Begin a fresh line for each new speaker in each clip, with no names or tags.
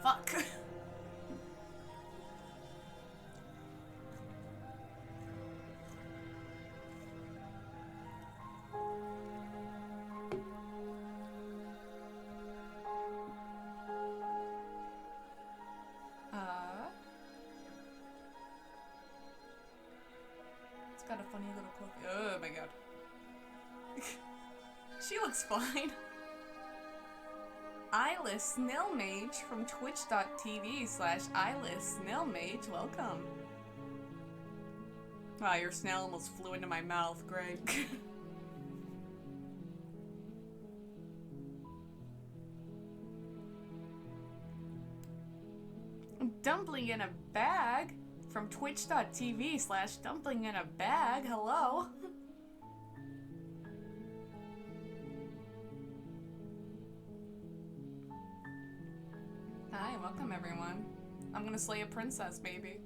Fuck. It's got a funny little cloak. Oh my god. She looks fine. Ayleh Snailmage from twitch.tv/Ayleh Snailmage. Welcome. Wow, your snail almost flew into my mouth. Great. Dumpling in a bag from twitch.tv/dumpling in a bag. Hello. Hi, welcome everyone. I'm gonna slay a princess, baby.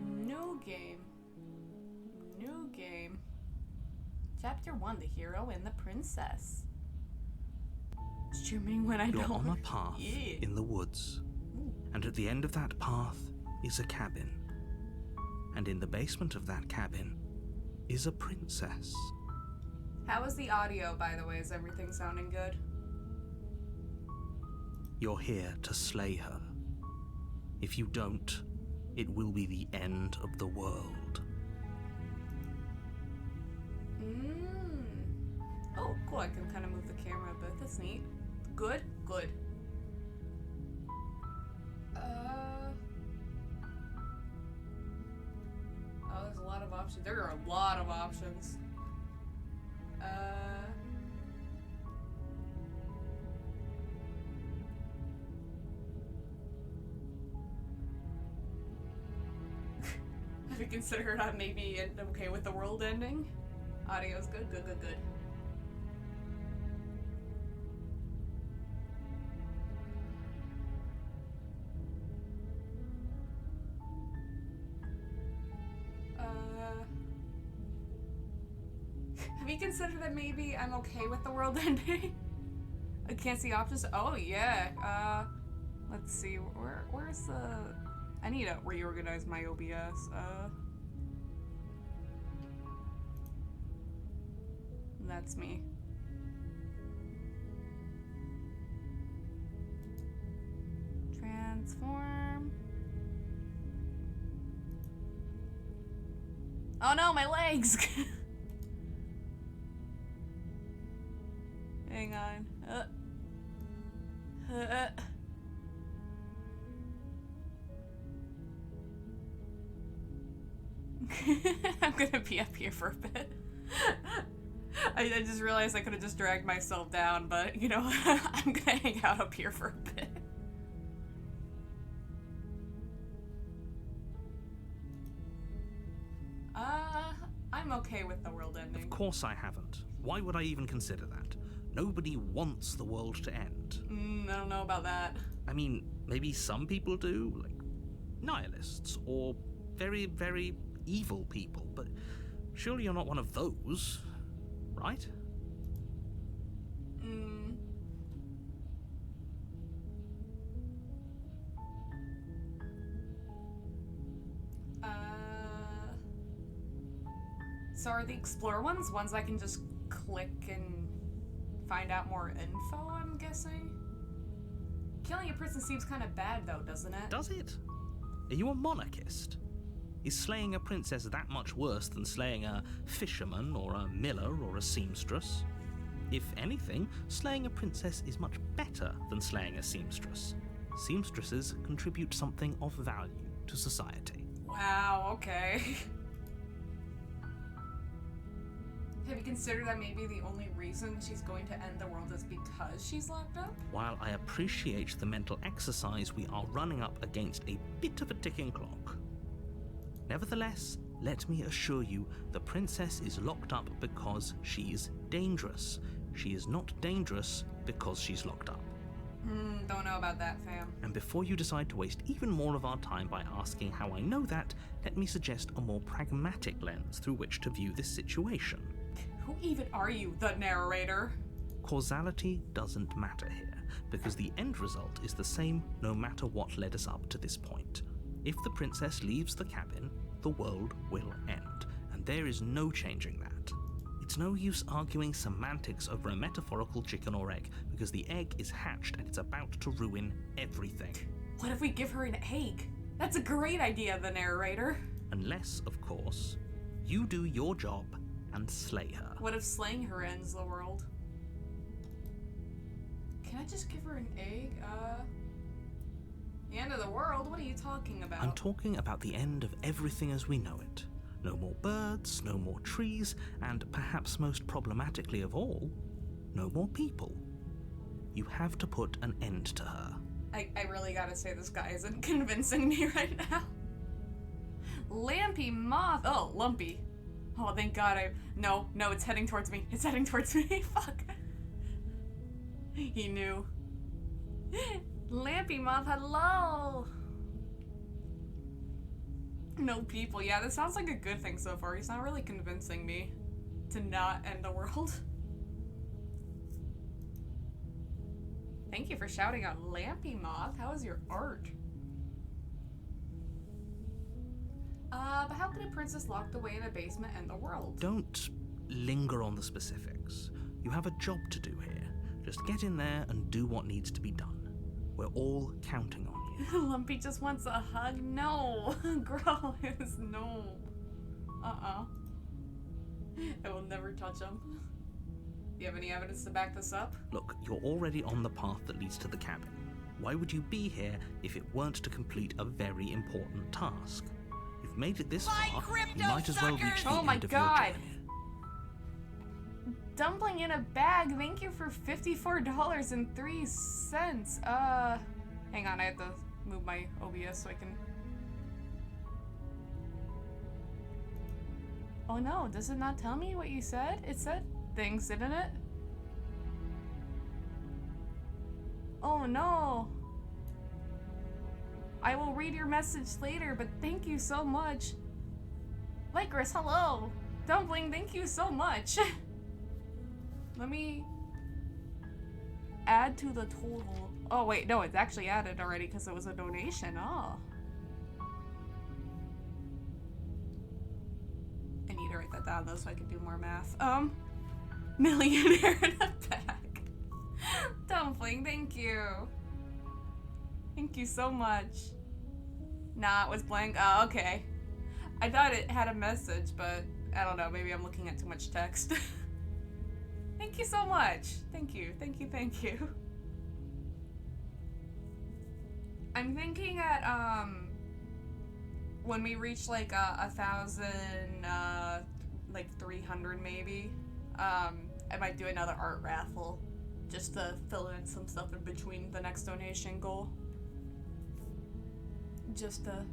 New game. New game. Chapter 1, The Hero and the Princess. Streaming when I
You're
don't...
on a path in the woods. And at the end of that path is a cabin. And in the basement of that cabin is a princess.
How is the audio, by the way? Is everything sounding good?
You're here to slay her. If you don't, it will be the end of the world.
Oh, cool. I can kind of move the camera a bit. That's neat. Good? Good. Oh, there's a lot of options. There are a lot of options. Have you considered maybe okay with the world ending? Audio's good, good, good, good. Have you considered that maybe I'm okay with the world ending? I can't see options. Oh yeah. Let's see. Where's the? I need to reorganize my OBS. That's me. Transform. Oh no, my legs! Hang on. I'm gonna be up here for a bit. I just realized I could have just dragged myself down, but you know, I'm gonna hang out up here for a bit. I'm okay with the world ending.
Of course I haven't. Why would I even consider that? Nobody wants the world to end.
I don't know about that.
I mean, maybe some people do, like nihilists, or very, very evil people, but surely you're not one of those, right?
So are the explore ones I can just click and find out more info, I'm guessing? Killing a person seems kind of bad though, doesn't it?
Does it? Are you a monarchist? Is slaying a princess that much worse than slaying a fisherman or a miller or a seamstress? If anything, slaying a princess is much better than slaying a seamstress. Seamstresses contribute something of value to society.
Wow, okay. Have you considered that maybe the only reason she's going to end the world is because she's locked up?
While I appreciate the mental exercise, we are running up against a bit of a ticking clock. Nevertheless, let me assure you, the princess is locked up because she's dangerous. She is not dangerous because she's locked up.
Don't know about that, fam.
And before you decide to waste even more of our time by asking how I know that, let me suggest a more pragmatic lens through which to view this situation.
Who even are you, the narrator?
Causality doesn't matter here, because the end result is the same no matter what led us up to this point. If the princess leaves the cabin, the world will end, and there is no changing that. It's no use arguing semantics over a metaphorical chicken or egg, because the egg is hatched and it's about to ruin everything.
What if we give her an egg? That's a great idea, the narrator.
Unless, of course, you do your job and slay her.
What if slaying her ends the world? Can I just give her an egg? The end of the world? What are you talking about?
I'm talking about the end of everything as we know it. No more birds, no more trees, and perhaps most problematically of all, no more people. You have to put an end to her.
I really gotta say this guy isn't convincing me right now. Lampy moth. Oh, lumpy. Oh, thank God No, it's heading towards me. It's heading towards me. Fuck. He knew. Lampy moth, hello. No people. Yeah, this sounds like a good thing so far. He's not really convincing me to not end the world. Thank you for shouting out Lampy Moth. How is your art? But how could a princess locked away in a basement end the world?
Don't linger on the specifics. You have a job to do here. Just get in there and do what needs to be done. We're all counting on you.
Lumpy just wants a hug. No. Gross. No. I will never touch him. Do you have any evidence to back this up?
Look, you're already on the path that leads to the cabin. Why would you be here if it weren't to complete a very important task? You've made it this far, you might as well reach the
Oh my
end of
God.
your journey.
Dumpling in a bag. Thank you for $54.03. Hang on, I have to move my OBS so I can... Oh no, does it not tell me what you said? It said things, didn't it? Oh no. I will read your message later, but thank you so much. Lycris, hello. Dumpling, thank you so much. Let me add to the total. Oh wait, no, it's actually added already because it was a donation. Oh. I need to write that down though so I can do more math. Millionaire in a bag. Dumpling, thank you. Thank you so much. Nah, it was blank. Oh, okay. I thought it had a message, but I don't know. Maybe I'm looking at too much text. Thank you so much. Thank you. Thank you. Thank you. I'm thinking at, when we reach like 1,000, like 300 maybe, I might do another art raffle just to fill in some stuff in between the next donation goal. Just to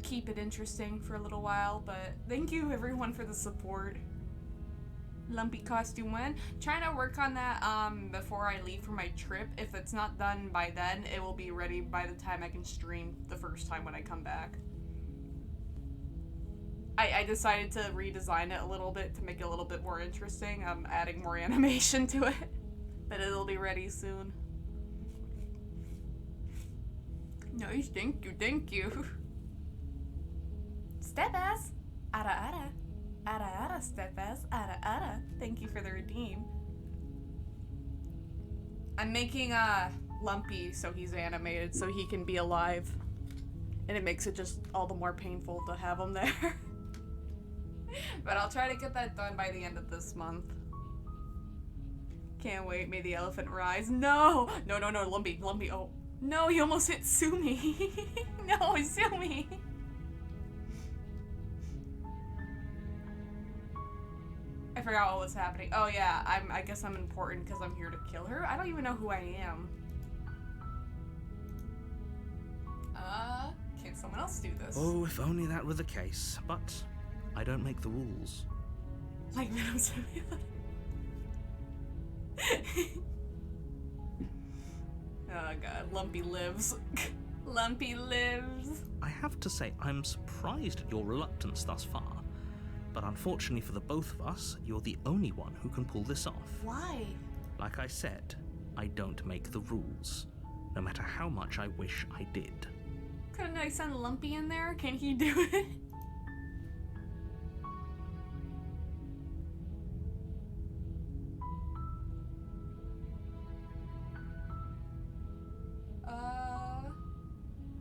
keep it interesting for a little while, but thank you everyone for the support. Lumpy costume when? Trying to work on that before I leave for my trip. If it's not done by then, it will be ready by the time I can stream the first time when I come back. I decided to redesign it a little bit to make it a little bit more interesting. I'm adding more animation to it, but it'll be ready soon. Nice, thank you, thank you. Step ass. Ara ara. Ara ara, step ass. Ara ara. Thank you for the redeem. I'm making Lumpy so he's animated so he can be alive. And it makes it just all the more painful to have him there. But I'll try to get that done by the end of this month. Can't wait, may the elephant rise. No! No, no, no, Lumpy, Lumpy, oh. No, he almost hit Sumi. No, Sumi. I forgot what was happening. Oh yeah, I guess I'm important because I'm here to kill her. I don't even know who I am. Can someone else do this?
Oh, if only that were the case. But I don't make the rules.
Like Venom Simulator. Oh god, Lumpy lives. Lumpy lives.
I have to say, I'm surprised at your reluctance thus far. But unfortunately for the both of us, you're the only one who can pull this off.
Why?
Like I said, I don't make the rules, no matter how much I wish I did.
Couldn't I send Lumpy in there? Can he do it?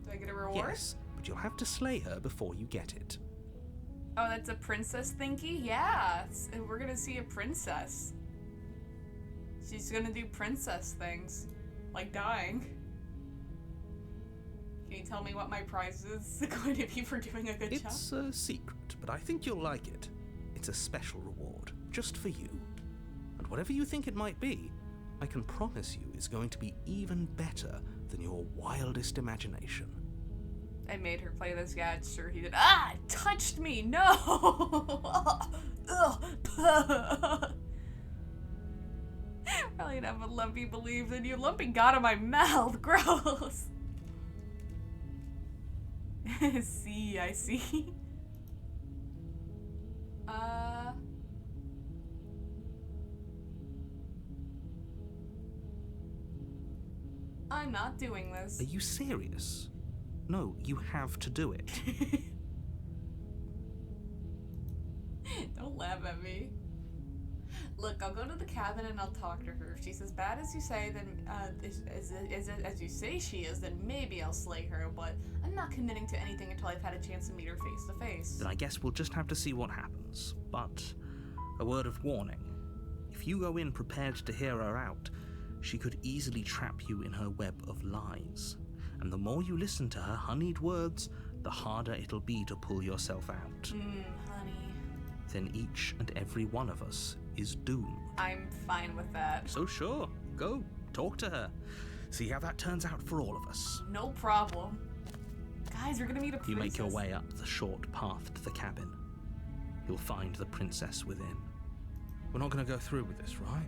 Do I get a reward?
Yes, but you'll have to slay her before you get it.
Oh, that's a princess thingy? Yeah, we're gonna see a princess. She's gonna do princess things. Like dying. Can you tell me what my prize is going to be for doing a good job?
It's a secret, but I think you'll like it. It's a special reward, just for you. And whatever you think it might be, I can promise you is going to be even better than your wildest imagination.
I made her play this. Yeah, it's sure he did. Ah! It touched me! No! Probably not what Lumpy believes in you. Lumpy got in my mouth. Gross! See, I see. I'm not doing this.
Are you serious? No, you have to do it.
Don't laugh at me. Look, I'll go to the cabin and I'll talk to her. If she's as bad as you say, then as you say she is, then maybe I'll slay her. But I'm not committing to anything until I've had a chance to meet her face to face.
Then I guess we'll just have to see what happens. But a word of warning: if you go in prepared to hear her out, she could easily trap you in her web of lies. And the more you listen to her honeyed words, the harder it'll be to pull yourself out.
Honey.
Then each and every one of us is doomed.
I'm fine with that.
So sure, go, talk to her. See how that turns out for all of us.
No problem. Guys, you're gonna meet a princess.
You make your way up the short path to the cabin. You'll find the princess within. We're not going to go through with this, right?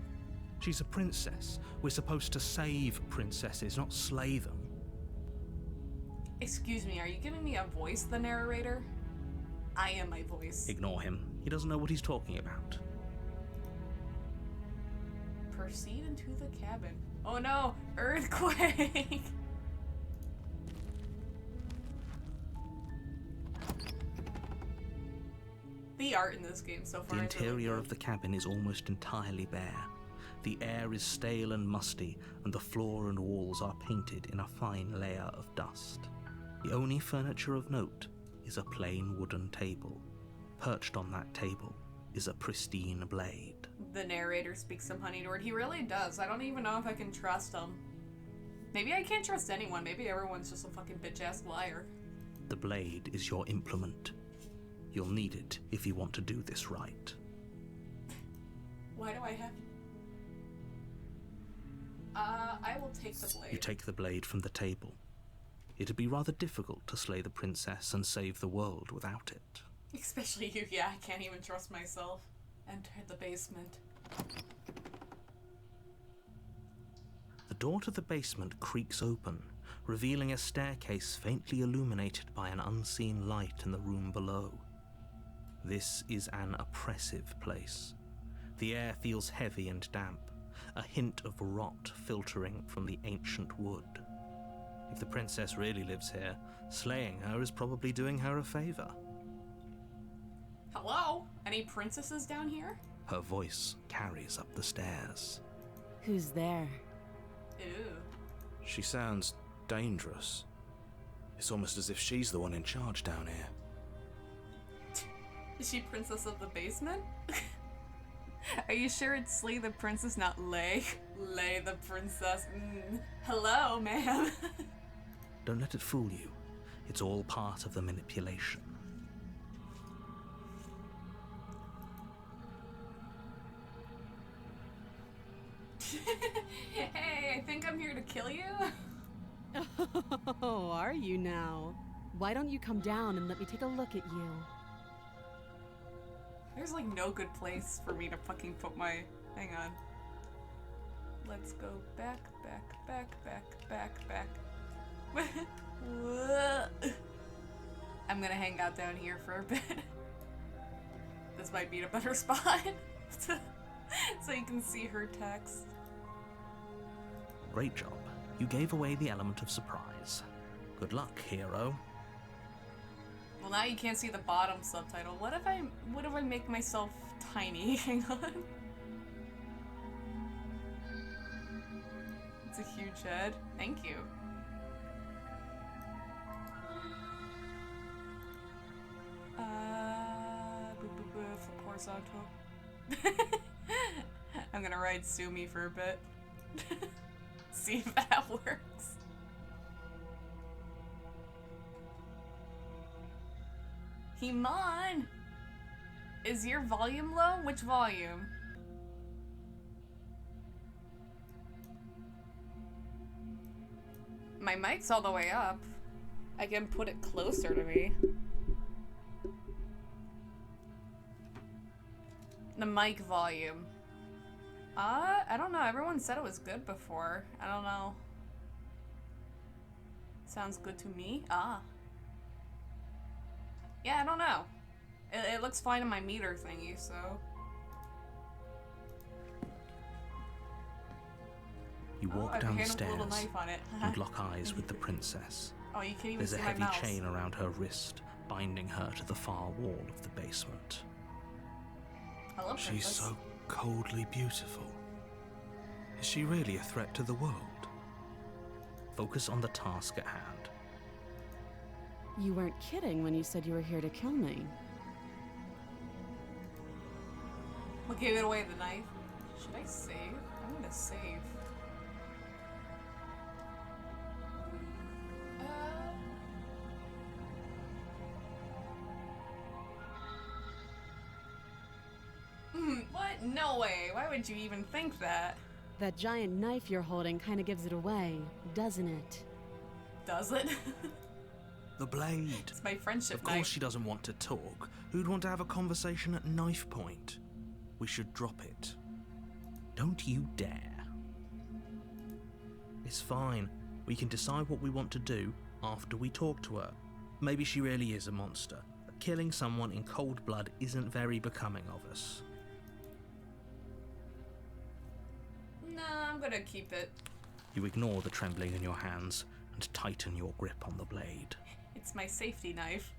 She's a princess. We're supposed to save princesses, not slay them.
Excuse me, are you giving me a voice, the narrator? I am my voice.
Ignore him. He doesn't know what he's talking about.
Proceed into the cabin. Oh no! Earthquake! The art in this game so far.
The interior of the cabin is almost entirely bare. The air is stale and musty, and the floor and walls are painted in a fine layer of dust. The only furniture of note is a plain wooden table. Perched on that table is a pristine blade.
The narrator speaks some honeyed word. He really does. I don't even know if I can trust him. Maybe I can't trust anyone. Maybe everyone's just a fucking bitch-ass liar.
The blade is your implement. You'll need it if you want to do this right.
Why do I have... I will take the blade.
You take the blade from the table. It'd be rather difficult to slay the princess and save the world without it.
Especially you, yeah, I can't even trust myself. Enter the basement.
The door to the basement creaks open, revealing a staircase faintly illuminated by an unseen light in the room below. This is an oppressive place. The air feels heavy and damp, a hint of rot filtering from the ancient wood. If the princess really lives here, slaying her is probably doing her a favor.
Hello? Any princesses down here?
Her voice carries up the stairs.
Who's there?
Ew.
She sounds dangerous. It's almost as if she's the one in charge down here.
Is she princess of the basement? Are you sure it's Slay the princess, not Lay? Lay the princess. Hello, ma'am.
Don't let it fool you. It's all part of the manipulation.
Hey, I think I'm here to kill you.
Oh, are you now? Why don't you come down and let me take a look at you?
There's like no good place for me to fucking put my... Hang on. Let's go back. I'm gonna hang out down here for a bit. This might be a better spot so you can see her text.
Great job. You gave away the element of surprise. Good luck, hero.
Well, now you can't see the bottom subtitle. What if I make myself tiny? Hang on. It's a huge head. Thank you. Flip horizontal. I'm gonna ride Sumi for a bit. See if that works. Himan! Is your volume low? Which volume? My mic's all the way up. I can put it closer to me. The mic volume. I don't know. Everyone said it was good before. I don't know. Sounds good to me. Yeah, I don't know. It looks fine in my meter thingy, so.
You walk
I've handled a little
downstairs
knife on it.
and lock eyes with the princess.
Oh, you can't even
There's a
see my
heavy
mouse.
chain around her wrist, binding her to the far wall of the basement.
I love
She's
Princess.
so coldly beautiful. Is she really a threat to the world?
Focus on the task at hand.
You weren't kidding when you said you were here to kill me.
What gave it away, the knife? Should I save? I'm gonna save. What? No way. Why would you even think that?
That giant knife you're holding kind of gives it away, doesn't it?
Does it?
The blade.
It's my friendship
Of course
knife.
she doesn't want to talk. Who'd want to have a conversation at knife point? We should drop it.
Don't you dare. It's fine. We can decide what we want to do after we talk to her. Maybe she really is a monster, but killing someone in cold blood isn't very becoming of us.
Nah, I'm gonna keep it.
You ignore the trembling in your hands and tighten your grip on the blade.
It's my safety knife.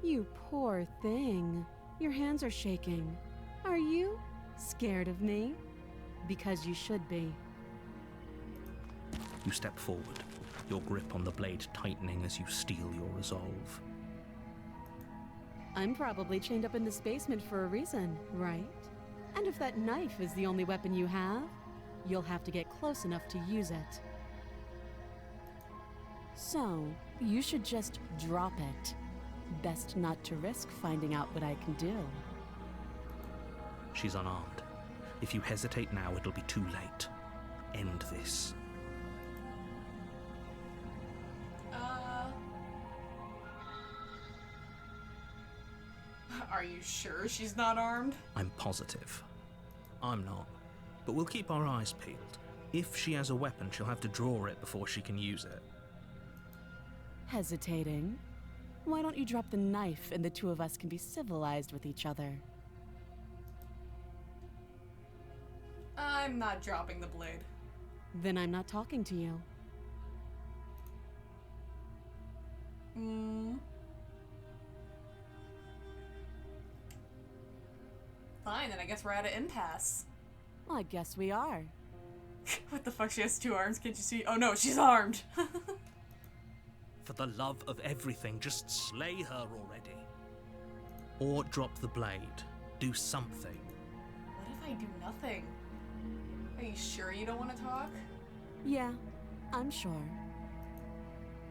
You poor thing. Your hands are shaking. Are you scared of me? Because you should be.
You step forward, your grip on the blade tightening as you steel your resolve.
I'm probably chained up in this basement for a reason, right? And if that knife is the only weapon you have, you'll have to get close enough to use it. So, you should just drop it. Best not to risk finding out what I can do.
She's unarmed. If you hesitate now, it'll be too late. End this.
Are you sure she's not armed?
I'm positive. I'm not. But we'll keep our eyes peeled. If she has a weapon, she'll have to draw it before she can use it.
Hesitating? Why don't you drop the knife and the two of us can be civilized with each other?
I'm not dropping the blade.
Then I'm not talking to you.
Fine, then I guess we're at an impasse.
Well, I guess we are.
What the fuck? She has 2 arms. Can't you see? Oh no, she's armed.
For the love of everything, just slay her already. Or drop the blade. Do something.
What if I do nothing? Are you sure you don't want to talk?
Yeah, I'm sure.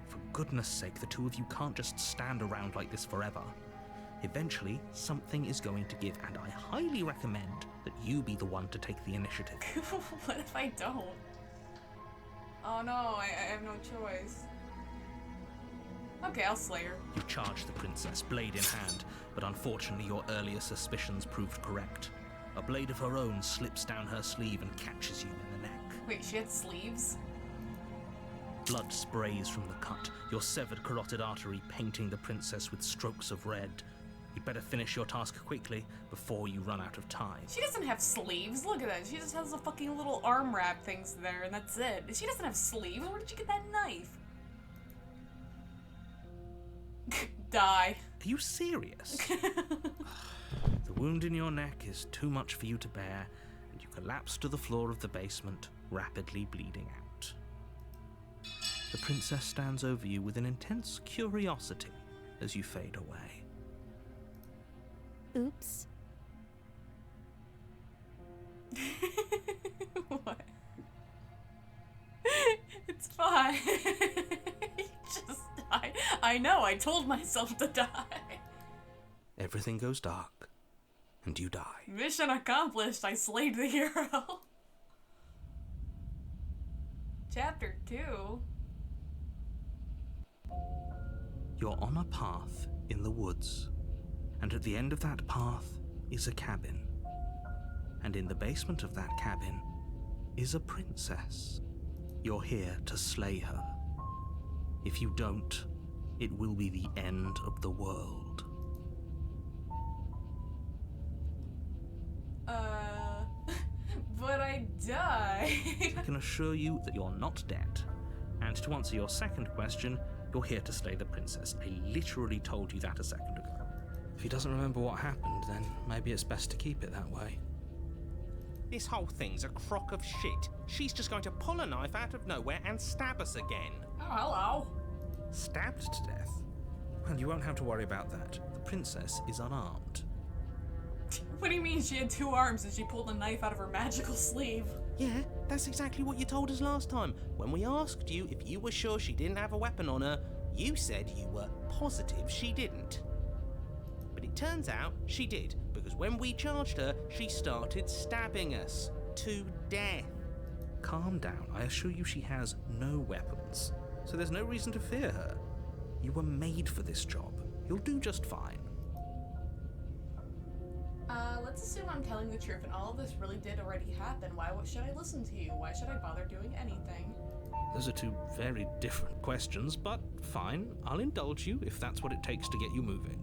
For goodness sake, the two of you can't just stand around like this forever. Eventually, something is going to give, and I highly recommend that you be the one to take the initiative.
What if I don't? Oh no, I have no choice. Okay, I'll slay her.
You charge the princess, blade in hand, but unfortunately your earlier suspicions proved correct. A blade of her own slips down her sleeve and catches you in the neck.
Wait, she had sleeves?
Blood sprays from the cut, your severed carotid artery painting the princess with strokes of red. You'd better finish your task quickly before you run out of time.
She doesn't have sleeves. Look at that. She just has the fucking little arm wrap things there, and that's it. She doesn't have sleeves. Where did you get that knife? Die.
Are you serious? The wound in your neck is too much for you to bear, and you collapse to the floor of the basement, rapidly bleeding out. The princess stands over you with an intense curiosity as you fade away.
Oops.
What? It's fine. You just died. I know, I told myself to die.
Everything goes dark, and you die.
Mission accomplished. I slayed the hero. Chapter 2.
You're on a path in the woods, and at the end of that path is a cabin. And in the basement of that cabin is a princess. You're here to slay her. If you don't, it will be the end of the world.
But I died.
I can assure you that you're not dead. And to answer your second question, you're here to slay the princess. I literally told you that a second ago. If he doesn't remember what happened, then maybe it's best to keep it that way.
This whole thing's a crock of shit. She's just going to pull a knife out of nowhere and stab us again.
Oh, hello.
Stabbed to death? Well, you won't have to worry about that. The princess is unarmed.
What do you mean she had 2 arms and she pulled a knife out of her magical sleeve?
Yeah, that's exactly what you told us last time. When we asked you if you were sure she didn't have a weapon on her, you said you were positive she didn't. But it turns out she did, because when we charged her, she started stabbing us to death.
Calm down. I assure you she has no weapons, so there's no reason to fear her. You were made for this job. You'll do just fine.
Let's assume I'm telling the truth and all of this really did already happen. What should I listen to you? Why should I bother doing anything?
Those are 2 very different questions, but fine. I'll indulge you if that's what it takes to get you moving.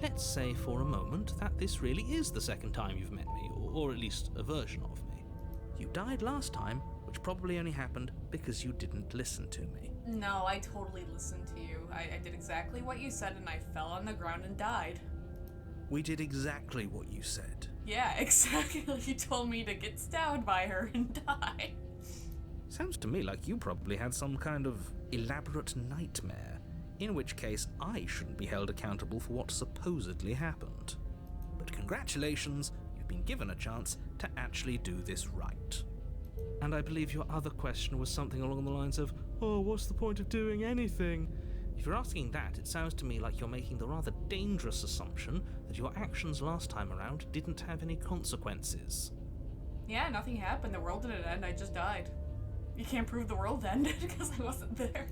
Let's say for a moment that this really is the second time you've met me, or at least a version of me. You died last time, which probably only happened because you didn't listen to me.
No, I totally listened to you. I did exactly what you said and I fell on the ground and died.
We did exactly what you said.
Yeah, exactly. You told me to get stabbed by her and die.
Sounds to me like you probably had some kind of elaborate nightmare, in which case I shouldn't be held accountable for what supposedly happened. But congratulations, you've been given a chance to actually do this right. And I believe your other question was something along the lines of, oh, what's the point of doing anything? If you're asking that, it sounds to me like you're making the rather dangerous assumption that your actions last time around didn't have any consequences.
Yeah, nothing happened. The world didn't end. I just died. You can't prove the world ended because I wasn't there.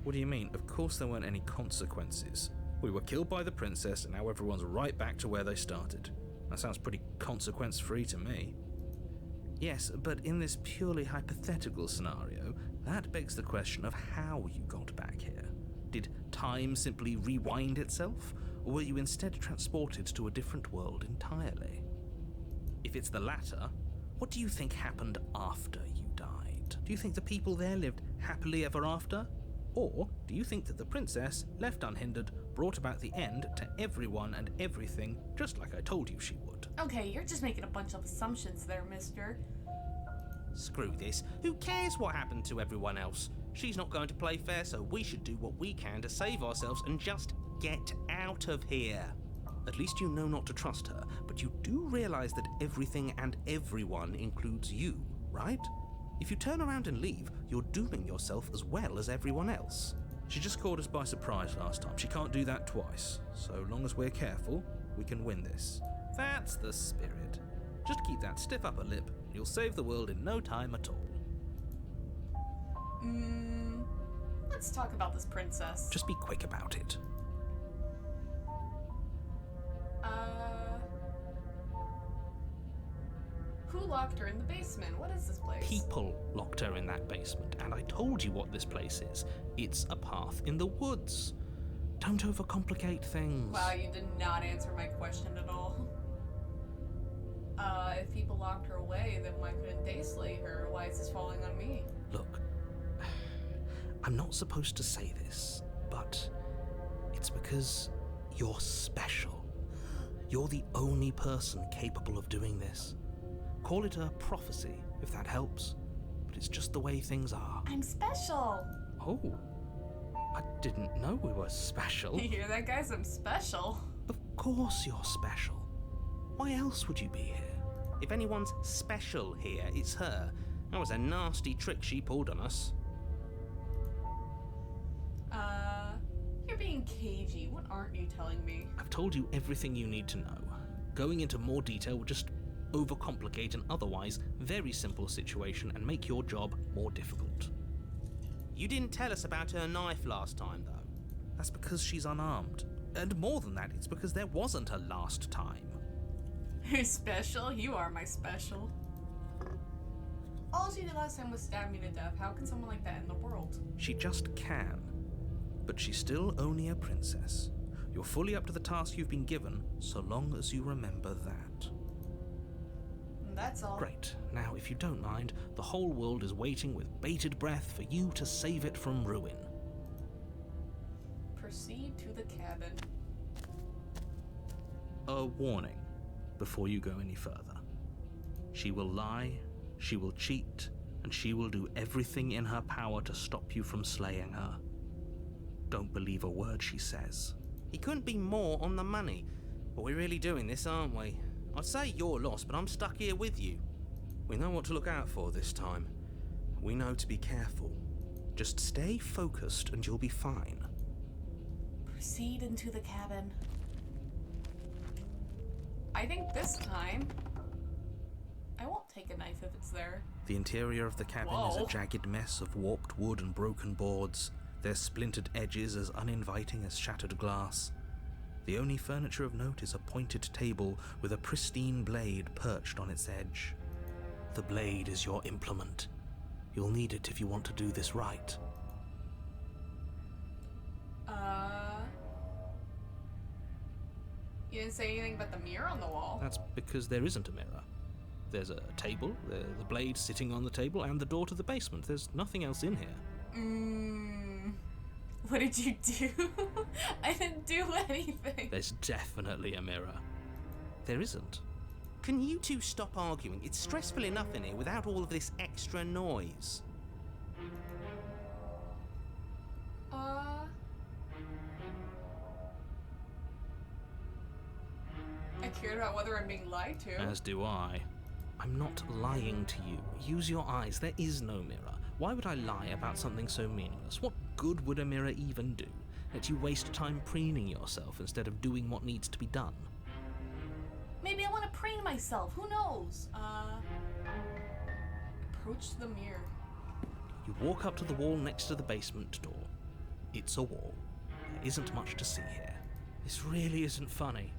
What do you mean? Of course there weren't any consequences. We were killed by the princess and now everyone's right back to where they started. That sounds pretty consequence-free to me. Yes, but in this purely hypothetical scenario, that begs the question of how you got back here. Did time simply rewind itself, or were you instead transported to a different world entirely? If it's the latter, what do you think happened after you died? Do you think the people there lived happily ever after? Or do you think that the princess, left unhindered, brought about the end to everyone and everything, just like I told you she would?
Okay, you're just making a bunch of assumptions there, mister.
Screw this. Who cares what happened to everyone else? She's not going to play fair, so we should do what we can to save ourselves and just get out of here.
At least you know not to trust her, but you do realize that everything and everyone includes you, right? If you turn around and leave, you're dooming yourself as well as everyone else. She just caught us by surprise last time. She can't do that twice. So long as we're careful, we can win this. That's the spirit. Just keep that stiff upper lip, and you'll save the world in no time at all.
Let's talk about this princess.
Just be quick about it.
locked her in the basement. What is this place?
People locked her in that basement, and I told you what this place is. It's a path in the woods. Don't overcomplicate things.
Wow, you did not answer my question at all. If people locked her away, then why couldn't they slay her? Why is this falling on me?
Look, I'm not supposed to say this, but it's because you're special. You're the only person capable of doing this. Call it a prophecy, if that helps, but it's just the way things are.
I'm special.
Oh, I didn't know we were special.
You hear that, guys? I'm special.
Of course you're special. Why else would you be here?
If anyone's special here, it's her. That was a nasty trick she pulled on us.
You're being cagey. What aren't you telling me?
I've told you everything you need to know. Going into more detail would just overcomplicate an otherwise very simple situation and make your job more difficult.
You didn't tell us about her knife last time, though.
That's because she's unarmed. And more than that, it's because there wasn't a last time.
You're special? You are my special. All she did last time was stab me to death. How can someone like that in the world?
She just can. But she's still only a princess. You're fully up to the task you've been given, so long as you remember that.
That's all.
Great. Now, if you don't mind, the whole world is waiting with bated breath for you to save it from ruin.
Proceed to the cabin.
A warning before you go any further. She will lie, she will cheat, and she will do everything in her power to stop you from slaying her. Don't believe a word she says.
He couldn't be more on the money. But we're really doing this, aren't we? I'd say you're lost, but I'm stuck here with you.
We know what to look out for this time. We know to be careful.
Just stay focused and you'll be fine.
Proceed into the cabin. I think this time I won't take a knife if it's there.
The interior of the cabin is
Whoa.
a jagged mess of warped wood and broken boards, their splintered edges as uninviting as shattered glass. The only furniture of note is a pointed table with a pristine blade perched on its edge. The blade is your implement. You'll need it if you want to do this right.
You didn't say anything about the mirror on the wall.
That's because there isn't a mirror. There's a table, the blade sitting on the table, and the door to the basement. There's nothing else in here.
What did you do? I didn't do anything.
There's definitely a mirror. There isn't.
Can you two stop arguing? It's stressful enough in here without all of this extra noise.
I cared about whether I'm being lied to.
As do I. I'm not lying to you. Use your eyes. There is no mirror. Why would I lie about something so meaningless? What good would a mirror even do? Let you waste time preening yourself instead of doing what needs to be done.
Maybe I want to preen myself. Who knows? Approach the mirror.
You walk up to the wall next to the basement door. It's a wall. There isn't much to see here. This really isn't funny.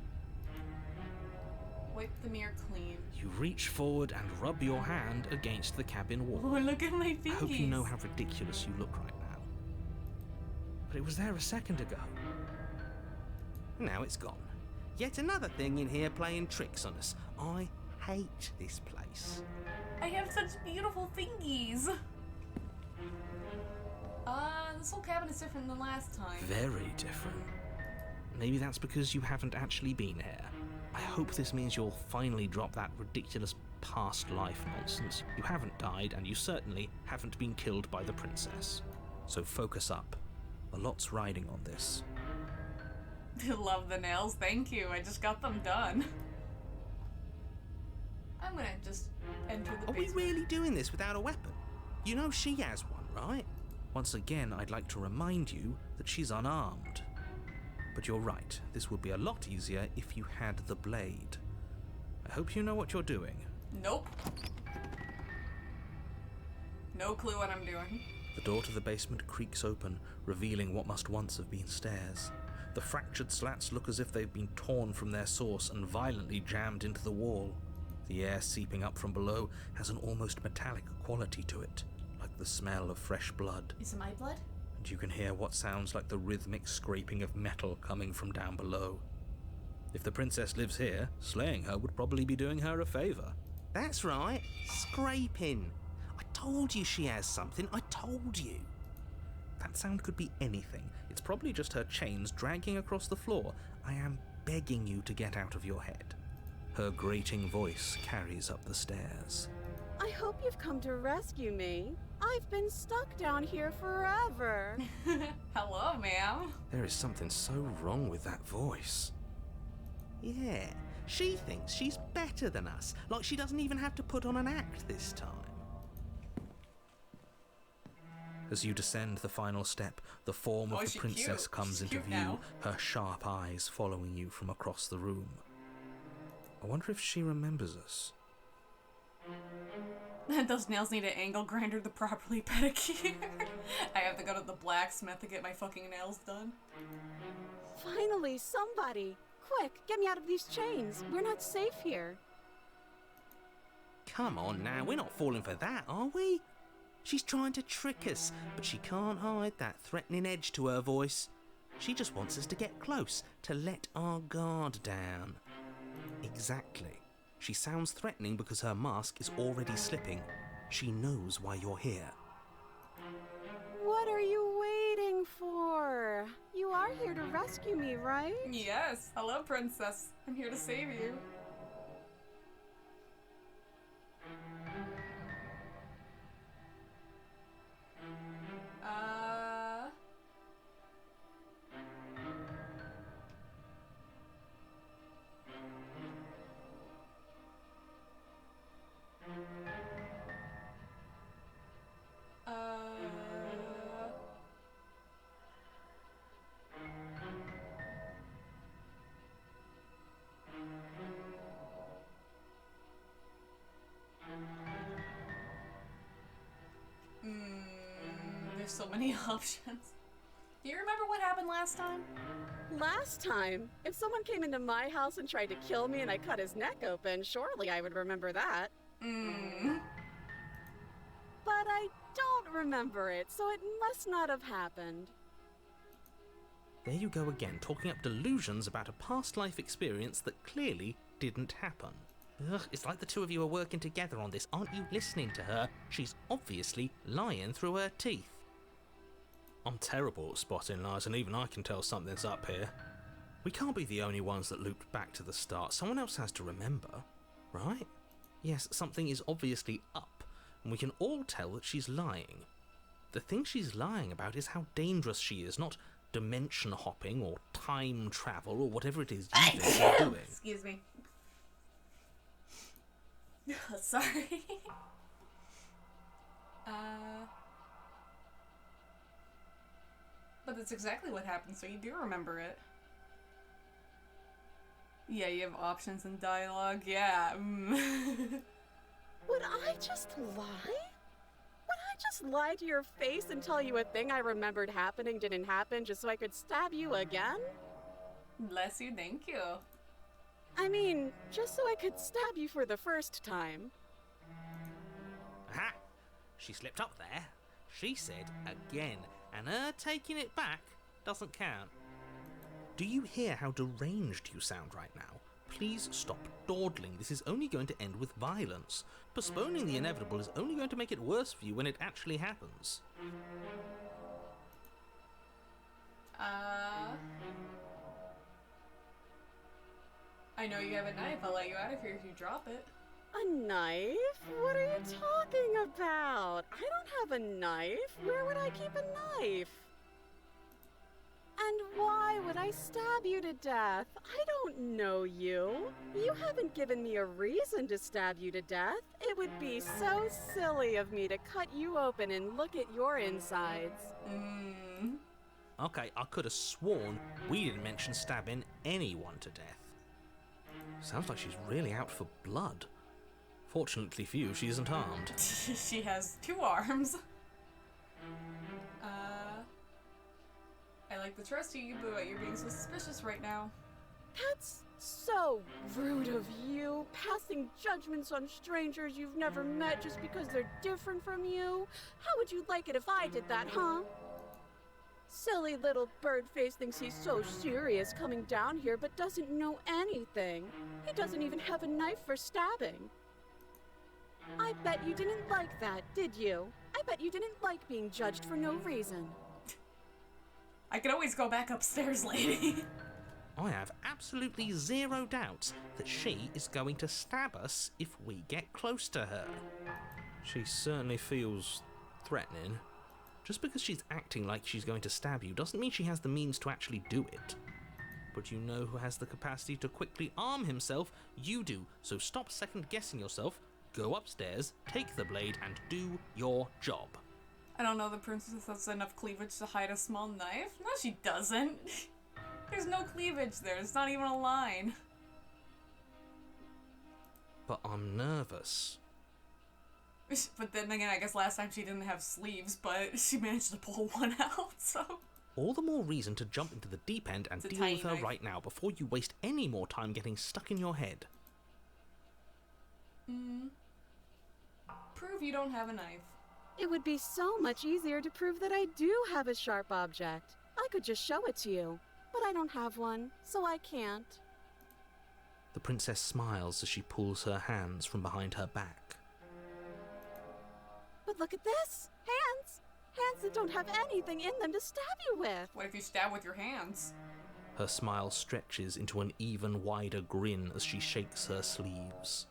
Wipe the mirror clean.
You reach forward and rub your hand against the cabin wall.
Oh, look at my fingies.
I hope you know how ridiculous you look right now. But it was there a second ago.
Now it's gone. Yet another thing in here playing tricks on us. I hate this place.
I have such beautiful fingies. This whole cabin is different than last time.
Very different. Maybe that's because you haven't actually been here. I hope this means you'll finally drop that ridiculous past life nonsense. You haven't died, and you certainly haven't been killed by the princess. So focus up. A lot's riding on this.
Love the nails, thank you. I just got them done. I'm gonna just enter the
Are we
basement.
really doing this without a weapon? You know she has one, right?
Once again, I'd like to remind you that she's unarmed. But you're right, this would be a lot easier if you had the blade. I hope you know what you're doing.
Nope. No clue what I'm doing.
The door to the basement creaks open, revealing what must once have been stairs. The fractured slats look as if they've been torn from their source and violently jammed into the wall. The air seeping up from below has an almost metallic quality to it, like the smell of fresh blood.
Is it my blood?
And you can hear what sounds like the rhythmic scraping of metal coming from down below. If the princess lives here, slaying her would probably be doing her a favor.
That's right, scraping. I told you she has something, I told you.
That sound could be anything. It's probably just her chains dragging across the floor. I am begging you to get out of your head. Her grating voice carries up the stairs.
I hope you've come to rescue me. I've been stuck down here forever.
Hello, ma'am.
There is something so wrong with that voice.
Yeah, she thinks she's better than us, like she doesn't even have to put on an act this time.
As you descend the final step, the form
Oh,
of the
she's
princess
cute.
comes
She's
into
cute
view,
now.
her sharp eyes following you from across the room. I wonder if she remembers us.
Those nails need an angle grinder to properly pedicure. I have to go to the blacksmith to get my fucking nails done.
Finally, somebody. Quick, get me out of these chains. We're not safe here.
Come on now, we're not falling for that, are we? She's trying to trick us, but she can't hide that threatening edge to her voice. She just wants us to get close, to let our guard down. Exactly. She sounds threatening because her mask is already slipping. She knows why you're here.
What are you waiting for? You are here to rescue me, right?
Yes. Hello, princess. I'm here to save you. There's so many options. Do you remember what happened last time?
Last time, if someone came into my house and tried to kill me and I cut his neck open, surely I would remember that. But I don't remember it, so it must not have happened.
There you go again, talking up delusions about a past life experience that clearly didn't happen.
Ugh, it's like the two of you are working together on this. Aren't you listening to her? She's obviously lying through her teeth.
I'm terrible at spotting lies, and even I can tell something's up here. We can't be the only ones that looped back to the start. Someone else has to remember, right? Yes, something is obviously up, and we can all tell that she's lying. The thing she's lying about is how dangerous she is, not dimension hopping or time travel or whatever it is you think you're doing.
Excuse me. Sorry. But that's exactly what happened, so you do remember it. Yeah, you have options and dialogue. Yeah.
Would I just lie? Would I just lie to your face and tell you a thing I remembered happening didn't happen just so I could stab you again?
Bless you, thank you.
I mean, just so I could stab you for the first time.
Aha! She slipped up there. She said again, and her taking it back doesn't count.
Do you hear how deranged you sound right now? Please stop dawdling. This is only going to end with violence. Postponing the inevitable is only going to make it worse for you when it actually happens.
I know you have a knife. I'll let you out of here if you drop it.
A knife? What are you talking about? I don't have a knife. Where would I keep a knife? And why would I stab you to death? I don't know you. You haven't given me a reason to stab you to death. It would be so silly of me to cut you open and look at your insides.
Okay, I could have sworn we didn't mention stabbing anyone to death. Sounds like she's really out for blood. Fortunately for you, she isn't armed.
She has 2 arms. I like to trust you, but you're being so suspicious right now.
That's so rude of you, passing judgments on strangers you've never met just because they're different from you. How would you like it if I did that, huh? Silly little Birdface thinks he's so serious coming down here but doesn't know anything. He doesn't even have a knife for stabbing. I bet you didn't like that, did you? I bet you didn't like being judged for no reason.
I could always go back upstairs, lady.
I have absolutely zero doubts that she is going to stab us if we get close to her.
She certainly feels threatening.
Just because she's acting like she's going to stab you doesn't mean she has the means to actually do it. But you know who has the capacity to quickly arm himself? You do. So stop second-guessing yourself, go upstairs, take the blade, and do your job.
I don't know, the princess has enough cleavage to hide a small knife? No, she doesn't. There's no cleavage there. It's not even a line.
But I'm nervous.
But then again, I guess last time she didn't have sleeves, but she managed to pull one out, so...
All the more reason to jump into the deep end and
It's a
deal with
tiny
her
knife.
right now before you waste any more time getting stuck in your head.
Prove you don't have a knife.
It would be so much easier to prove that I do have a sharp object. I could just show it to you, but I don't have one, so I can't.
The princess smiles as she pulls her hands from behind her back.
But look at this! Hands! Hands that don't have anything in them to stab you with!
What if you stab with your hands?
Her smile stretches into an even wider grin as she shakes her sleeves.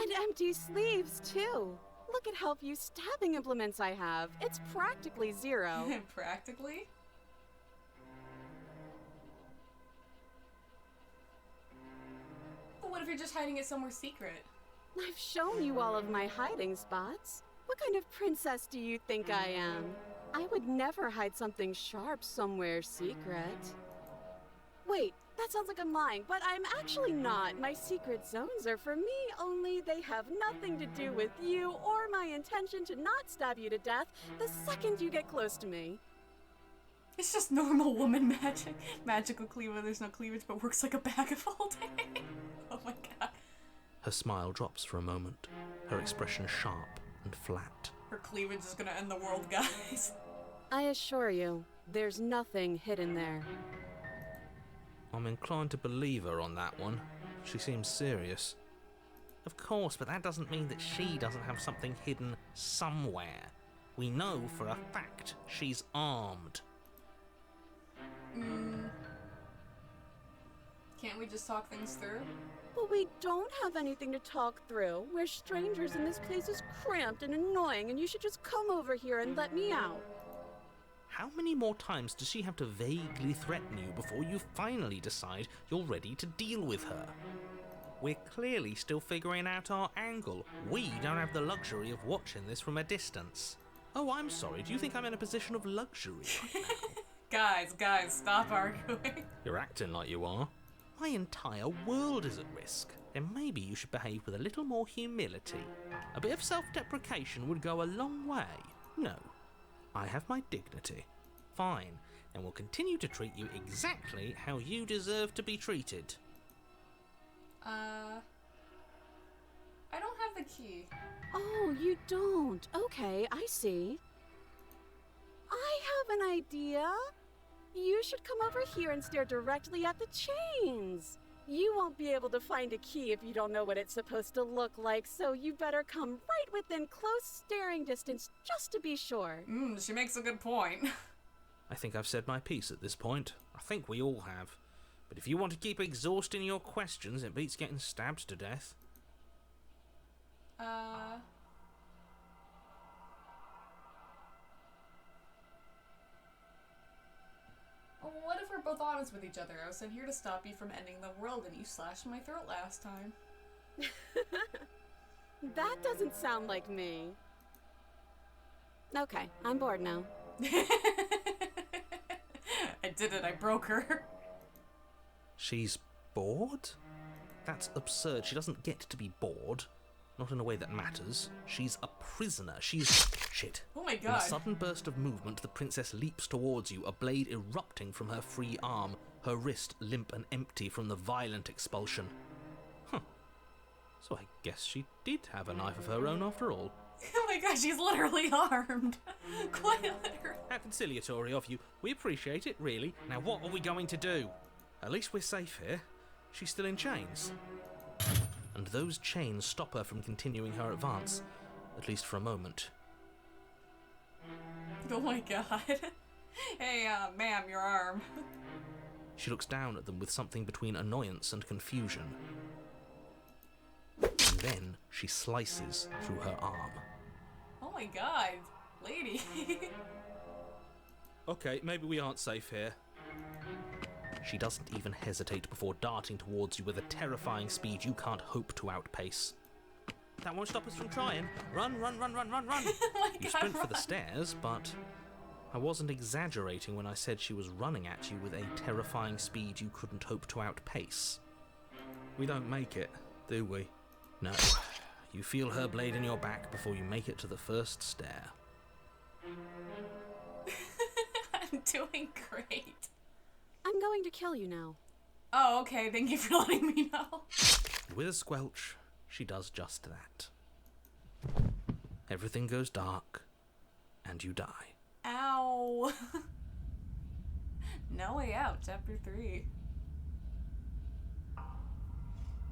And empty sleeves, too! Look at how few stabbing implements I have. It's practically zero.
Practically? But what if you're just hiding it somewhere secret?
I've shown you all of my hiding spots. What kind of princess do you think I am? I would never hide something sharp somewhere secret. Wait, that sounds like I'm lying, but I'm actually not. My secret zones are for me, only they have nothing to do with you or my intention to not stab you to death the second you get close to me.
It's just normal woman magic. Magical cleaver, there's no cleavage, but works like a bag of holding. Oh my god.
Her smile drops for a moment, her expression sharp and flat.
Her cleavage is gonna end the world, guys.
I assure you, there's nothing hidden there.
I'm inclined to believe her on that one. She seems serious. Of course, but that doesn't mean that she doesn't have something hidden somewhere. We know for a fact she's armed.
Can't we just talk things through?
But we don't have anything to talk through. We're strangers and this place is cramped and annoying and you should just come over here and let me out.
How many more times does she have to vaguely threaten you before you finally decide you're ready to deal with her? We're clearly still figuring out our angle. We don't have the luxury of watching this from a distance. Oh, I'm sorry, do you think I'm in a position of luxury right now?
Guys, stop arguing.
You're acting like you are. My entire world is at risk, and maybe you should behave with a little more humility. A bit of self-deprecation would go a long way. No, I have my dignity. Fine, and will continue to treat you exactly how you deserve to be treated.
I don't have the key.
Oh, you don't? Okay, I see. I have an idea. You should come over here and stare directly at the chains. You won't be able to find a key if you don't know what it's supposed to look like, so you better come right within close staring distance just to be sure.
She makes a good point.
I think I've said my piece at this point. I think we all have. But if you want to keep exhausting your questions, it beats getting stabbed to death.
What if we're both honest with each other? I was sent here to stop you from ending the world and you slashed my throat last time.
That doesn't sound like me. Okay, I'm bored now.
I did it, I broke her.
She's bored? That's absurd. She doesn't get to be bored. Not in a way that matters. She's a prisoner. She's... Shit.
Oh my
In a
god.
sudden burst of movement, the princess leaps towards you, a blade erupting from her free arm. her wrist limp and empty from the violent expulsion. Huh. So I guess she did have a knife of her own after all.
Oh my gosh, she's literally armed. Quite literally.
How conciliatory of you. We appreciate it, really. Now what are we going to do? At least we're safe here. She's still in chains. And those chains stop her from continuing her advance. At least for a moment.
Oh my god. Hey, ma'am, your arm.
She looks down at them with something between annoyance and confusion. And then she slices through her arm.
Oh my god, lady.
Okay, maybe we aren't safe here. She doesn't even hesitate before darting towards you with a terrifying speed you can't hope to outpace. That won't stop us from trying. Run, run, run, run, run, run!
Oh my
You
god,
sprint for
run.
the stairs, but I wasn't exaggerating when I said she was running at you with a terrifying speed you couldn't hope to outpace. We don't make it, do we? No. You feel her blade in your back before you make it to the first stair.
I'm doing great.
I'm going to kill you now.
Oh, okay, thank you for letting me know.
And with a squelch, she does just that. Everything goes dark, and you die.
Ow. No Way Out, Chapter 3.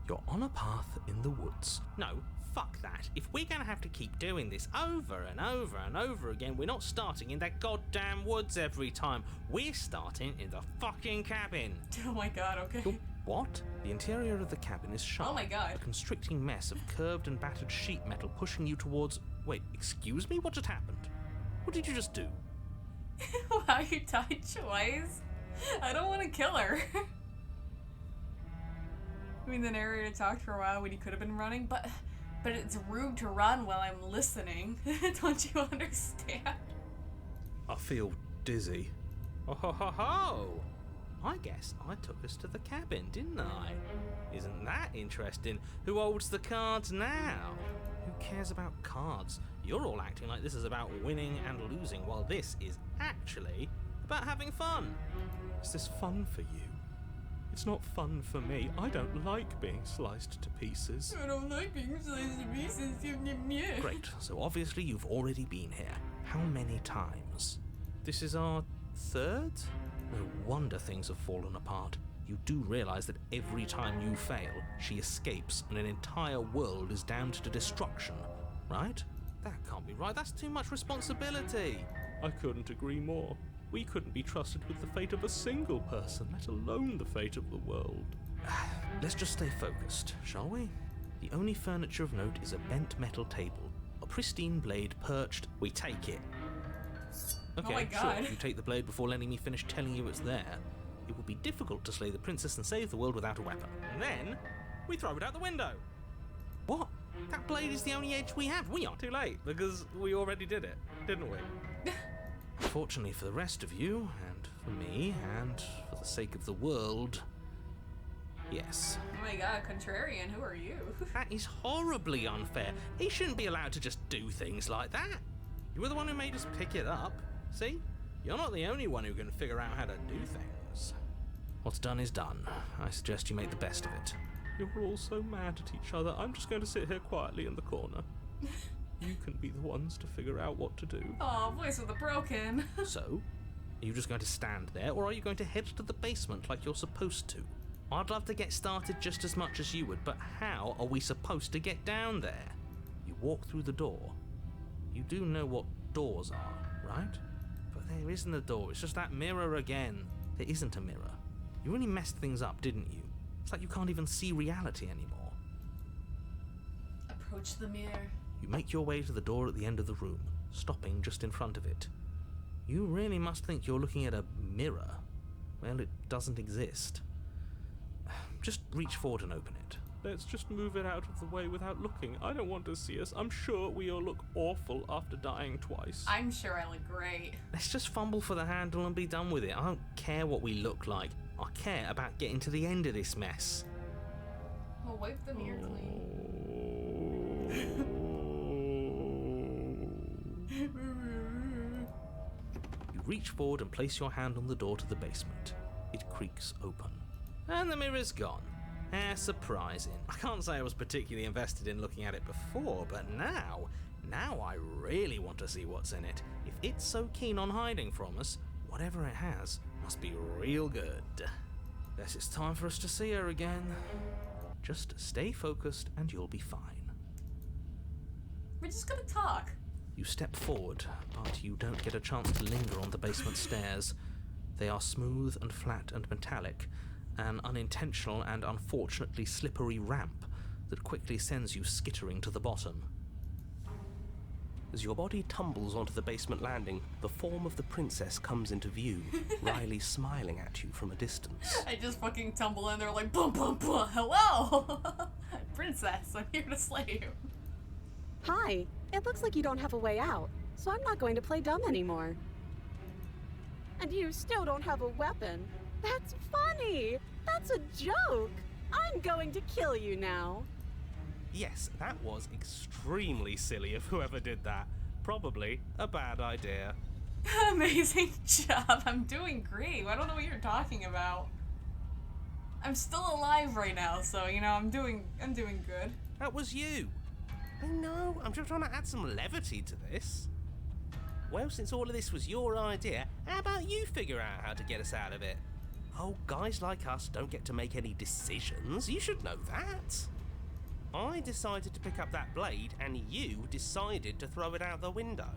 You're on a path in the woods. No, fuck that. If we're gonna have to keep doing this over and over and over again, we're not starting in that goddamn woods every time. We're starting in the fucking cabin.
Oh my god, okay.
Oh, what? The interior of the cabin is sharp.
Oh my god.
A constricting mess of curved and battered sheet metal pushing you towards... Wait, excuse me? What just happened? What did you just do?
Wow, you died twice? I don't want to kill her. I mean, the narrator talked for a while when he could have been running, but it's rude to run while I'm listening. Don't you understand?
I feel dizzy. Oh ho ho ho! I guess I took us to the cabin, didn't I? Isn't that interesting? Who holds the cards now? Who cares about cards? You're all acting like this is about winning and losing, while this is actually about having fun. Is this fun for you? It's not fun for me. I don't like being sliced to pieces.
I don't like being sliced to pieces.
Great, so obviously you've already been here. How many times? This is our third? No wonder things have fallen apart. You do realise that every time you fail, she escapes and an entire world is damned to destruction, right? That can't be right. That's too much responsibility. I couldn't agree more. We couldn't be trusted with the fate of a single person, let alone the fate of the world. Let's just stay focused, shall we? The only furniture of note is a bent metal table, a pristine blade perched. We take it. Okay,
Oh my God.
sure, you take the blade before letting me finish telling you it's there. It would be difficult to slay the princess and save the world without a weapon. And then, we throw it out the window. What? That blade is the only edge we have. We are too late, because we already did it, didn't we? Fortunately for the rest of you, and for me, and for the sake of the world, yes.
Oh my god, contrarian, who are you?
That is horribly unfair. He shouldn't be allowed to just do things like that. You were the one who made us pick it up. See? You're not the only one who can figure out how to do things. What's done is done. I suggest you make the best of it. You're all so mad at each other. I'm just going to sit here quietly in the corner. You can be the ones to figure out what to do.
Oh, voice with a broken.
So, are you just going to stand there, or are you going to head to the basement like you're supposed to? I'd love to get started just as much as you would, but how are we supposed to get down there? You walk through the door. You do know what doors are, right? But there isn't a door, it's just that mirror again. There isn't a mirror. You really messed things up, didn't you? It's like you can't even see reality anymore.
Approach the mirror.
You make your way to the door at the end of the room, stopping just in front of it. You really must think you're looking at a mirror. Well, it doesn't exist. Just reach forward and open it. Let's just move it out of the way without looking. I don't want to see us. I'm sure we all look awful after dying twice.
I'm sure I look great.
Let's just fumble for the handle and be done with it. I don't care what we look like. I care about getting to the end of this mess.
Well, wipe the mirror clean.
You reach forward and place your hand on the door to the basement. It creaks open. And the mirror's gone. How surprising. I can't say I was particularly invested in looking at it before, but now I really want to see what's in it. If it's so keen on hiding from us, whatever it has must be real good. Guess it's time for us to see her again. Just stay focused and you'll be fine.
We're just gonna talk.
You step forward, but you don't get a chance to linger on the basement stairs. They are smooth and flat and metallic, an unintentional and unfortunately slippery ramp that quickly sends you skittering to the bottom. As your body tumbles onto the basement landing, the form of the princess comes into view, wryly smiling at you from a distance.
I just fucking tumble in there like, boom, boom, boom, hello! Princess, I'm here to slay you.
Hi, it looks like you don't have a way out, so I'm not going to play dumb anymore. And you still don't have a weapon. That's funny! That's a joke! I'm going to kill you now.
Yes, that was extremely silly of whoever did that. Probably a bad idea.
Amazing job, I'm doing great. I don't know what you're talking about. I'm still alive right now, so, you know, I'm doing good.
That was you. I know, I'm just trying to add some levity to this. Well, since all of this was your idea, how about you figure out how to get us out of it? Oh, guys like us don't get to make any decisions. You should know that. I decided to pick up that blade, and you decided to throw it out the window.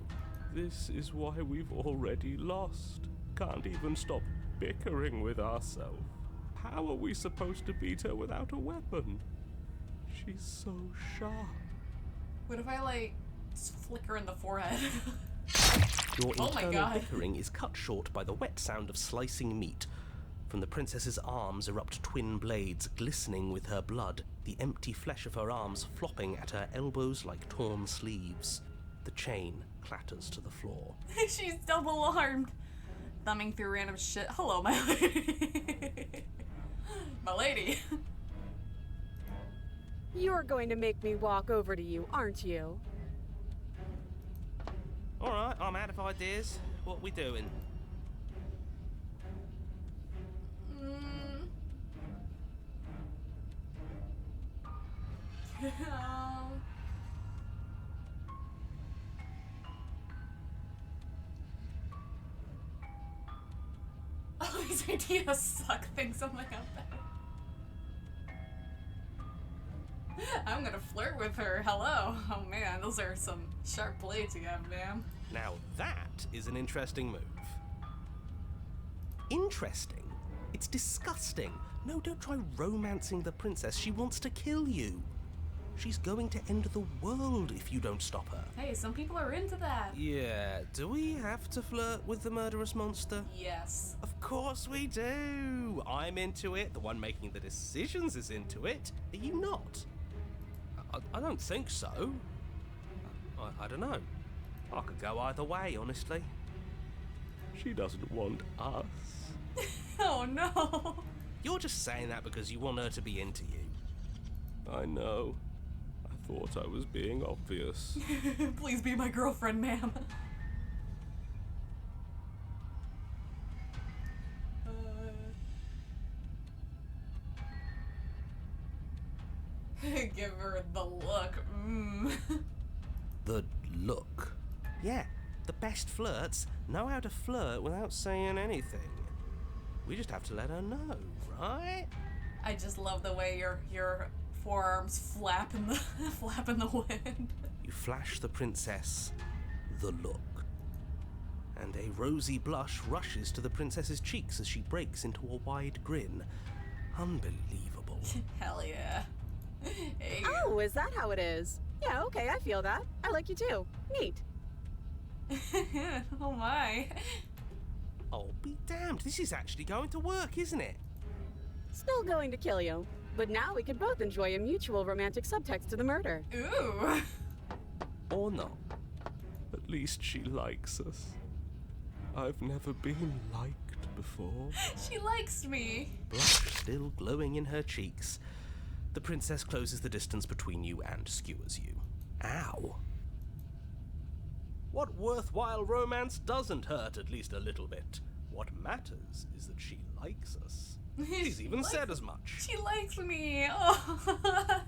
This is why we've already lost. Can't even stop bickering with ourselves. How are we supposed to beat her without a weapon? She's so sharp.
What if I, like, just flick her in the forehead?
Your
Oh my
internal
God.
bickering is cut short by the wet sound of slicing meat. From the princess's arms erupt twin blades, glistening with her blood, the empty flesh of her arms flopping at her elbows like torn sleeves. The chain clatters to the floor.
She's double-armed. Thumbing through random shit. Hello, my lady. My lady.
You're going to make me walk over to you, aren't you?
Alright, I'm out of ideas. What we doing?
Oh, these ideas suck. Think something out there. I'm gonna flirt with her. Hello. Oh man, those are some sharp blades you have, ma'am.
Now that is an interesting move. Interesting? It's disgusting. No, don't try romancing the princess. She wants to kill you. She's going to end the world if you don't stop her.
Hey, some people are into that.
Yeah, do we have to flirt with the murderous monster?
Yes.
Of course we do. I'm into it. The one making the decisions is into it. Are you not? I don't think so. I don't know. I could go either way, honestly.
She doesn't want us.
Oh no.
You're just saying that because you want her to be into you.
I know. I thought I was being obvious.
Please be my girlfriend, ma'am. Give her the look.
The look. Yeah, the best flirts know how to flirt without saying anything. We just have to let her know, right?
I just love the way your forearms flap in the wind.
You flash the princess the look, and a rosy blush rushes to the princess's cheeks as she breaks into a wide grin. Unbelievable.
Hell yeah. Hey.
Oh, is that how it is? Yeah, okay, I feel that. I like you too. Neat.
Oh my.
Oh, be damned, this is actually going to work, isn't it?
Still going to kill you. But now we can both enjoy a mutual romantic subtext to the murder.
Ooh.
Or not.
At least she likes us. I've never been liked before.
She likes me.
Blush still glowing in her cheeks. The princess closes the distance between you and skewers you. Ow. What worthwhile romance doesn't hurt at least a little bit? What matters is that she likes us. She's even said as much.
She likes me. Oh.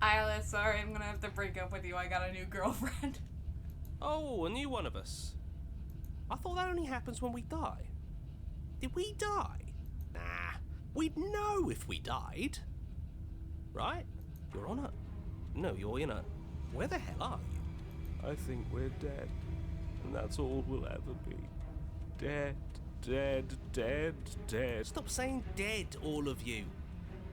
Ayleh, sorry, I'm gonna have to break up with you. I got a new girlfriend.
Oh, a new one of us. I thought that only happens when we die. Did we die? Nah, we'd know if we died. Right? You're on a... No, you're in a... Where the hell are you?
I think we're dead, and that's all we'll ever be. Dead, dead, dead, dead.
Stop saying dead, all of you.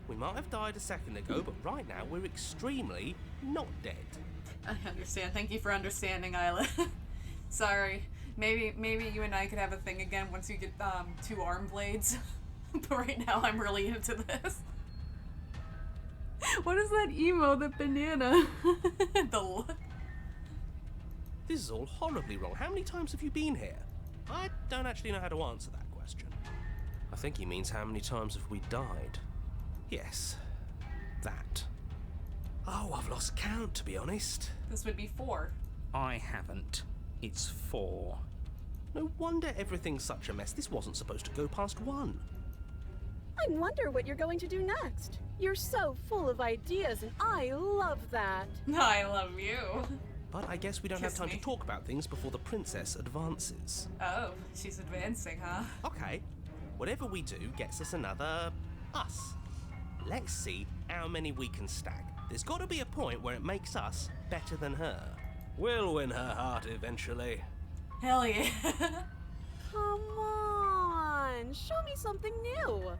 We might have died a second ago, but right now we're extremely not dead.
I understand. Thank you for understanding, Ayleh. Sorry. Maybe you and I could have a thing again once you get 2 arm blades. But right now I'm really into this. What is that emo? The banana. The look.
This is all horribly wrong. How many times have you been here? I don't actually know how to answer that question. I think he means how many times have we died? Yes, that. Oh, I've lost count, to be honest.
This would be 4.
I haven't. It's 4.
No wonder everything's such a mess. This wasn't supposed to go past 1.
I wonder what you're going to do next. You're so full of ideas, and I love that.
I love you.
But I guess we don't have
Kiss
time
me.
to talk about things before the princess advances.
Oh, she's advancing, huh?
Okay, whatever we do gets us another us. Let's see how many we can stack. There's got to be a point where it makes us better than her. We'll win her heart eventually.
Hell yeah.
Come on, show me something new.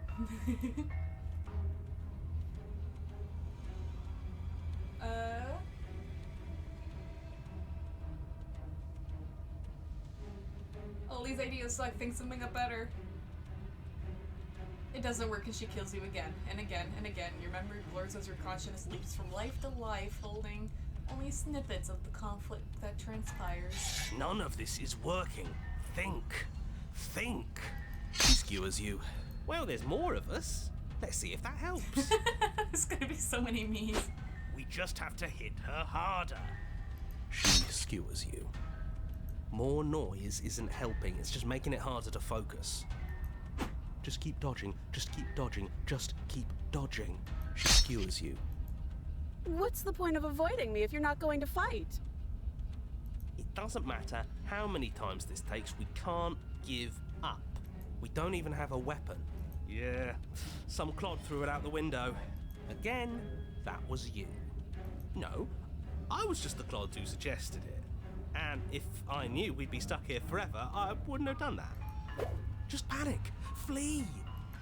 All these ideas suck. Think something up better. It doesn't work because she kills you again and again and again. Your memory blurs as your consciousness leaps from life to life, holding only snippets of the conflict that transpires.
None of this is working. Think. Think. She skewers you. Well, there's more of us. Let's see if that helps.
There's gonna be so many memes.
We just have to hit her harder. She skewers you. More noise isn't helping, it's just making it harder to focus. Just keep dodging, just keep dodging, just keep dodging. She skewers you.
What's the point of avoiding me if you're not going to fight?
It doesn't matter how many times this takes, we can't give up. We don't even have a weapon. Yeah, some clod threw it out the window. Again, that was you. No, I was just the clod who suggested it. And if I knew we'd be stuck here forever, I wouldn't have done that. Just panic. Flee.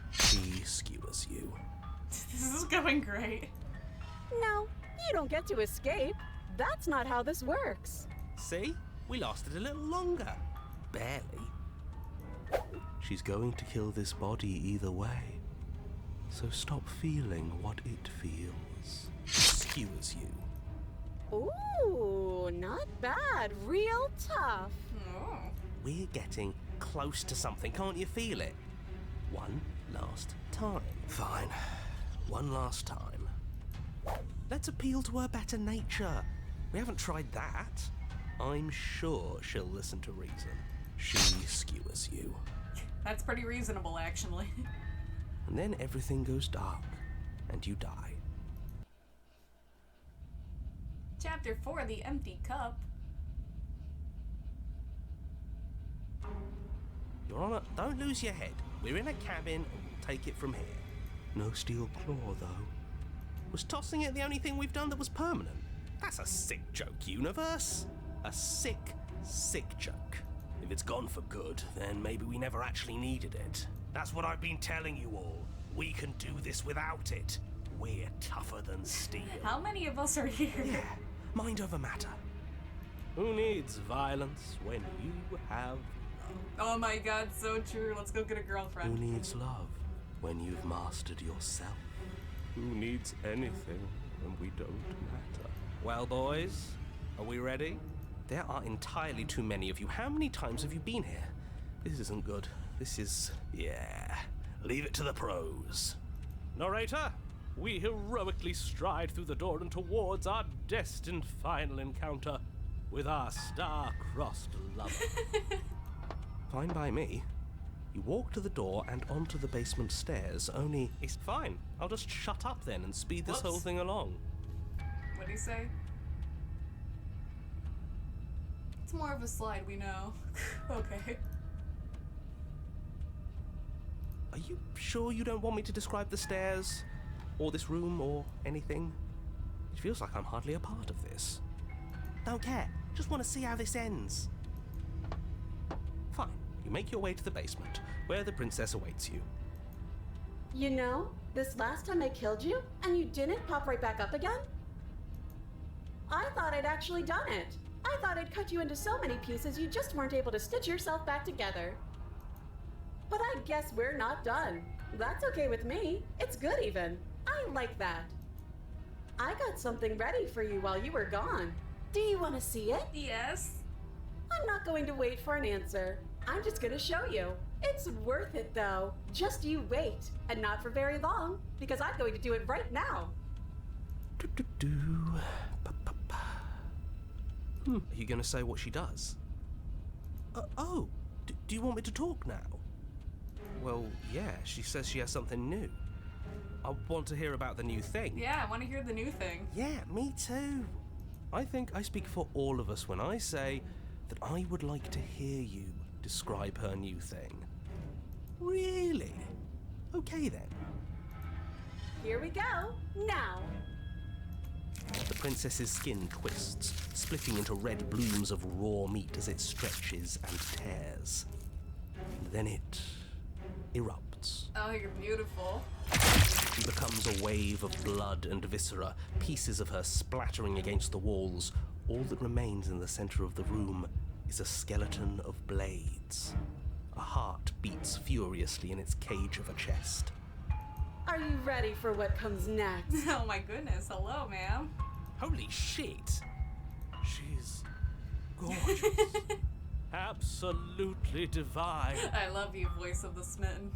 She skewers you.
This is going great.
No, you don't get to escape. That's not how this works.
See? We lasted a little longer. Barely. She's going to kill this body either way. So stop feeling what it feels. She skewers you.
Ooh, not bad. Real tough.
Oh.
We're getting close to something. Can't you feel it? One last time. Fine. One last time. Let's appeal to her better nature. We haven't tried that. I'm sure she'll listen to reason. She skewers you.
That's pretty reasonable, actually.
And then everything goes dark, and you die.
Chapter 4, The Empty Cup.
Your Honor, don't lose your head. We're in a cabin, and we'll take it from here. No steel claw, though. Was tossing it the only thing we've done that was permanent? That's a sick joke, universe. A sick, sick joke. If it's gone for good, then maybe we never actually needed it. That's what I've been telling you all. We can do this without it. We're tougher than steel.
How many of us are here?
Yeah, mind over matter. Who needs violence when you have love?
Oh my god, so true. Let's go get a
Who
girlfriend.
needs love when you've mastered yourself?
Who needs anything when we don't matter?
Well, boys, are we ready? There are entirely too many of you. How many times have you been here? This isn't good. This is... yeah. Leave it to the pros. Narrator, we heroically stride through the door and towards our destined final encounter with our star-crossed lover. Fine by me. You walk to the door and onto the basement stairs, only... It's fine. I'll just shut up then and speed this whole
Whoops.
thing along.
What'd he say? It's more of a slide, we know. Okay.
Are you sure you don't want me to describe the stairs? Or this room, or anything? It feels like I'm hardly a part of this. Don't care. Just want to see how this ends. Fine. You make your way to the basement, where the princess awaits you.
You know, this last time I killed you, and you didn't pop right back up again? I thought I'd actually done it. I thought I'd cut you into so many pieces you just weren't able to stitch yourself back together. But I guess we're not done. That's okay with me. It's good even. I like that. I got something ready for you while you were gone. Do you want to see it?
Yes.
I'm not going to wait for an answer. I'm just going to show you. It's worth it though. Just you wait. And not for very long, because I'm going to do it right now.
Are you going to say what she does? Do you want me to talk now? Well, yeah, she says she has something new. I want to hear about the new thing.
Yeah, I want to hear the new thing.
Yeah, me too. I think I speak for all of us when I say that I would like to hear you describe her new thing. Really? Okay then.
Here we go. Now.
The princess's skin twists, splitting into red blooms of raw meat as it stretches and tears. And then it erupts.
Oh, you're beautiful.
She becomes a wave of blood and viscera, pieces of her splattering against the walls. All that remains in the center of the room is a skeleton of blades. A heart beats furiously in its cage of a chest.
Are you ready for what comes next?
Oh my goodness, hello, ma'am.
Holy shit!
She's gorgeous.
Absolutely divine.
I love you, voice of the smitten.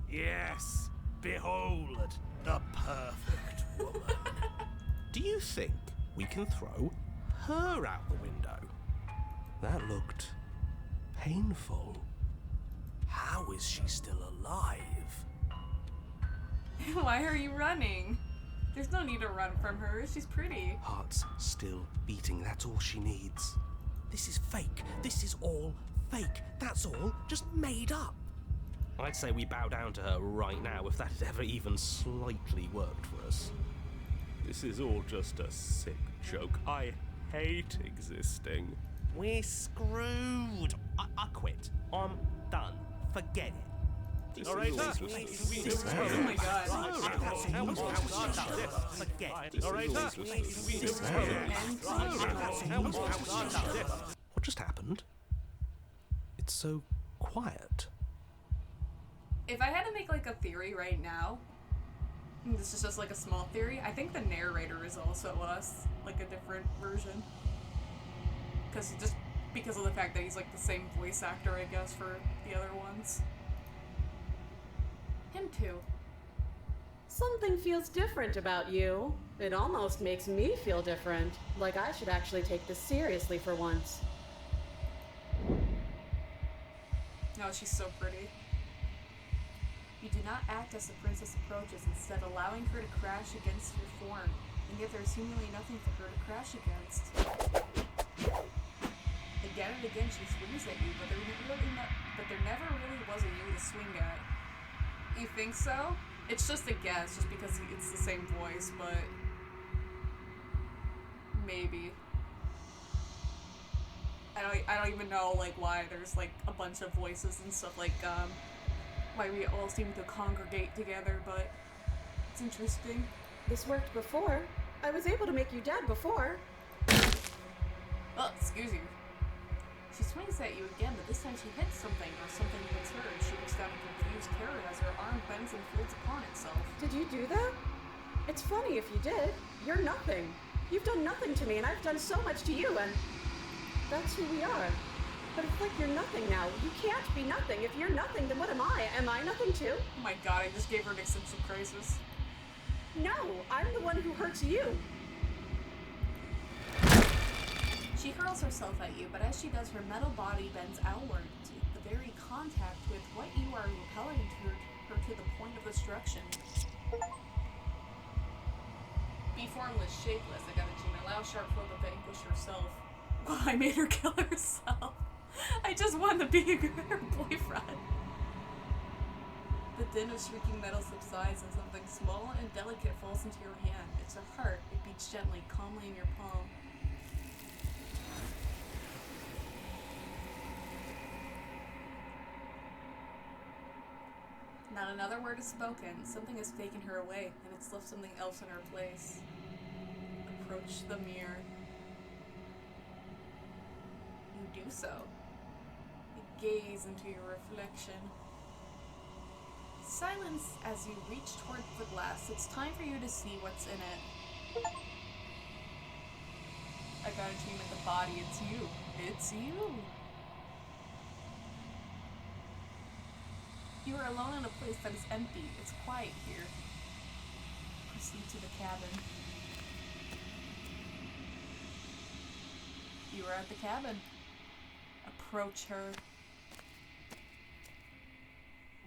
Yes, behold the perfect woman.
Do you think we can throw her out the window? That looked painful.
How is she still alive?
Why are you running? There's no need to run from her. She's pretty.
Heart's still beating, that's all she needs. This is fake. This is all fake. That's all just made up. I'd say we bow down to her right now if that had ever even slightly worked for us.
This is all just a sick joke. I hate existing.
We're screwed. I quit. I'm done. Forget it.
All right,
Oh my god.
What just happened? It's so quiet.
If I had to make like a theory right now, and this is just like a small theory, I think the narrator is also us, like a different version. Because of the fact that he's like the same voice actor, I guess, for the other ones. Him too.
Something feels different about you. It almost makes me feel different. Like I should actually take this seriously for once.
No, she's so pretty. You do not act as the princess approaches, instead allowing her to crash against your form, and yet there is seemingly nothing for her to crash against. Again and again she swings at you, but there never really was a you to swing at. You think so? It's just a guess, just because it's the same voice, but maybe. I don't even know like why there's like a bunch of voices and stuff, like why we all seem to congregate together, but it's interesting.
This worked before. I was able to make you dead before.
Oh, excuse you. She swings at you again, but this time she hits something, or something hits her, and she looks down in confused terror as her arm bends and folds upon itself.
Did you do that? It's funny if you did. You're nothing. You've done nothing to me, and I've done so much to you, and that's who we are. But it's like you're nothing now. You can't be nothing. If you're nothing, then what am I? Am I nothing too?
Oh my god, I just gave her an existential crisis.
No, I'm the one who hurts you.
She hurls herself at you, but as she does, her metal body bends outward to the very contact with what you are repelling her to the point of destruction. Be formless, shapeless. I got a gene. Allow Sharpfoot to vanquish herself. Well, I made her kill herself. I just wanted to be her boyfriend. The din of shrieking metal subsides and something small and delicate falls into your hand. It's a heart. It beats gently, calmly in your palm. Not another word is spoken. Something has taken her away, and it's left something else in her place. Approach the mirror. You do so. You gaze into your reflection. Silence as you reach towards the glass. It's time for you to see what's in it. I got a dream at the body. It's you. It's you. You are alone in a place that is empty. It's quiet here. Proceed to the cabin. You are at the cabin. Approach her.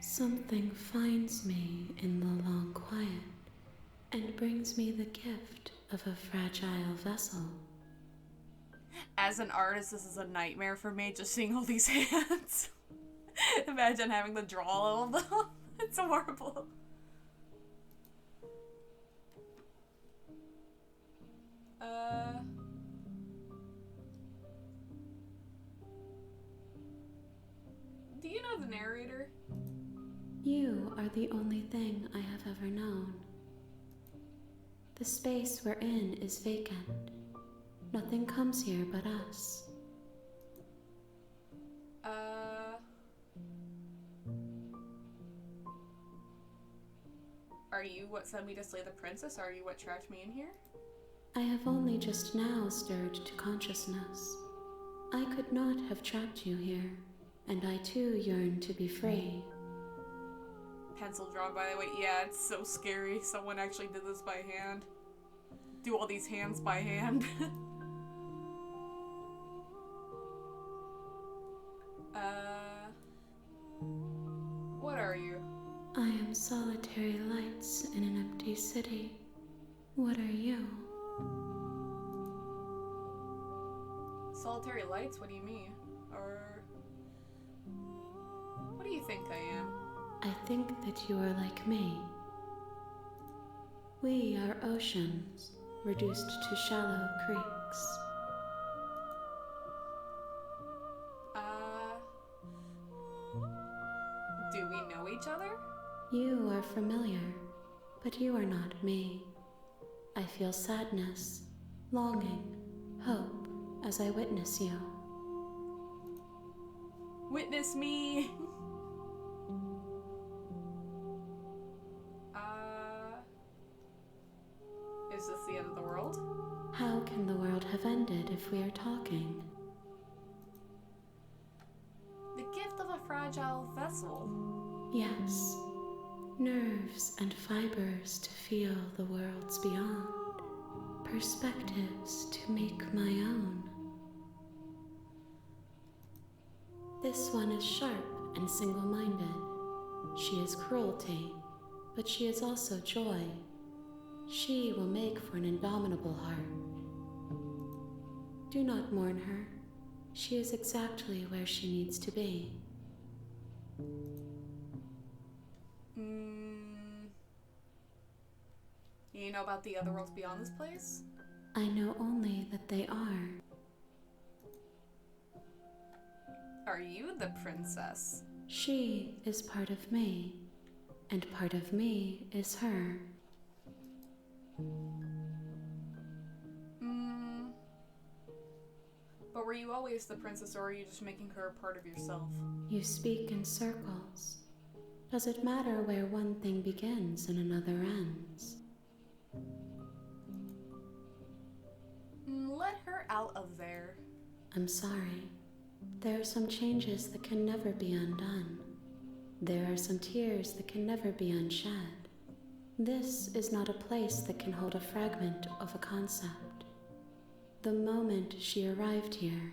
Something finds me in the long quiet and brings me the gift of a fragile vessel.
As an artist, this is a nightmare for me, just seeing all these hands. Imagine having to draw all of them. It's horrible. Do you know the narrator?
You are the only thing I have ever known. The space we're in is vacant. Nothing comes here but us.
Are you what sent me to slay the princess? Are you what trapped me in here?
I have only just now stirred to consciousness. I could not have trapped you here, and I too yearn to be free.
Pencil drawn, by the way. Yeah, it's so scary. Someone actually did this by hand. Do all these hands by hand. What are you?
I am solitary lights in an empty city. What are you?
Solitary lights? What do you mean? Or... what do you think I am?
I think that you are like me. We are oceans, reduced to shallow creeks.
Do we know each other?
You are familiar, but you are not me. I feel sadness, longing, hope as I witness you.
Witness me! Is this the end of the world?
How can the world have ended if we are talking?
The gift of a fragile vessel.
Yes. Nerves and fibers to feel the worlds beyond. Perspectives to make my own. This one is sharp and single-minded. She is cruelty, but she is also joy. She will make for an indomitable heart. Do not mourn her. She is exactly where she needs to be.
You know about the other worlds beyond this place?
I know only that they are.
Are you the princess?
She is part of me, and part of me is her.
But were you always the princess, or are you just making her a part of yourself?
You speak in circles. Does it matter where one thing begins and another ends?
Let her out of there.
I'm sorry. There are some changes that can never be undone. There are some tears that can never be unshed. This is not a place that can hold a fragment of a concept. The moment she arrived here,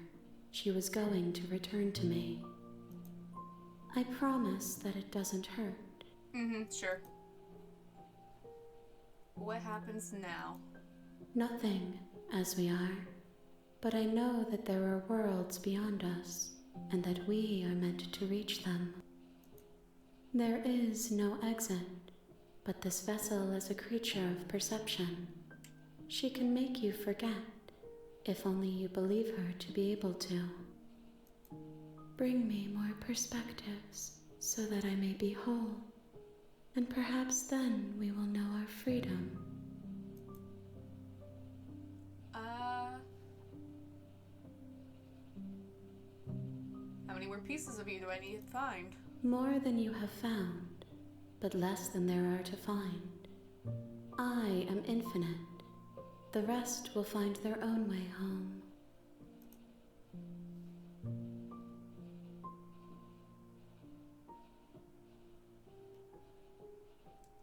she was going to return to me. I promise that it doesn't hurt.
Sure. What happens now?
Nothing, as we are. But I know that there are worlds beyond us, and that we are meant to reach them. There is no exit, but this vessel is a creature of perception. She can make you forget, if only you believe her to be able to. Bring me more perspectives, so that I may be whole, and perhaps then we will know our freedom.
How many more pieces of you do I need to find?
More than you have found, but less than there are to find. I am infinite. The rest will find their own way home.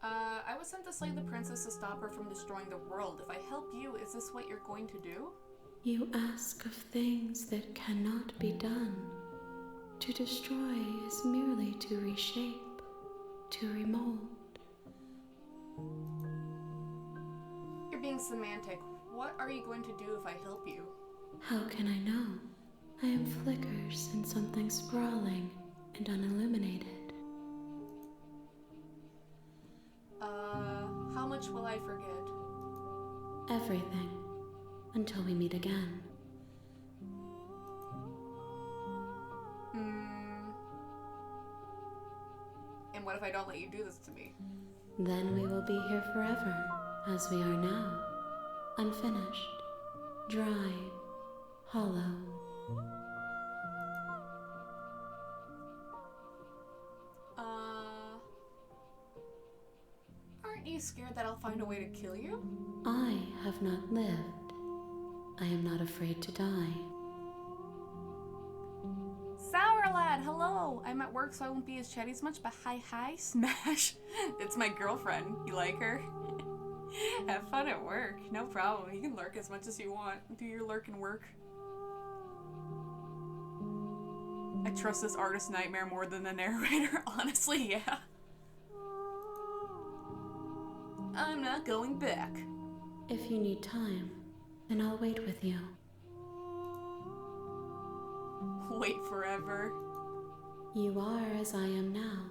I was sent to slay the princess to stop her from destroying the world. If I help you, is this what you're going to do?
You ask of things that cannot be done. To destroy is merely to reshape, to remold.
You're being semantic. What are you going to do if I help you?
How can I know? I am flickers in something sprawling and unilluminated.
How much will I forget?
Everything, until we meet again.
And what if I don't let you do this to me?
Then we will be here forever, as we are now. Unfinished, dry, hollow.
Aren't you scared that I'll find a way to kill you?
I have not lived. I am not afraid to die.
Sour Lad, hello! I'm at work so I won't be as chatty as much, but hi, Smash. It's my girlfriend. You like her? Have fun at work. No problem. You can lurk as much as you want. Do your lurking work. I trust this artist nightmare more than the narrator. Honestly, yeah. I'm not going back.
If you need time, then I'll wait with you.
Wait forever.
You are as I am now,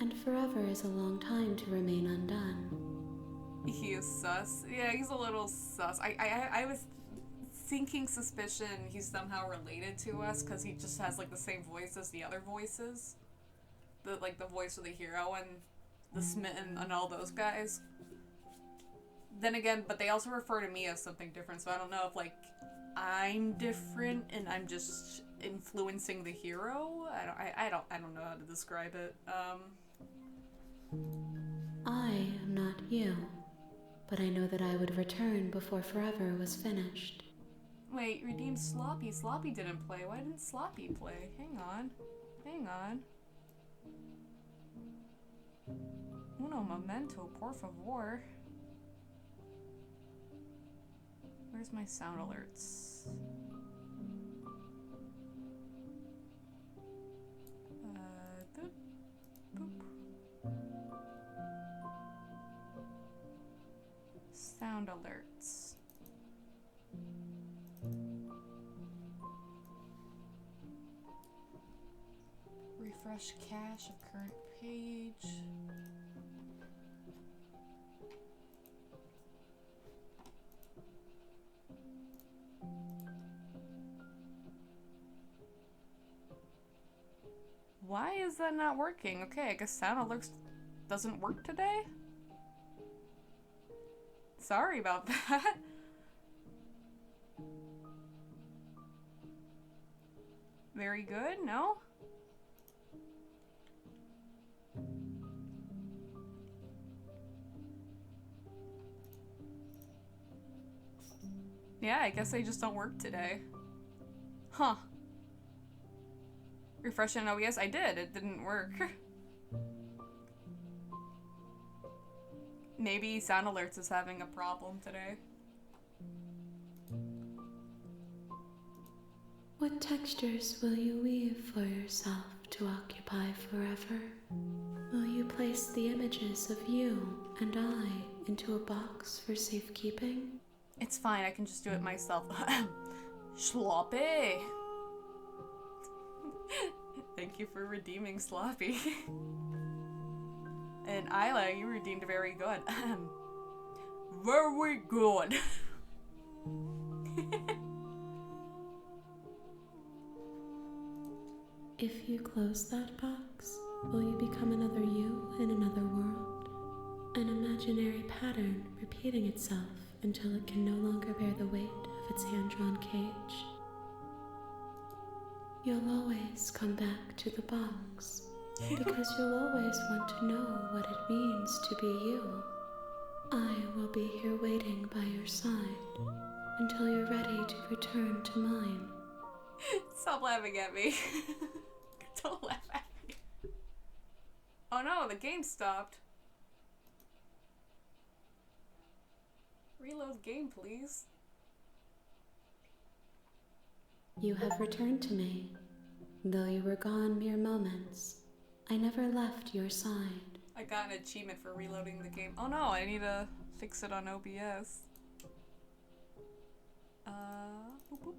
and forever is a long time to remain undone.
He is sus. Yeah, he's a little sus. I was thinking suspicion he's somehow related to us because he just has like the same voice as the other voices. The voice of the hero and the smitten and all those guys. Then again, but they also refer to me as something different, so I don't know if like I'm different and I'm just influencing the hero. I don't know how to describe it.
I am not you, but I know that I would return before forever was finished.
Wait, redeemed Sloppy. Sloppy didn't play. Why didn't Sloppy play? Hang on. Uno momento, por favor. Where's my sound alerts? Boop. Sound alerts. Refresh cache of current page. Why is that not working? Okay, I guess sound alerts doesn't work today? Sorry about that. Very good, no? Yeah, I guess they just don't work today. Huh. Refreshing OBS? I did. It didn't work. Maybe Sound Alerts is having a problem today.
What textures will you weave for yourself to to occupy forever? Will you place the images of you and I into a box for safekeeping?
It's fine, I can just do it myself. Sloppy! Thank you for redeeming Sloppy. And Ayleh, you redeemed very good. Very good.
If you close that box, will you become another you in another world? An imaginary pattern repeating itself until it can no longer bear the weight of its hand-drawn cage. You'll always come back to the box, because you'll always want to know what it means to be you. I will be here waiting by your side until you're ready to return to mine.
Stop laughing at me. Don't laugh at me. Oh no, the game stopped. Reload game, please.
You have returned to me. Though you were gone mere moments, I never left your side.
I got an achievement for reloading the game. Oh no, I need to fix it on OBS. Boop, boop.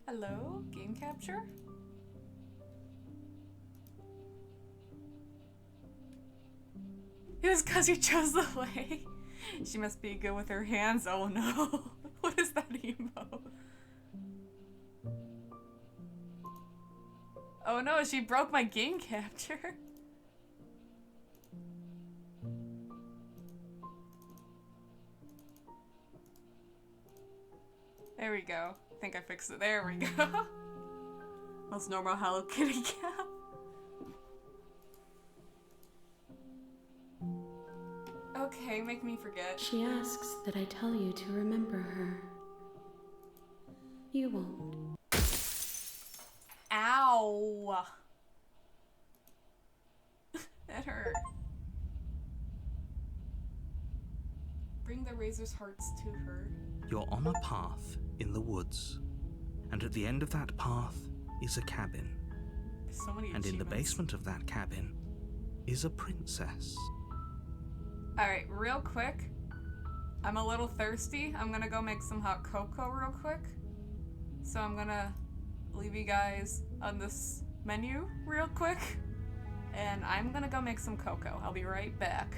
Hello, game capture? It was because you chose the way. She must be good with her hands. Oh no. What is that emo? Oh no, she broke my game capture. There we go. I think I fixed it. There we go. Most normal Hello Kitty cat. Okay, make me forget.
She asks that I tell you to remember her. You won't.
Ow! That hurt. Bring the razor's hearts to her.
You're on a path in the woods, and at the end of that path is a cabin.
There's so many
And in the
achievements.
basement of that cabin is a princess.
Alright, real quick. I'm a little thirsty. I'm gonna go make some hot cocoa real quick. So I'm gonna leave you guys on this menu real quick. And I'm gonna go make some cocoa. I'll be right back.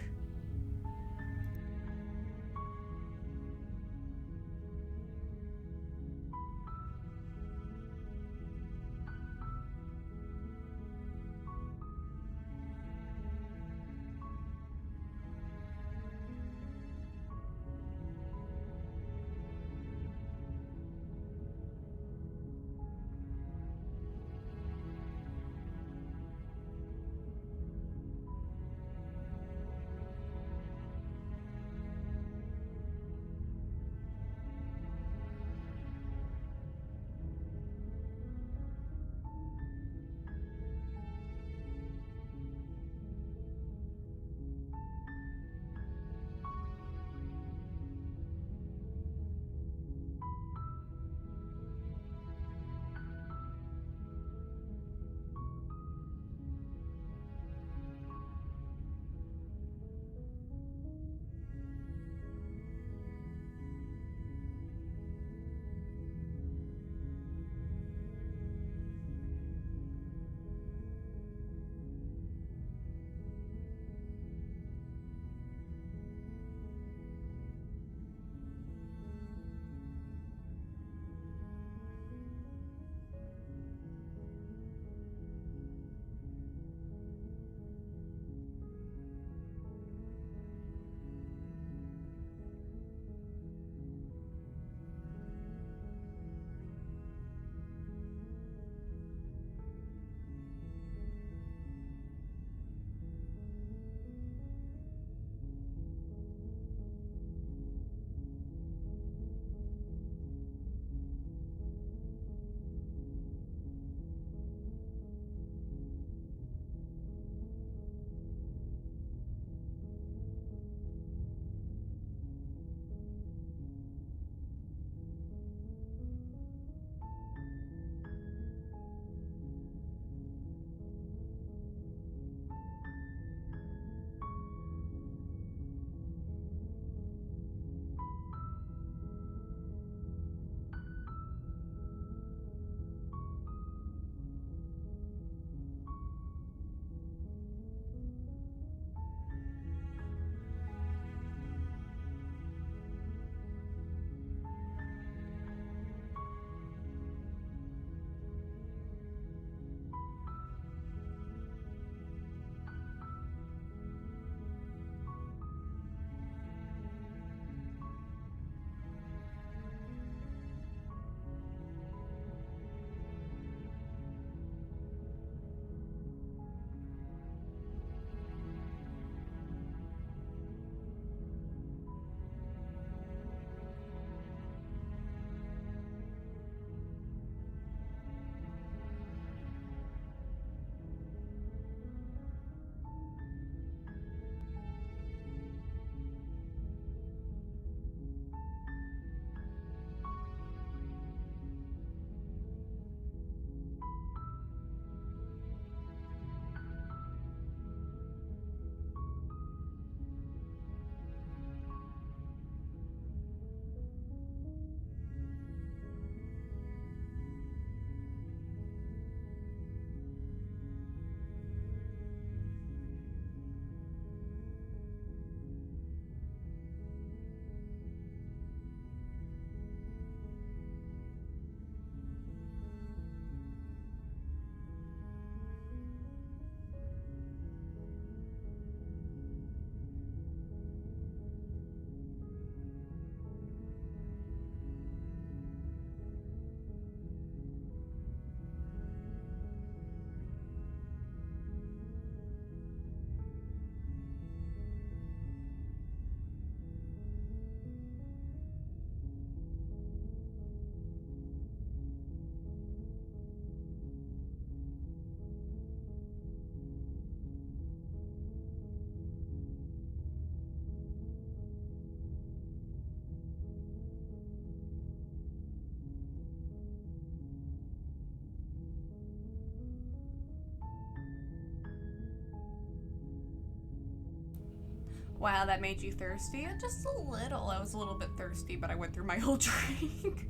Wow, that made you thirsty? Just a little. I was a little bit thirsty, but I went through my whole drink.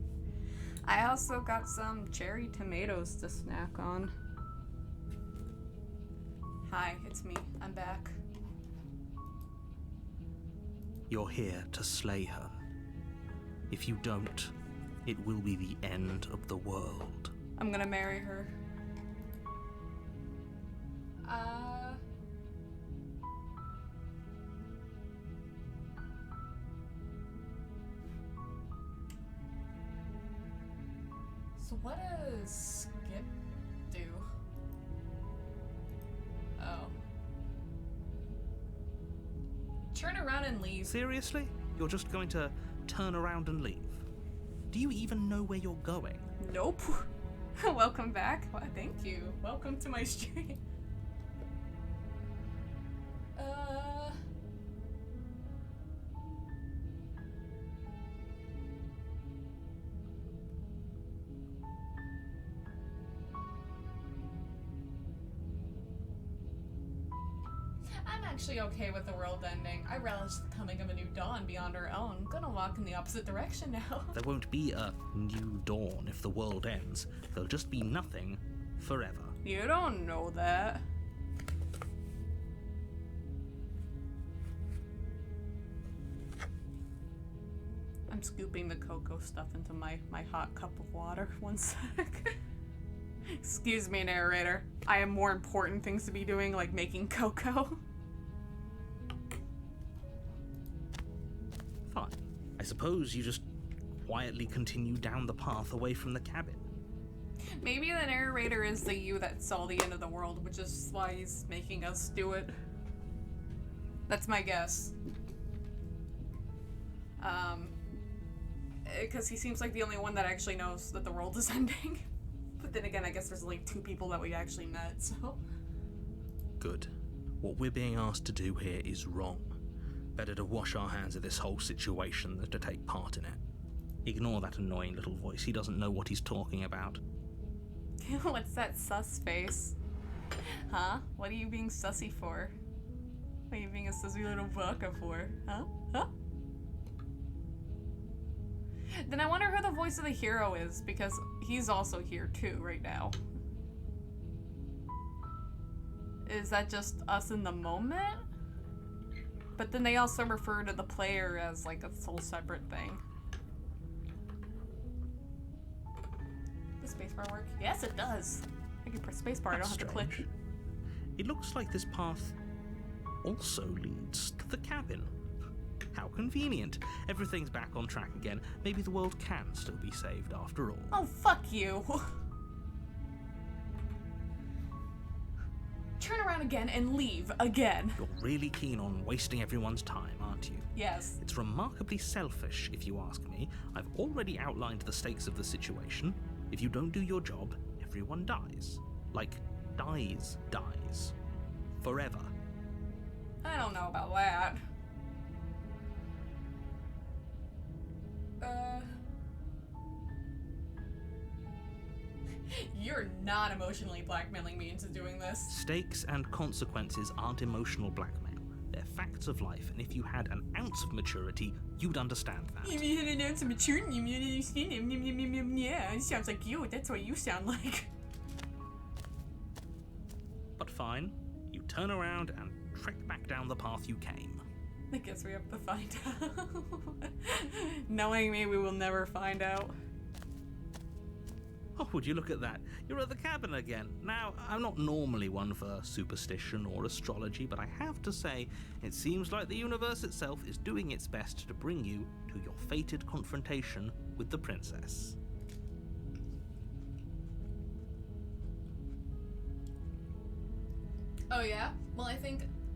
I also got some cherry tomatoes to snack on. Hi, it's me. I'm back.
You're here to slay her. If you don't, it will be the end of the world.
I'm gonna marry her. So what does skip do? Oh. Turn around and leave.
Seriously? You're just going to turn around and leave? Do you even know where you're going?
Nope. Welcome back. Well, thank you. Welcome to my stream. I'm actually okay with the world ending. I relish the coming of a new dawn beyond our own. Gonna walk in the opposite direction now.
There won't be a new dawn if the world ends. There'll just be nothing forever.
You don't know that. I'm scooping the cocoa stuff into my hot cup of water. One sec. Excuse me, narrator. I have more important things to be doing, like making cocoa.
Fine. I suppose you just quietly continue down the path away from the cabin.
Maybe the narrator is the you that saw the end of the world, which is why he's making us do it. That's my guess. Because he seems like the only one that actually knows that the world is ending. But then again, I guess there's like 2 people that we actually met, so...
Good. What we're being asked to do here is wrong. Better to wash our hands of this whole situation than to take part in it. Ignore that annoying little voice. He doesn't know what he's talking about.
What's that sus face? Huh? What are you being sussy for? What are you being a sussy little baka for? Huh? Huh? Then I wonder who the voice of the hero is, because he's also here too right now. Is that just us in the moment? But then they also refer to the player as like a whole separate thing. Does spacebar work? Yes, it does. I can press spacebar, I don't have to click.
It looks like this path also leads to the cabin. How convenient. Everything's back on track again. Maybe the world can still be saved after all.
Oh, fuck you. Turn around again and leave again.
You're really keen on wasting everyone's time, aren't you?
Yes.
It's remarkably selfish, if you ask me. I've already outlined the stakes of the situation. If you don't do your job, everyone dies. Like, dies. Forever.
I don't know about that. You're not emotionally blackmailing me into doing this.
Stakes and consequences aren't emotional blackmail. They're facts of life, and if you had an ounce of maturity, you'd understand that.
You had an ounce of maturity, you understand it. Yeah, it sounds like you. That's what you sound like.
But fine, you turn around and trek back down the path you came.
I guess we have to find out. Knowing me, we will never find out.
Oh, would you look at that? You're at the cabin again. Now, I'm not normally one for superstition or astrology, but I have to say, it seems like the universe itself is doing its best to bring you to your fated confrontation with the princess.
Oh yeah?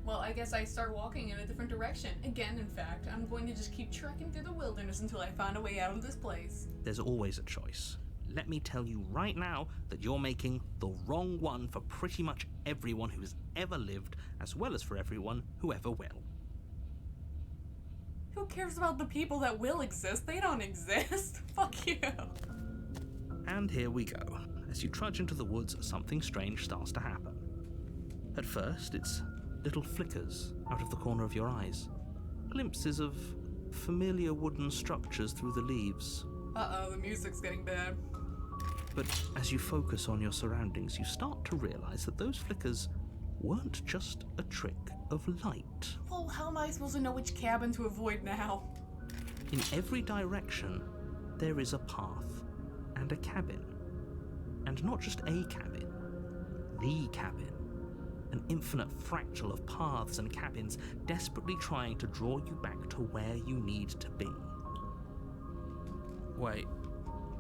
Well, I guess I start walking in a different direction. Again, in fact, I'm going to just keep trekking through the wilderness until I find a way out of this place.
There's always a choice. Let me tell you right now that you're making the wrong one for pretty much everyone who has ever lived, as well as for everyone who ever will.
Who cares about the people that will exist? They don't exist. Fuck you.
And here we go. As you trudge into the woods, something strange starts to happen. At first, it's little flickers out of the corner of your eyes. glimpses of familiar wooden structures through the leaves.
Uh-oh, the music's getting bad.
But as you focus on your surroundings, you start to realize that those flickers weren't just a trick of light.
Well, how am I supposed to know which cabin to avoid now?
In every direction, there is a path and a cabin. And not just a cabin, the cabin. An infinite fractal of paths and cabins desperately trying to draw you back to where you need to be.
Wait,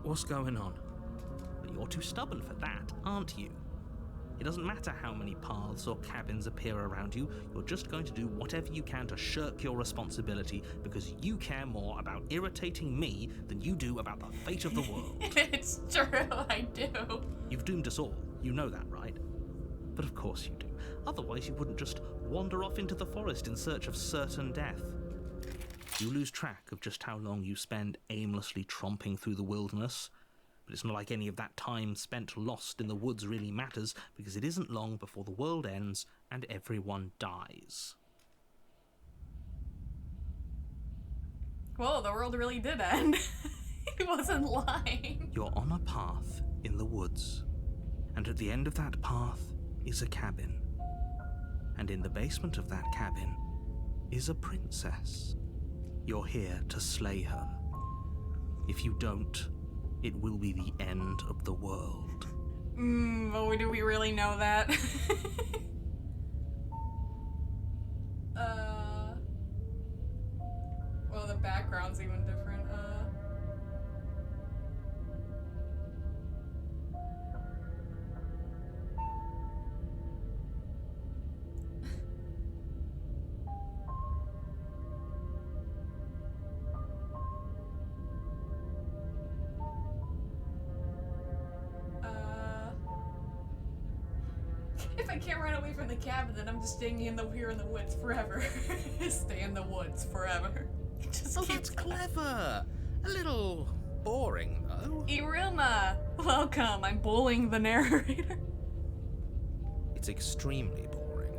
what's going on?
But you're too stubborn for that, aren't you? It doesn't matter how many paths or cabins appear around you, you're just going to do whatever you can to shirk your responsibility because you care more about irritating me than you do about the fate of the world.
It's true, I do.
You've doomed us all, you know that, right? But of course you do. Otherwise you wouldn't just wander off into the forest in search of certain death. You lose track of just how long you spend aimlessly tromping through the wilderness. But it's not like any of that time spent lost in the woods really matters, because it isn't long before the world ends and everyone dies.
Whoa, the world really did end. He wasn't lying.
You're on a path in the woods, and at the end of that path is a cabin. And in the basement of that cabin is a princess. You're here to slay her. If you don't, it will be the end of the world.
Oh, do we really know that? Well, the background's even different. If I can't run away from the cabin, then I'm just staying here in the woods forever. Stay in the woods forever. It just
Oh,
keeps
that's clever. A little boring, though.
Iruma, welcome. I'm bullying the narrator.
It's extremely boring.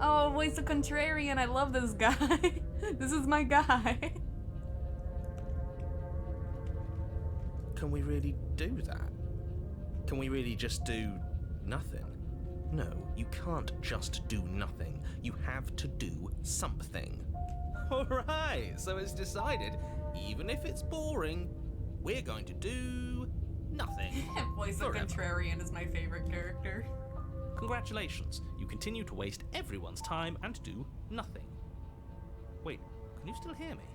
Oh, voice of contrarian. I love this guy. This is my guy.
Can we really do that? Can we really just do nothing? No, you can't just do nothing. You have to do something. Alright, so it's decided, even if it's boring, we're going to do nothing.
Voice of
Forever.
contrarian is my favorite character.
Congratulations, you continue to waste everyone's time and do nothing. Wait, can you still hear me?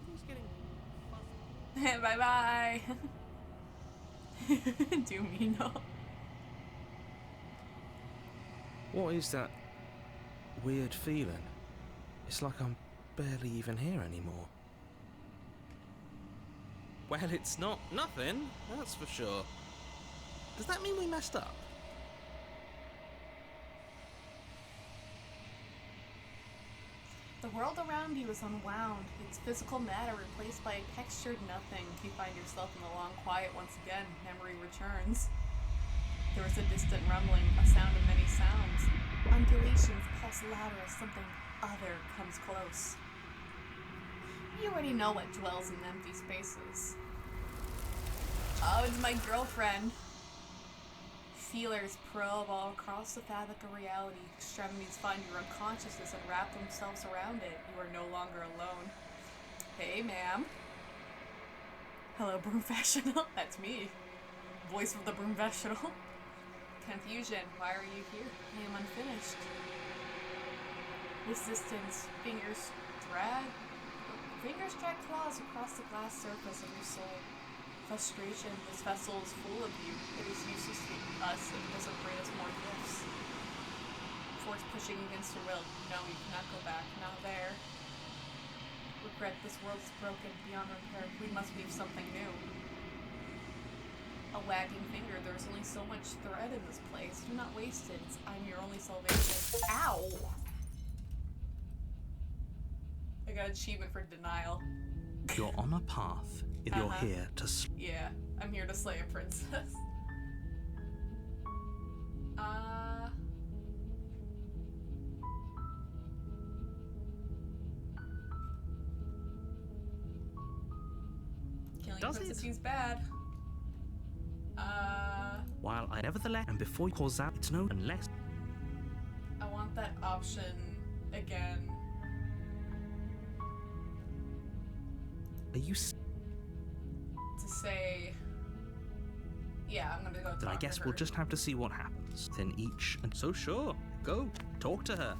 Things getting
Bye bye. Do me no.
What is that weird feeling? It's like I'm barely even here anymore.
Well, it's not nothing, that's for sure. Does that mean we messed up?
The world around you is unwound, its physical matter replaced by a textured nothing. You find yourself in the long quiet once again. Memory returns. There is a distant rumbling, a sound of many sounds. Undulations pulse louder as something other comes close. You already know what dwells in empty spaces. Oh, it's my girlfriend. Feelers probe all across the fabric of reality. Extremities find your unconsciousness and wrap themselves around it. You are no longer alone. Hey, ma'am. Hello, broom professional. That's me. Voice of the broom professional. Confusion. Why are you here? I am unfinished. Resistance. Fingers drag claws across the glass surface of your soul. Frustration. This vessel is full of you. It is useless to us if it doesn't bring us more gifts. Force pushing against your will. No, you cannot go back. Not there. Regret. This world is broken beyond repair. We must weave something new. A wagging finger. There's only so much thread in this place. Do not waste it. I'm your only salvation. Ow! I got achievement for denial.
You're on a path. You're here to
Yeah, I'm here to slay a princess.
Does
princess
it?
seems bad.
While I nevertheless, and before you cause out, it's no unless.
I want that option again.
Are you?
To say, yeah, I'm gonna go talk
Then I
to
guess
her.
we'll just have to see what happens. Then each, and so sure, go talk to her.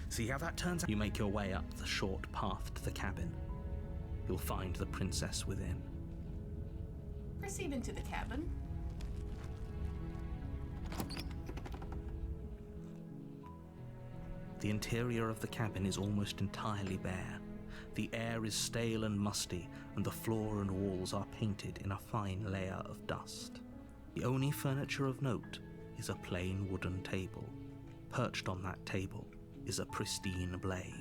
See how that turns out. You make your way up the short path to the cabin. You'll find the princess within.
Proceed into the cabin.
The interior of the cabin is almost entirely bare. The air is stale and musty, and the floor and walls are painted in a fine layer of dust. The only furniture of note is a plain wooden table. Perched on that table is a pristine blade.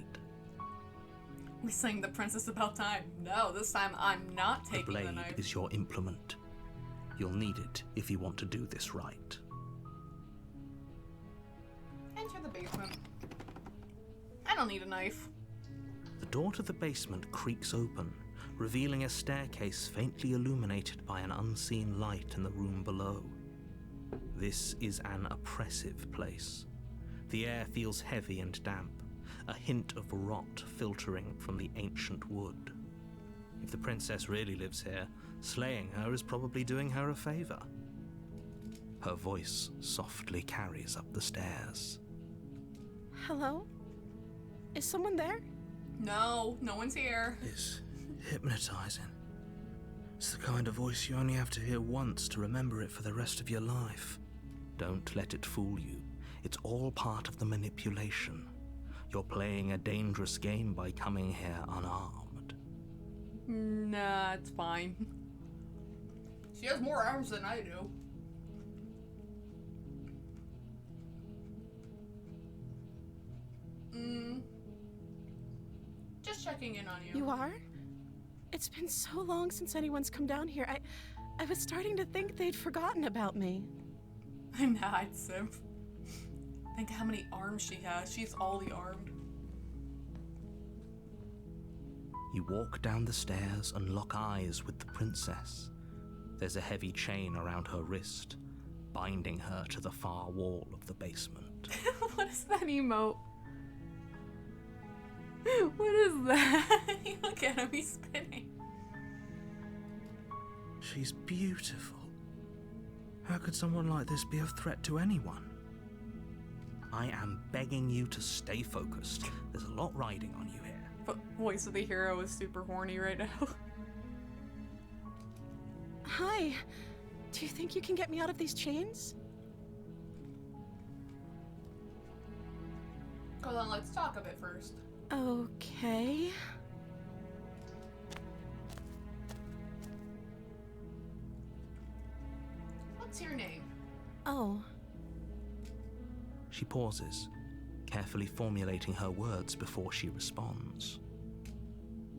We sang the princess about time. No, this time I'm not
The
taking the
blade
knife.
is your implement. You'll need it if you want to do this right.
Enter the basement. I don't need a knife.
The door to the basement creaks open, revealing a staircase faintly illuminated by an unseen light in the room below. This is an oppressive place. The air feels heavy and damp, a hint of rot filtering from the ancient wood. If the princess really lives here, slaying her is probably doing her a favor. Her voice softly carries up the stairs.
Hello? Is someone there?
No, no one's here.
It's hypnotizing. It's the kind of voice you only have to hear once to remember it for the rest of your life.
Don't let it fool you. It's all part of the manipulation. You're playing a dangerous game by coming here unarmed.
Nah, it's fine. She has more arms than I do. Just checking in on you.
You are? It's been so long since anyone's come down here. I was starting to think they'd forgotten about me.
Nah, it's simp. Think how many arms she has. She's all the armed.
You walk down the stairs and lock eyes with the princess. There's a heavy chain around her wrist, binding her to the far wall of the basement.
What is that emote? What is that? Look at him, he's spinning.
She's beautiful. How could someone like this be a threat to anyone?
I am begging you to stay focused. There's a lot riding on you here.
But voice of the hero is super horny right now.
Hi. Do you think you can get me out of these chains?
Hold on, let's talk a bit first.
Okay.
What's your name?
Oh,
She pauses, carefully formulating her words before she responds.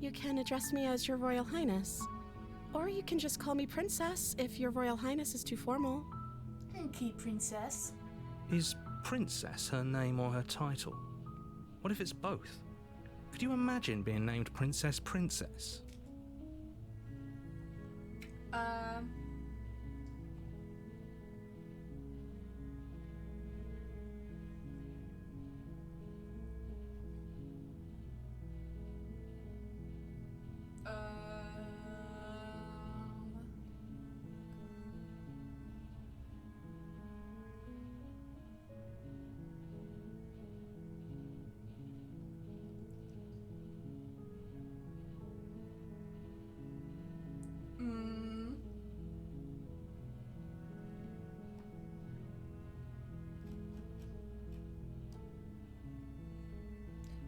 you can address me as Your Royal Highness. Or you can just call me Princess if Your Royal Highness is too formal.
Okay, princess.
Is Princess her name or her title? What if it's both? Could you imagine being named Princess Princess?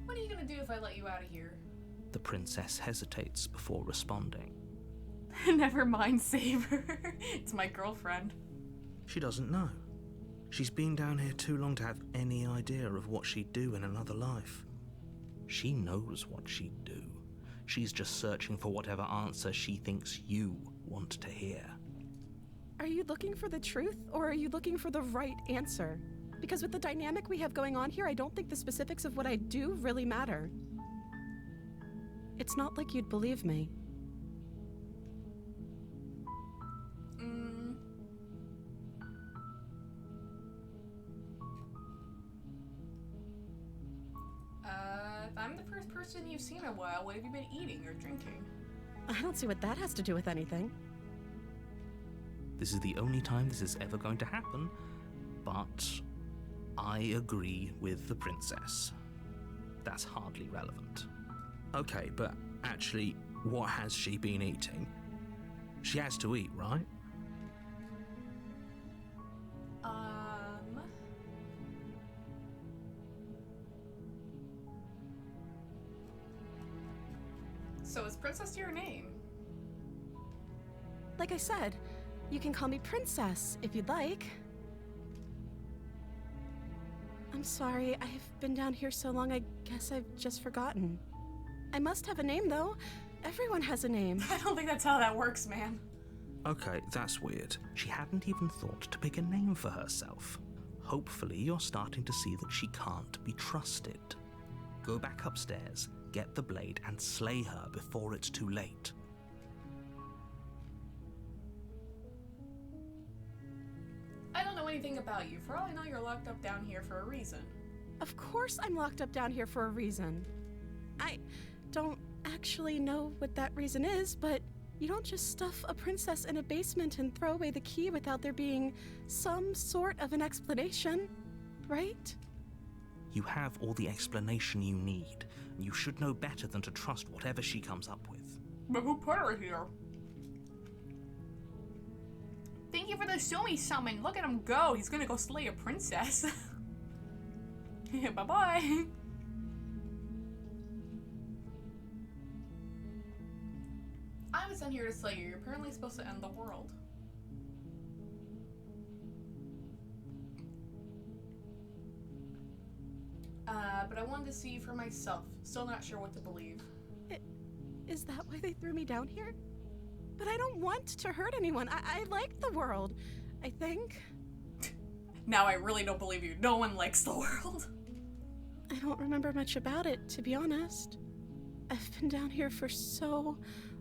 What are you gonna do if I let you out of here?
The princess hesitates before responding.
Never mind, Saber. It's my girlfriend.
She doesn't know. She's been down here too long to have any idea of what she'd do in another life.
She knows what she'd do. She's just searching for whatever answer she thinks you want to hear.
Are you looking for the truth, or are you looking for the right answer? Because with the dynamic we have going on here, I don't think the specifics of what I do really matter. It's not like you'd believe me.
person you've seen in a while. What have you been eating or drinking?
I don't see what that has to do with anything.
This is the only time this is ever going to happen, but I agree with the princess. That's hardly relevant. Okay, but actually, what has she been eating? She has to eat, right?
So is Princess your name?
Like I said, you can call me Princess if you'd like. I'm sorry, I've been down here so long, I guess I've just forgotten. I must have a name, though. Everyone has a name.
I don't think that's how that works, man.
Okay, that's weird. She hadn't even thought to pick a name for herself. Hopefully you're starting to see that she can't be trusted. Go back upstairs, get the blade, and slay her before it's too late.
I don't know anything about you. For all I know, you're locked up down here for a reason.
Of course I'm locked up down here for a reason. I don't actually know what that reason is, but you don't just stuff a princess in a basement and throw away the key without there being some sort of an explanation, right?
You have all the explanation you need, and you should know better than to trust whatever she comes up with.
But who put her here? Thank you for the show me summon. Look at him go. He's gonna go slay a princess. Bye-bye. I was sent here to slay you. You're apparently supposed to end the world. But I wanted to see for myself. Still not sure what to believe.
Is that why they threw me down here? But I don't want to hurt anyone. I like the world, I think.
Now I really don't believe you. No one likes the world.
I don't remember much about it, to be honest. I've been down here for so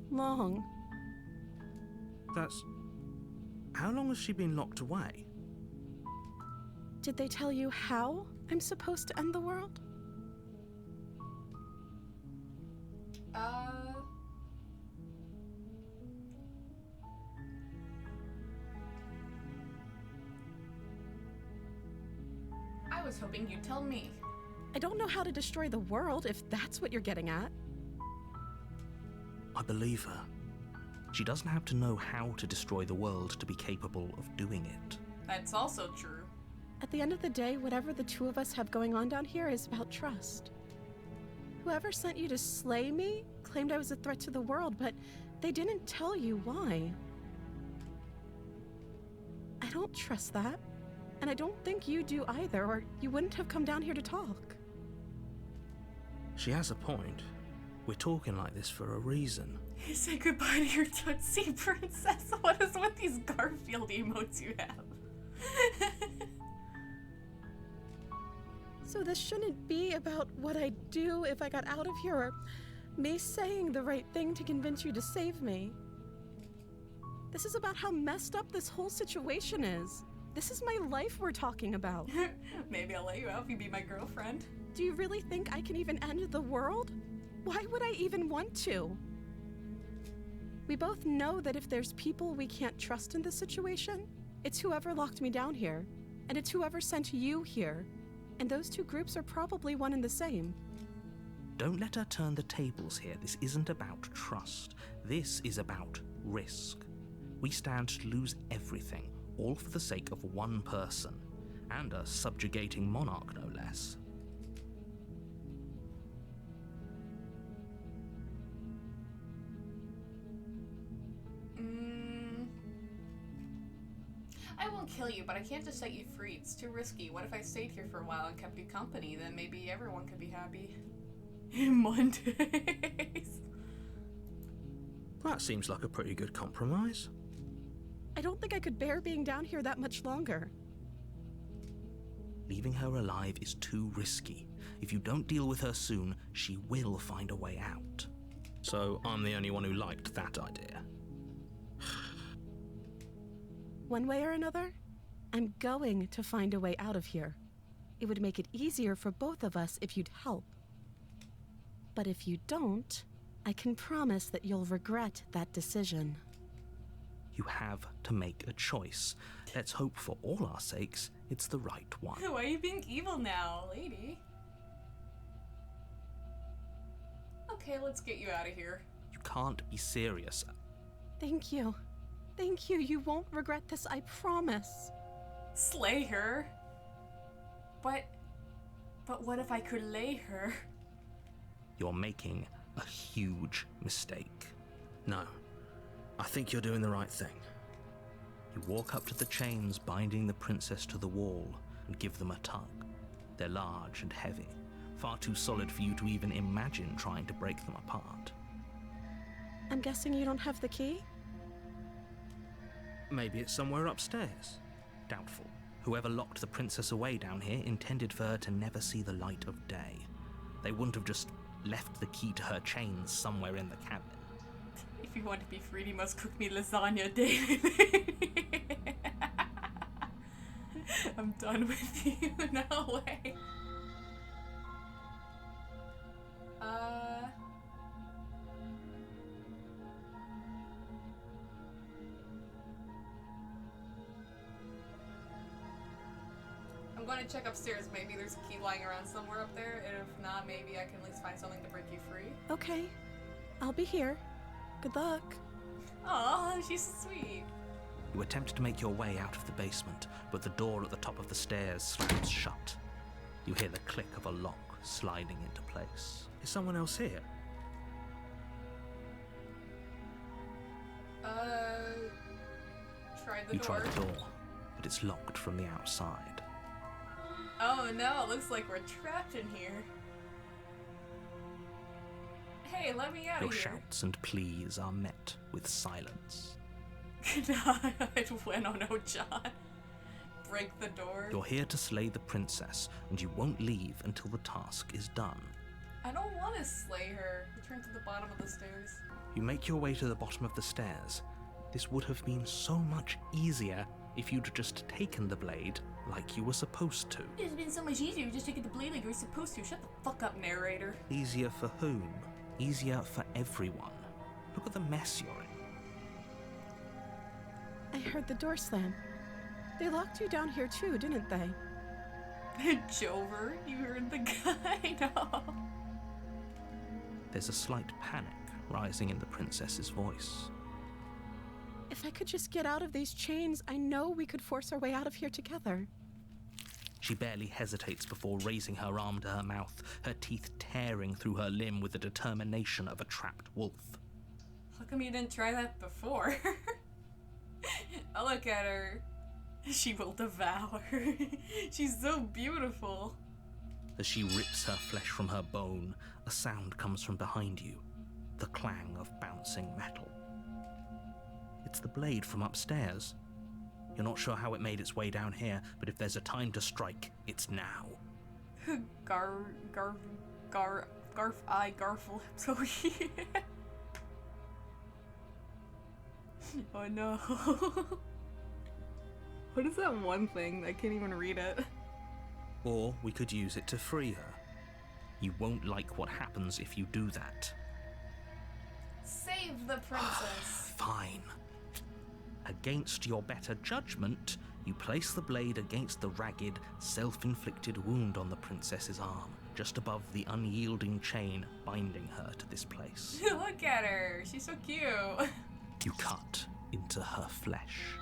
long.
That's... How long has she been locked away?
Did they tell you how I'm supposed to end the world?
I was hoping you'd tell me.
I don't know how to destroy the world, if that's what you're getting at.
I believe her. She doesn't have to know how to destroy the world to be capable of doing it.
That's also true.
At the end of the day, whatever the two of us have going on down here is about trust. Whoever sent you to slay me claimed I was a threat to the world, but they didn't tell you why. I don't trust that, and I don't think you do either, or you wouldn't have come down here to talk.
She has a point. We're talking like this for a reason.
Say goodbye to your Tootsie Princess. What is with these Garfield emotes you have?
So this shouldn't be about what I'd do if I got out of here, or me saying the right thing to convince you to save me. This is about how messed up this whole situation is. This is my life we're talking about.
Maybe I'll let you out if you be my girlfriend.
Do you really think I can even end the world? Why would I even want to? We both know that if there's people we can't trust in this situation, it's whoever locked me down here, and it's whoever sent you here. And those two groups are probably one and the same.
Don't let her turn the tables here. This isn't about trust. This is about risk. We stand to lose everything, all for the sake of one person, and a subjugating monarch, no less.
I won't kill you, but I can't just set you free. It's too risky. What if I stayed here for a while and kept you company? Then maybe everyone could be happy. In Mondays.
That seems like a pretty good compromise.
I don't think I could bear being down here that much longer.
Leaving her alive is too risky. If you don't deal with her soon, she will find a way out. So I'm the only one who liked that idea.
One way or another, I'm going to find a way out of here. It would make it easier for both of us if you'd help. But if you don't, I can promise that you'll regret that decision.
You have to make a choice. Let's hope for all our sakes it's the right one.
Why are you being evil now, lady? Okay, let's get you out of here.
You can't be serious.
Thank you. Thank you. You won't regret this, I promise.
Slay her? But what if I could lay her?
You're making a huge mistake.
No. I think you're doing the right thing.
You walk up to the chains binding the princess to the wall and give them a tug. They're large and heavy, far too solid for you to even imagine trying to break them apart.
I'm guessing you don't have the key?
Maybe it's somewhere upstairs.
Doubtful. Whoever locked the princess away down here intended for her to never see the light of day. They wouldn't have just left the key to her chains somewhere in the cabin.
If you want to be free, you must cook me lasagna daily. I'm done with you. No way. I'm going to check upstairs. Maybe there's a key lying around somewhere up there. And if not, maybe I can at least find something to break you free.
Okay. I'll be here. Good luck.
Aw, she's sweet.
You attempt to make your way out of the basement, but the door at the top of the stairs slams shut. You hear the click of a lock sliding into place.
Is someone else here?
Try the
You
door.
try the door, but it's locked from the outside.
Oh no, it looks like we're trapped in here. Hey, let me out
Your
of here.
shouts and pleas are met with silence.
Well, no, John. Break the door.
You're here to slay the princess, and you won't leave until the task is done.
I don't want to slay her. Return to the bottom of the stairs.
You make your way to the bottom of the stairs. This would have been so much easier if you'd just taken the blade like you were supposed to.
It would have been so much easier just taking the blade like you were supposed to. Shut the fuck up, narrator.
Easier for whom? Easier for everyone. Look at the mess you're in.
I heard the door slam. They locked you down here too, didn't they?
Jover, you heard the guy? No.
There's a slight panic rising in the princess's voice.
If I could just get out of these chains, I know we could force our way out of here together.
She barely hesitates before raising her arm to her mouth, her teeth tearing through her limb with the determination of a trapped wolf.
How come you didn't try that before? I look at her. She will devour. She's so beautiful.
As she rips her flesh from her bone, a sound comes from behind you, the clang of bouncing metal. It's the blade from upstairs. You're not sure how it made its way down here, but if there's a time to strike, it's now.
Garfle. Sorry. Oh no. What is that one thing? I can't even read it.
Or we could use it to free her. You won't like what happens if you do that.
Save the princess.
Fine. Against your better judgment, you place the blade against the ragged, self-inflicted wound on the princess's arm, just above the unyielding chain binding her to this place.
Look at her. She's so cute.
You cut into her flesh.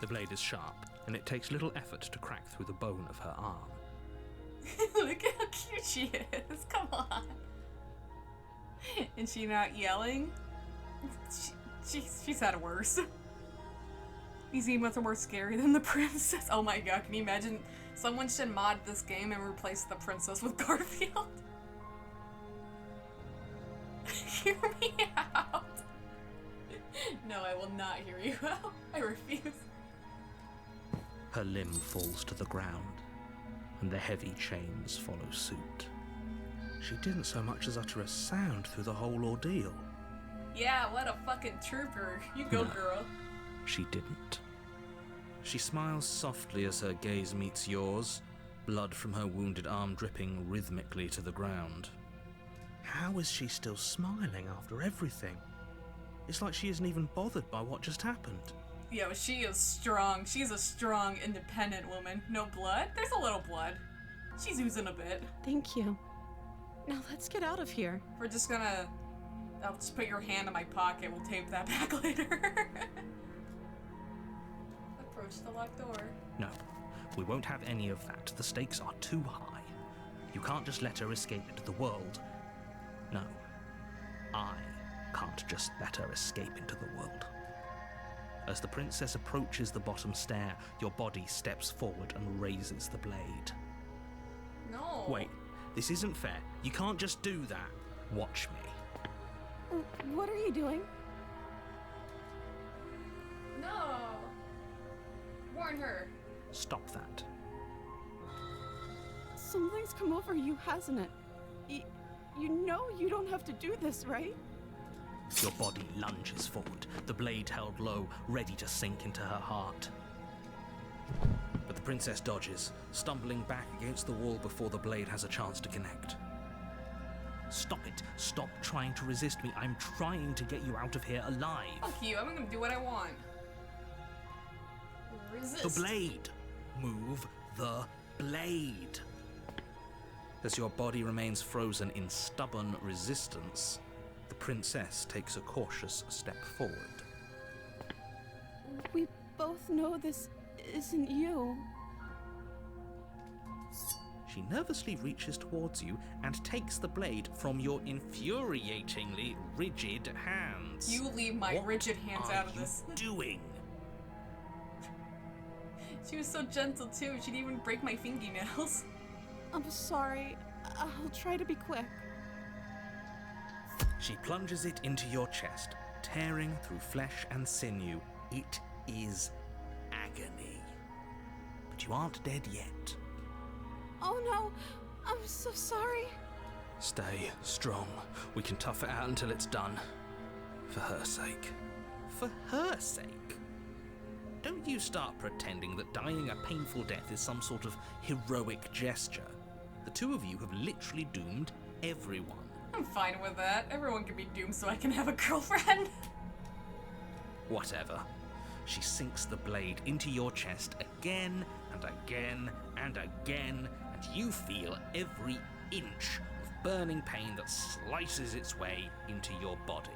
The blade is sharp, and it takes little effort to crack through the bone of her arm.
Look at how cute she is. Come on. And she not yelling? She's had worse. These emotes are more scary than the princess. Oh my god, can you imagine? Someone should mod this game and replace the princess with Garfield. Hear me out. No, I will not hear you out. I refuse.
Her limb falls to the ground, and the heavy chains follow suit.
She didn't so much as utter a sound through the whole ordeal.
Yeah, what a fucking trooper. You go,
No.
girl.
She didn't.
She smiles softly as her gaze meets yours, blood from her wounded arm dripping rhythmically to the ground.
How is she still smiling after everything? It's like she isn't even bothered by what just happened.
Yo, she is strong. She's a strong, independent woman. No blood? There's a little blood. She's oozing a bit.
Thank you. Now let's get out of here.
We're just gonna... I'll just put your hand in my pocket. We'll tape that back later. Approach the locked door.
No, we won't have any of that. The stakes are too high. You can't just let her escape into the world. No, I can't just let her escape into the world. As the princess approaches the bottom stair, your body steps forward and raises the blade.
No.
Wait, this isn't fair. You can't just do that. Watch me.
What are you doing?
No. Warn her.
Stop that.
Something's come over you, hasn't it? You know you don't have to do this, right?
Your body lunges forward, the blade held low, ready to sink into her heart. But the princess dodges, stumbling back against the wall before the blade has a chance to connect. Stop it. Stop trying to resist me. I'm trying to get you out of here alive.
Fuck you. I'm gonna do what I want. Resist.
The blade. Move the blade. As your body remains frozen in stubborn resistance, the princess takes a cautious step forward.
We both know this isn't you.
She nervously reaches towards you and takes the blade from your infuriatingly rigid hands.
You leave my
What
rigid hands
are
out of
you
this.
doing?
She was so gentle too. She didn't even break my fingernails.
I'm sorry. I'll try to be quick.
She plunges it into your chest, tearing through flesh and sinew. It is agony. But you aren't dead yet.
Oh no, I'm so sorry.
Stay strong. We can tough it out until it's done. For her sake. For her sake? Don't you start pretending that dying a painful death is some sort of heroic gesture. The two of you have literally doomed everyone.
I'm fine with that. Everyone can be doomed so I can have a girlfriend.
Whatever. She sinks the blade into your chest again and again and again, and you feel every inch of burning pain that slices its way into your body.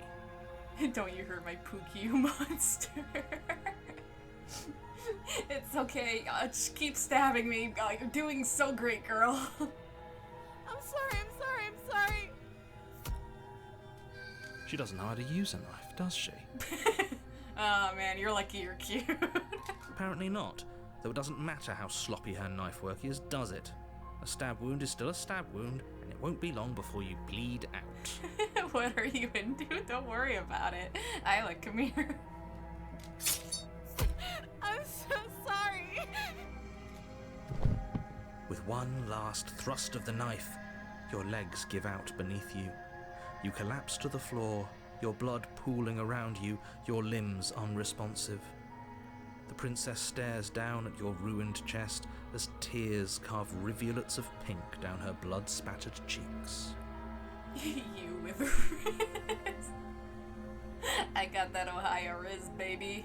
Don't you hurt my Pookie, you monster. It's okay. Just keep stabbing me. You're doing so great, girl.
I'm sorry.
She doesn't know how to use a knife, does she?
Oh man, you're lucky you're cute.
Apparently not, though it doesn't matter how sloppy her knife work is, does it? A stab wound is still a stab wound, and it won't be long before you bleed out.
What are you into? Don't worry about it. Ayleh, come here.
I'm so sorry.
With one last thrust of the knife, your legs give out beneath you. You collapse to the floor, your blood pooling around you, your limbs unresponsive. The princess stares down at your ruined chest as tears carve rivulets of pink down her blood-spattered cheeks.
You with Riz. I got that Ohio Riz, baby.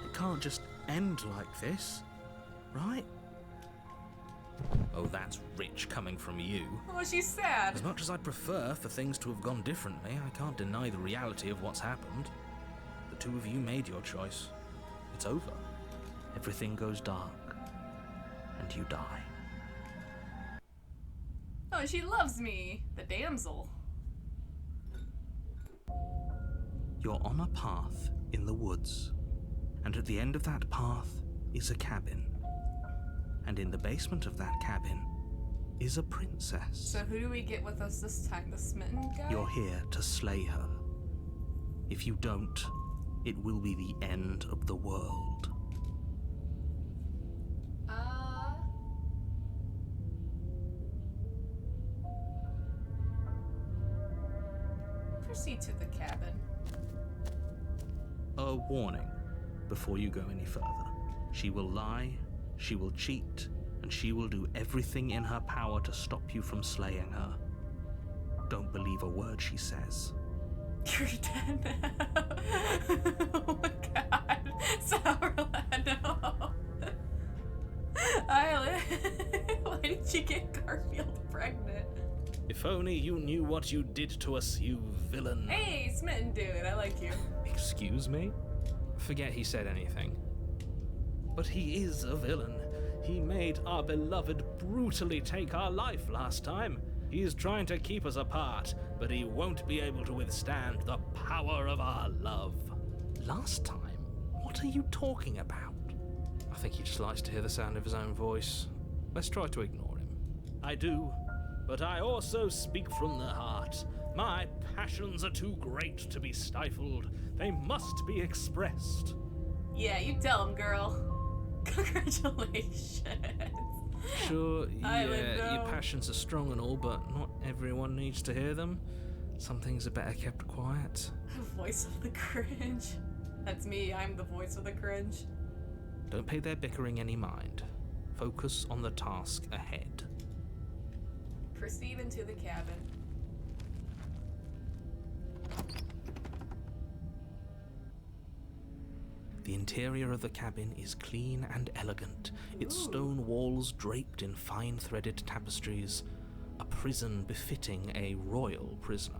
It can't just end like this, right? Oh, that's rich coming from you.
Oh, she's sad.
As much as I'd prefer for things to have gone differently, I can't deny the reality of what's happened. The two of you made your choice. It's over. Everything goes dark, and you die.
Oh, she loves me. The damsel.
You're on a path in the woods, and at the end of that path is a cabin. And in the basement of that cabin is a princess.
So who do we get with us this time? The smitten guy?
You're here to slay her. If you don't, it will be the end of the world.
Proceed to the cabin.
A warning before you go any further. She will lie, she will cheat, and she will do everything in her power to stop you from slaying her. Don't believe a word she says.
You're dead now. Oh my god. Sourland, no. Ayleh, why did you get Garfield pregnant?
If only you knew what you did to us, you villain.
Hey, smitten dude, I like you.
Excuse me? Forget he said anything. But he is a villain. He made our beloved brutally take our life last time. He is trying to keep us apart, but he won't be able to withstand the power of our love. Last time? What are you talking about? I think he just likes to hear the sound of his own voice. Let's try to ignore him. I do, but I also speak from the heart. My passions are too great to be stifled. They must be expressed.
Yeah, you tell him, girl. Congratulations.
Sure,
Ayleh,
yeah, your
no.
passions are strong and all, but not everyone needs to hear them. Some things are better kept quiet.
Voice of the cringe. That's me, I'm the voice of the cringe.
Don't pay their bickering any mind. Focus on the task ahead.
Proceed into the cabin.
The interior of the cabin is clean and elegant, its
Ooh.
stone walls draped in fine threaded tapestries, a prison befitting a royal prisoner.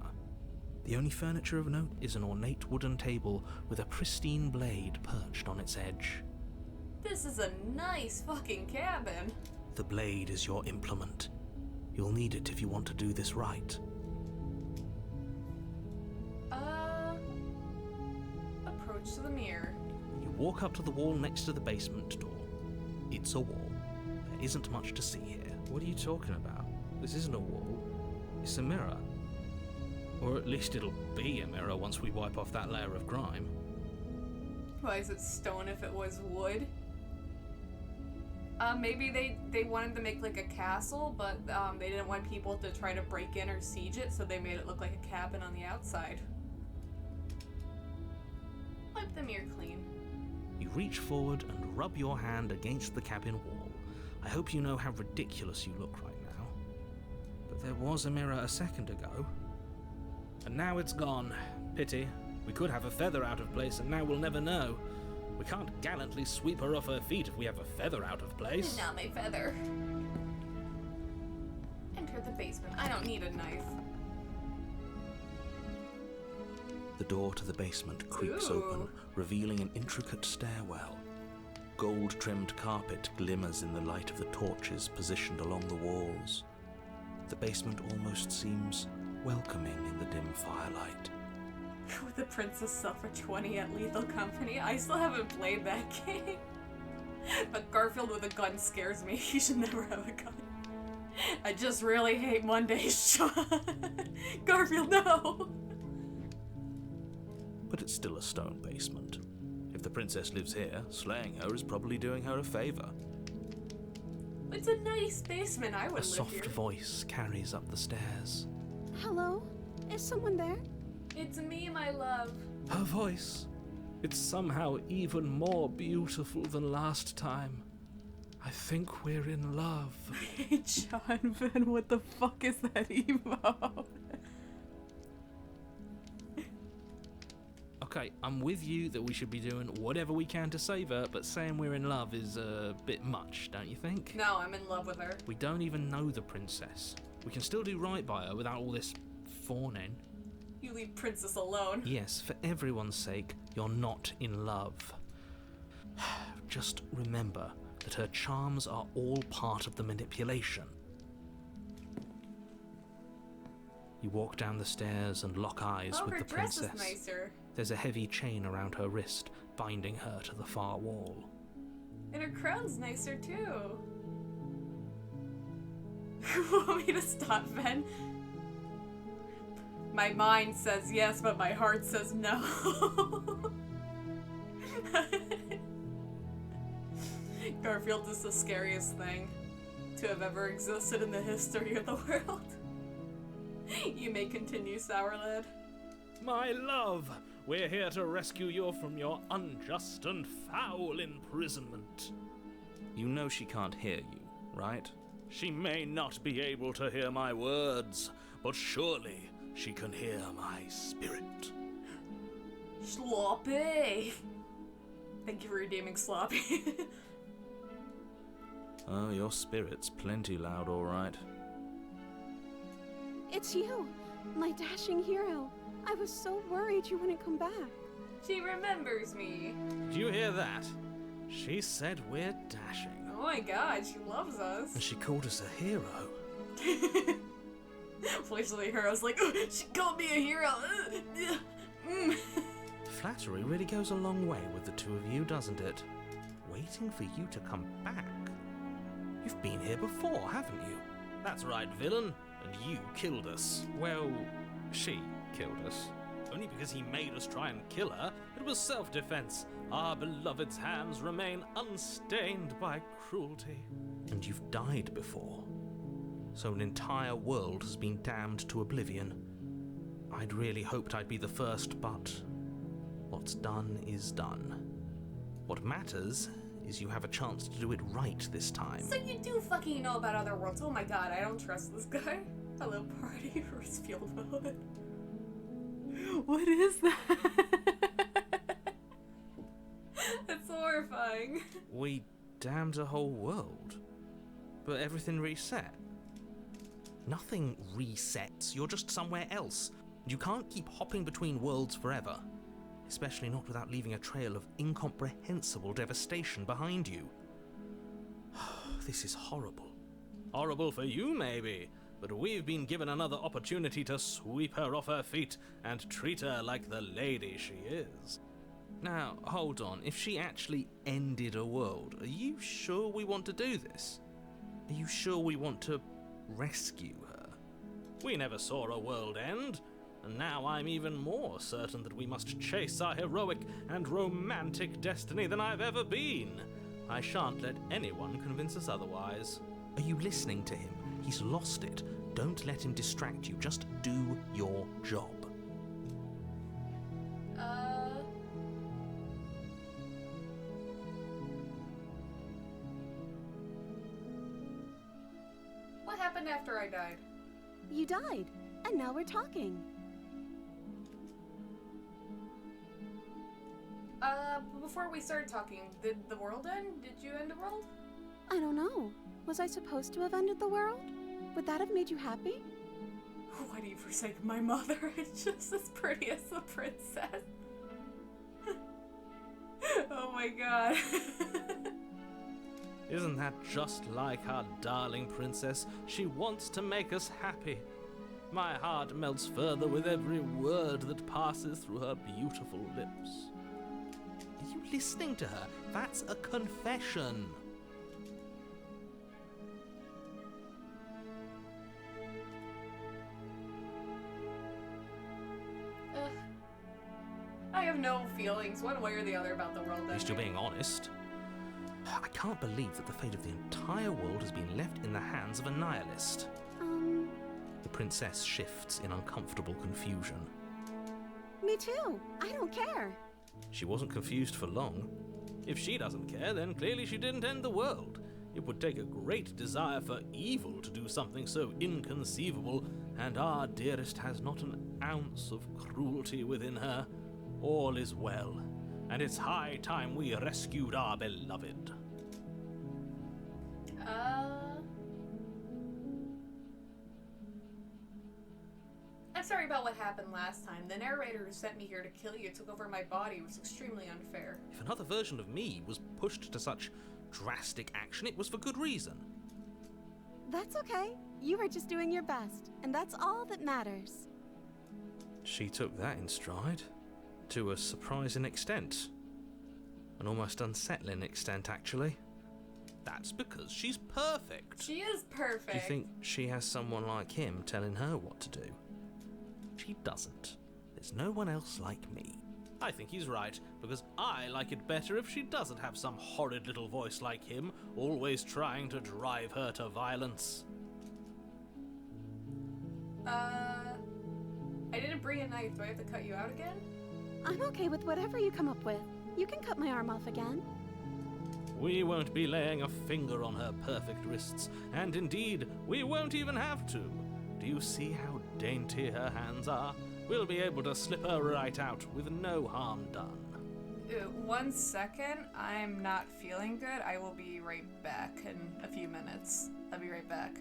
The only furniture of note is an ornate wooden table with a pristine blade perched on its edge.
This is a nice fucking cabin.
The blade is your implement. You'll need it if you want to do this right.
Approach to the mirror.
You walk up to the wall next to the basement door. It's a wall. There isn't much to see here. What are you talking about? This isn't a wall. It's a mirror. Or at least it'll be a mirror once we wipe off that layer of grime.
Why is it stone if it was wood? Maybe they wanted to make like a castle, but they didn't want people to try to break in or siege it, so they made it look like a cabin on the outside. Wipe the mirror clean.
You reach forward and rub your hand against the cabin wall. I hope you know how ridiculous you look right now. But there was a mirror a second ago. And now it's gone. Pity. We could have a feather out of place and now we'll never know. We can't gallantly sweep her off her feet if we have a feather out of place.
Not my feather. Enter the basement. I don't need a knife.
The door to the basement creaks
Ooh.
open, revealing an intricate stairwell. Gold-trimmed carpet glimmers in the light of the torches positioned along the walls. The basement almost seems welcoming in the dim firelight.
Would the princess sell for 20 at Lethal Company? I still haven't played that game. But Garfield with a gun scares me. He should never have a gun. I just really hate Mondays, John. Garfield, no!
But it's still a stone basement. If the princess lives here, slaying her is probably doing her a favor.
It's a nice basement. I would
A
live
soft
here.
voice carries up the stairs.
Hello? Is someone there?
It's me, my love.
Her voice. It's somehow even more beautiful than last time. I think we're in love.
Hey, John Finn, what the fuck is that emote?
Okay, I'm with you that we should be doing whatever we can to save her, but saying we're in love is a bit much, don't you think?
No, I'm in love with her.
We don't even know the princess. We can still do right by her without all this fawning.
You leave Princess alone.
Yes, for everyone's sake, you're not in love. Just remember that her charms are all part of the manipulation. You walk down the stairs and lock eyes
Oh,
with
her
the
dress
princess.
is nicer.
There's a heavy chain around her wrist, binding her to the far wall.
And her crown's nicer too. You want me to stop, Ben? My mind says yes, but my heart says no. Garfield is the scariest thing to have ever existed in the history of the world. You may continue, Sourlad.
My love, we're here to rescue you from your unjust and foul imprisonment. You know she can't hear you, right? She may not be able to hear my words,
but surely she can hear my spirit.
Sloppy! Thank you for redeeming Sloppy.
Oh, your spirit's plenty loud, all right.
It's you, my dashing hero. I was so worried you wouldn't come back.
She remembers me.
Did you hear that? She said we're dashing.
Oh my god, she loves us.
And she called us a hero.
Felicia Hero's like, "Ugh, she called me a hero.
Flattery really goes a long way with the two of you, doesn't it? Waiting for you to come back. You've been here before, haven't you? That's right, villain. And you killed us. Well, she killed us. Only because he made us try and kill her. It was self-defense. Our beloved's hands remain unstained by cruelty. And you've died before. So an entire world has been damned to oblivion. I'd really hoped I'd be the first, but what's done is done. What matters is you have a chance to do it right this time.
So you do fucking know about other worlds. Oh my god, I don't trust this guy. Hello, party. Field mode. What is that? That's horrifying.
We damned a whole world, but everything reset. Nothing resets, you're just somewhere else. You can't keep hopping between worlds forever, especially not without leaving a trail of incomprehensible devastation behind you. This is horrible. Horrible for you, maybe, but we've been given another opportunity to sweep her off her feet and treat her like the lady she is. Now, hold on, if she actually ended a world, are you sure we want to do this? Are you sure we want to rescue her? We never saw a world end, and now I'm even more certain that we must chase our heroic and romantic destiny than I've ever been. I shan't let anyone convince us otherwise. Are you listening to him? He's lost it. Don't let him distract you. Just do your job.
What happened after I died?
You died, and now we're talking.
Before we started talking, did the world end? Did you end the world?
I don't know. Was I supposed to have ended the world? Would that have made you happy?
Why do you forsake my mother? It's just as pretty as the princess. Oh my god.
Isn't that just like our darling princess? She wants to make us happy. My heart melts further with every word that passes through her beautiful lips. Are you listening to her? That's a confession.
I have no feelings one way or the other about the world
At least you're
ending.
being honest. I can't believe that the fate of the entire world has been left in the hands of a nihilist. The princess shifts in uncomfortable confusion.
Me too. I don't care.
She wasn't confused for long. If she doesn't care, then clearly she didn't end the world. It would take a great desire for evil to do something so inconceivable, and our dearest has not an ounce of cruelty within her. All is well, and it's high time we rescued our beloved.
I'm sorry about what happened last time. The narrator who sent me here to kill you took over my body. It was extremely unfair.
If another version of me was pushed to such drastic action, it was for good reason.
That's okay. You were just doing your best, and that's all that matters.
She took that in stride. To a surprising extent. An almost unsettling extent, actually. That's because she's perfect.
She is perfect.
Do you think she has someone like him telling her what to do? She doesn't. There's no one else like me. I think he's right, because I like it better if she doesn't have some horrid little voice like him, always trying to drive her to violence.
I didn't bring a knife. Do I have to cut you out again?
I'm okay with whatever you come up with. You can cut my arm off again.
We won't be laying a finger on her perfect wrists, and indeed, we won't even have to.
Do you see how dainty her hands are? We'll be able to slip her right out with no harm done.
1 second. I'm not feeling good. I will be right back in a few minutes. I'll be right back.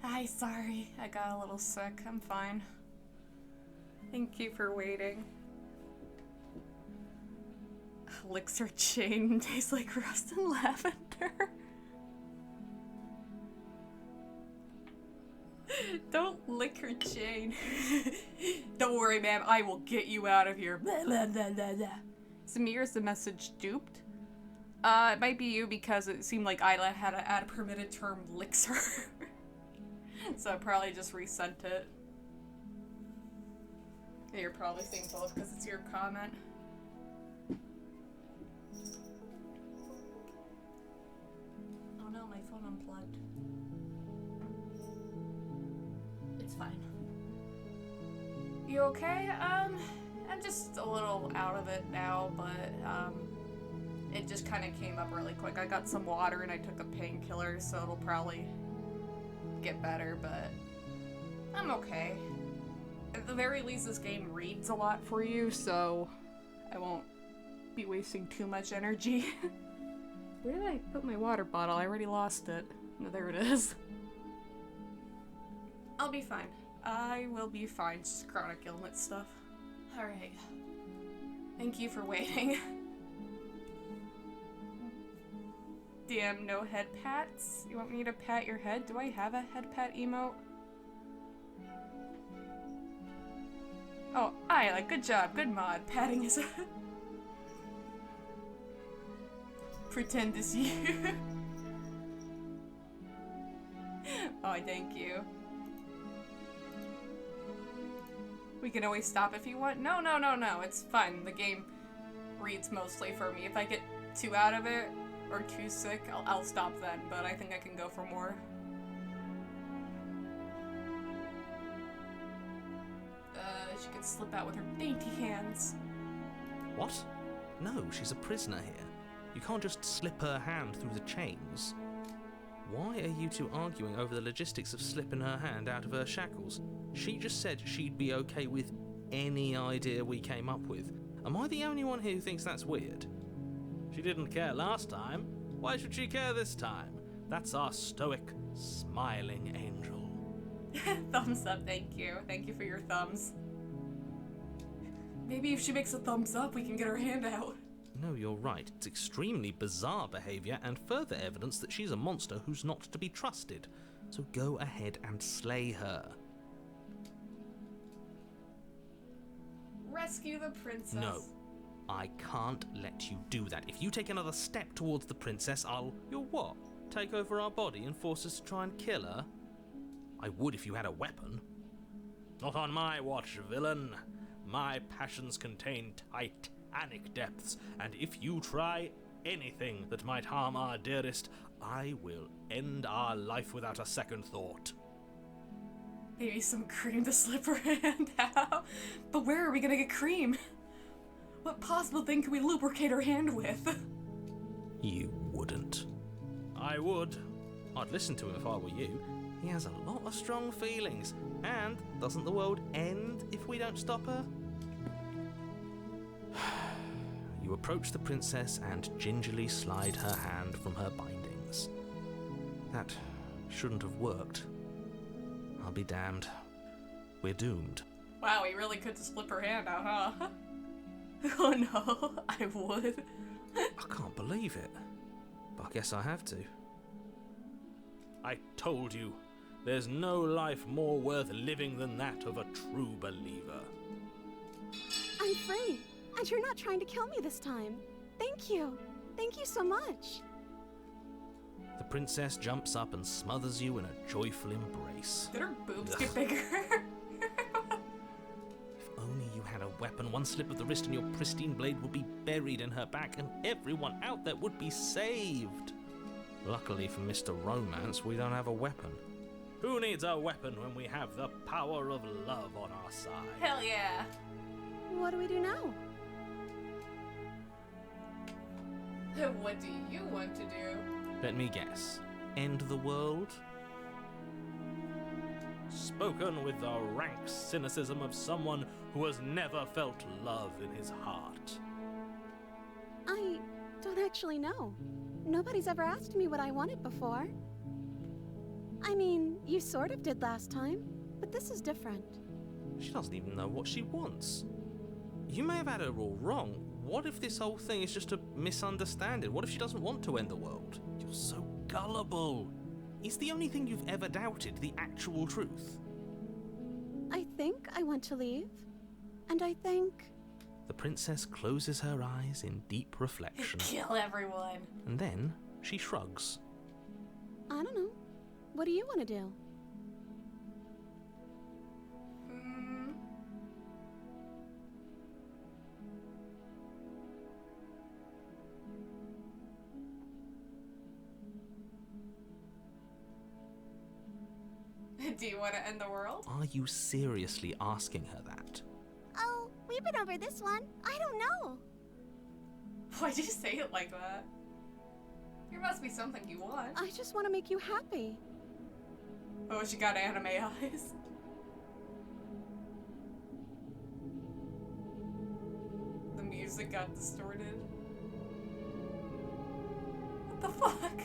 Hi, sorry. I got a little sick. I'm fine. Thank you for waiting. Elixir chain tastes like rust and lavender. Don't lick her chain. Don't worry, ma'am. I will get you out of here. Blah, blah, blah, blah, blah. Samir, is the message duped? It might be you because it seemed like Ayleh had to add a permitted term elixir. So I probably just resent it. Yeah, you're probably seeing both because it's your comment. Oh no, my phone unplugged. It's fine. You okay? I'm just a little out of it now, but it just kind of came up really quick. I got some water and I took a painkiller, so it'll probably get better, but I'm okay. At the very least, this game reads a lot for you, so I won't be wasting too much energy. Where did I put my water bottle? I already lost it. No, there it is. I'll be fine. I will be fine. Just chronic illness stuff. Alright. Thank you for waiting. Damn, no head pats? You want me to pat your head? Do I have a head pat emote? Oh, Ayleh, good job. Good mod. Patting his head. Pretend it's you. Oh, thank you. We can always stop if you want. No, no, no, no. It's fun. The game reads mostly for me. If I get too out of it or too sick, I'll stop then. But I think I can go for more. She could slip out with her dainty hands.
What? No, she's a prisoner here. You can't just slip her hand through the chains. Why are you two arguing over the logistics of slipping her hand out of her shackles? She just said she'd be okay with any idea we came up with. Am I the only one here who thinks that's weird? She didn't care last time. Why should she care this time? That's our stoic, smiling angel.
Thumbs up, thank you. Thank you for your thumbs. Maybe if she makes a thumbs up, we can get her hand out.
No, you're right. It's extremely bizarre behaviour and further evidence that she's a monster who's not to be trusted. So go ahead and slay her.
Rescue the princess.
No, I can't let you do that. If you take another step towards the princess, You'll what? Take over our body and force us to try and kill her? I would if you had a weapon. Not on my watch, villain. My passions contain titanic depths, and if you try anything that might harm our dearest, I will end our life without a second thought.
Maybe some cream to slip her hand out. But where are we gonna get cream? What possible thing can we lubricate her hand with?
You wouldn't. I would. I'd listen to him if I were you. He has a lot of strong feelings. And doesn't the world end if we don't stop her? You approach the princess and gingerly slide her hand from her bindings. That shouldn't have worked. I'll be damned. We're doomed.
Wow, he really could just slip her hand out, huh? Oh no, I would.
I can't believe it. But I guess I have to. I told you, there's no life more worth living than that of a true believer.
I'm free, and you're not trying to kill me this time. Thank you. Thank you so much.
The princess jumps up and smothers you in a joyful embrace.
Did her boobs
Ugh.
get bigger?
If only you had a weapon, one slip of the wrist and your pristine blade would be buried in her back and everyone out there would be saved. Luckily for Mr. Romance, we don't have a weapon. Who needs a weapon when we have the power of love on our side?
Hell yeah.
What do we do now?
What do you want to do?
Let me guess. End the world? Spoken with the rank cynicism of someone who has never felt love in his heart.
I don't actually know. Nobody's ever asked me what I wanted before. I mean, you sort of did last time, but this is different.
She doesn't even know what she wants. You may have had her all wrong. What if this whole thing is just a misunderstanding? What if she doesn't want to end the world? You're so gullible. Is the only thing you've ever doubted the actual truth?
I think I want to leave. And I think...
The princess closes her eyes in deep reflection,
Kill everyone.
and then she shrugs.
I don't know. What do you want to do?
Hmm. Do you want to end the world?
Are you seriously asking her that?
Oh, we've been over this one. I don't know.
Why'd you say it like that? There must be something you want.
I just want to make you happy.
Oh, she got anime eyes. The music got distorted. What the fuck?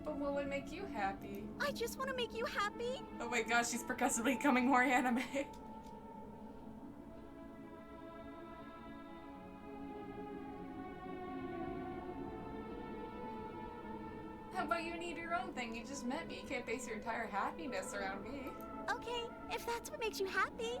But what would make you happy?
I just want to make you happy.
Oh my gosh, she's progressively becoming more anime. How about you need your own thing? You just met me. You can't base your entire happiness around me.
Okay, if that's what makes you happy.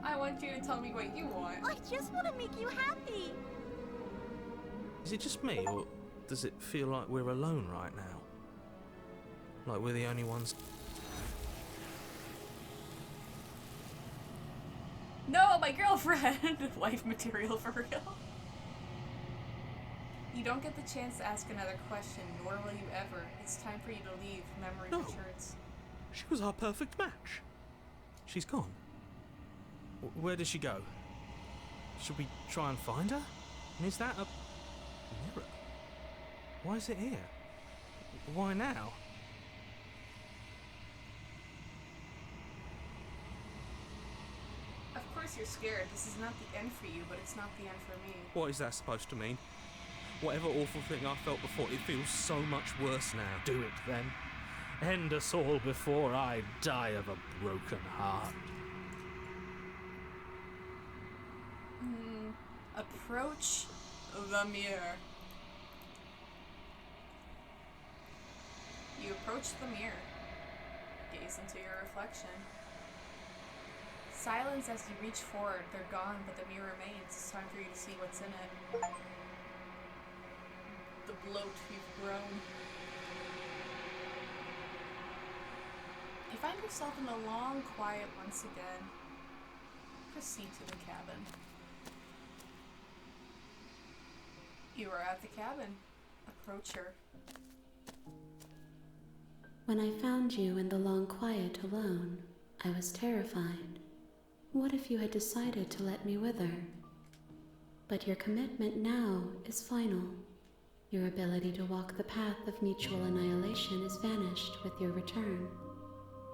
I want you to tell me what you want.
I just want to make you happy.
Is it just me, or does it feel like we're alone right now? Like we're the only ones?
No, my girlfriend! Wife material for real. You don't get the chance to ask another question, nor will you ever. It's time for you to leave. Memory
No.
returns.
She was our perfect match. She's gone. Where did she go? Should we try and find her? And is that a mirror? Why is it here? Why now?
Of course you're scared. This is not the end for you, but it's not the end for me.
What is that supposed to mean? Whatever awful thing I felt before, it feels so much worse now.
Do it then. End us all before I die of a broken heart.
Approach the mirror. You approach the mirror. Gaze into your reflection. Silence as you reach forward. They're gone, but the mirror remains. It's time for you to see what's in it. The bloat you've grown. You find yourself in the long quiet once again. Proceed to the cabin. You are at the cabin. Approach her.
When I found you in the long quiet alone, I was terrified. What if you had decided to let me wither? But your commitment now is final. Your ability to walk the path of mutual annihilation is vanished with your return.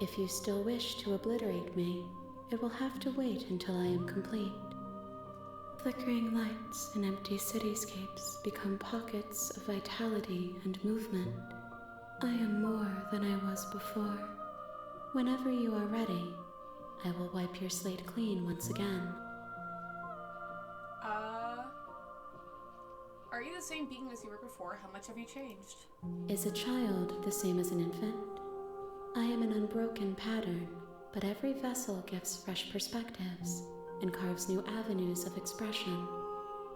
If you still wish to obliterate me, it will have to wait until I am complete. Flickering lights and empty cityscapes become pockets of vitality and movement. I am more than I was before. Whenever you are ready, I will wipe your slate clean once again.
Are you the same being as you were before? How much have you changed?
Is a child the same as an infant? I am an unbroken pattern, but every vessel gives fresh perspectives and carves new avenues of expression.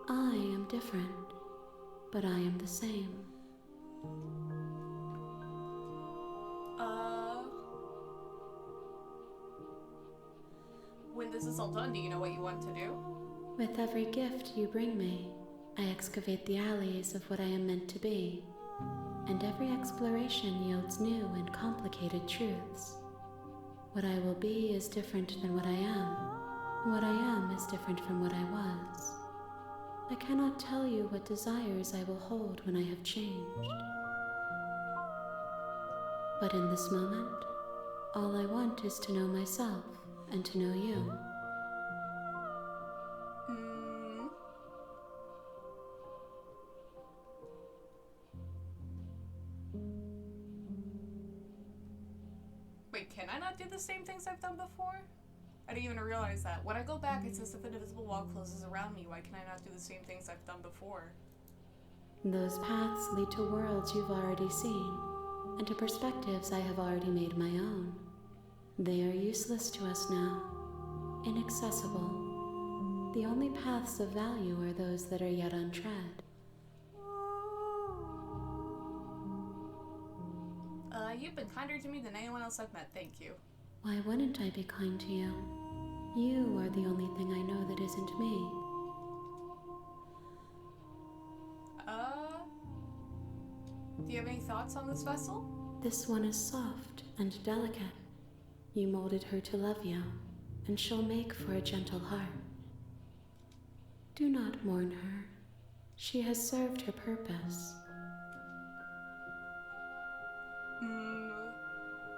I am different, but I am the same.
When this is all done, do you know what you want to do?
With every gift you bring me, I excavate the alleys of what I am meant to be. and every exploration yields new and complicated truths. What I will be is different than what I am, and what I am is different from what I was. I cannot tell you what desires I will hold when I have changed. But in this moment, all I want is to know myself and to know you.
Wait, can I not do the same things I've done before? I didn't even realize that. When I go back, it's as if an invisible wall closes around me. Why can I not do the same things I've done before?
Those paths lead to worlds you've already seen, and to perspectives I have already made my own. They are useless to us now, inaccessible. The only paths of value are those that are yet untread.
You've been kinder to me than anyone else I've met, thank you.
Why wouldn't I be kind to you? You are the only thing I know that isn't me.
Do you have any thoughts on this vessel?
This one is soft and delicate. You molded her to love you, and she'll make for a gentle heart. Do not mourn her. She has served her purpose.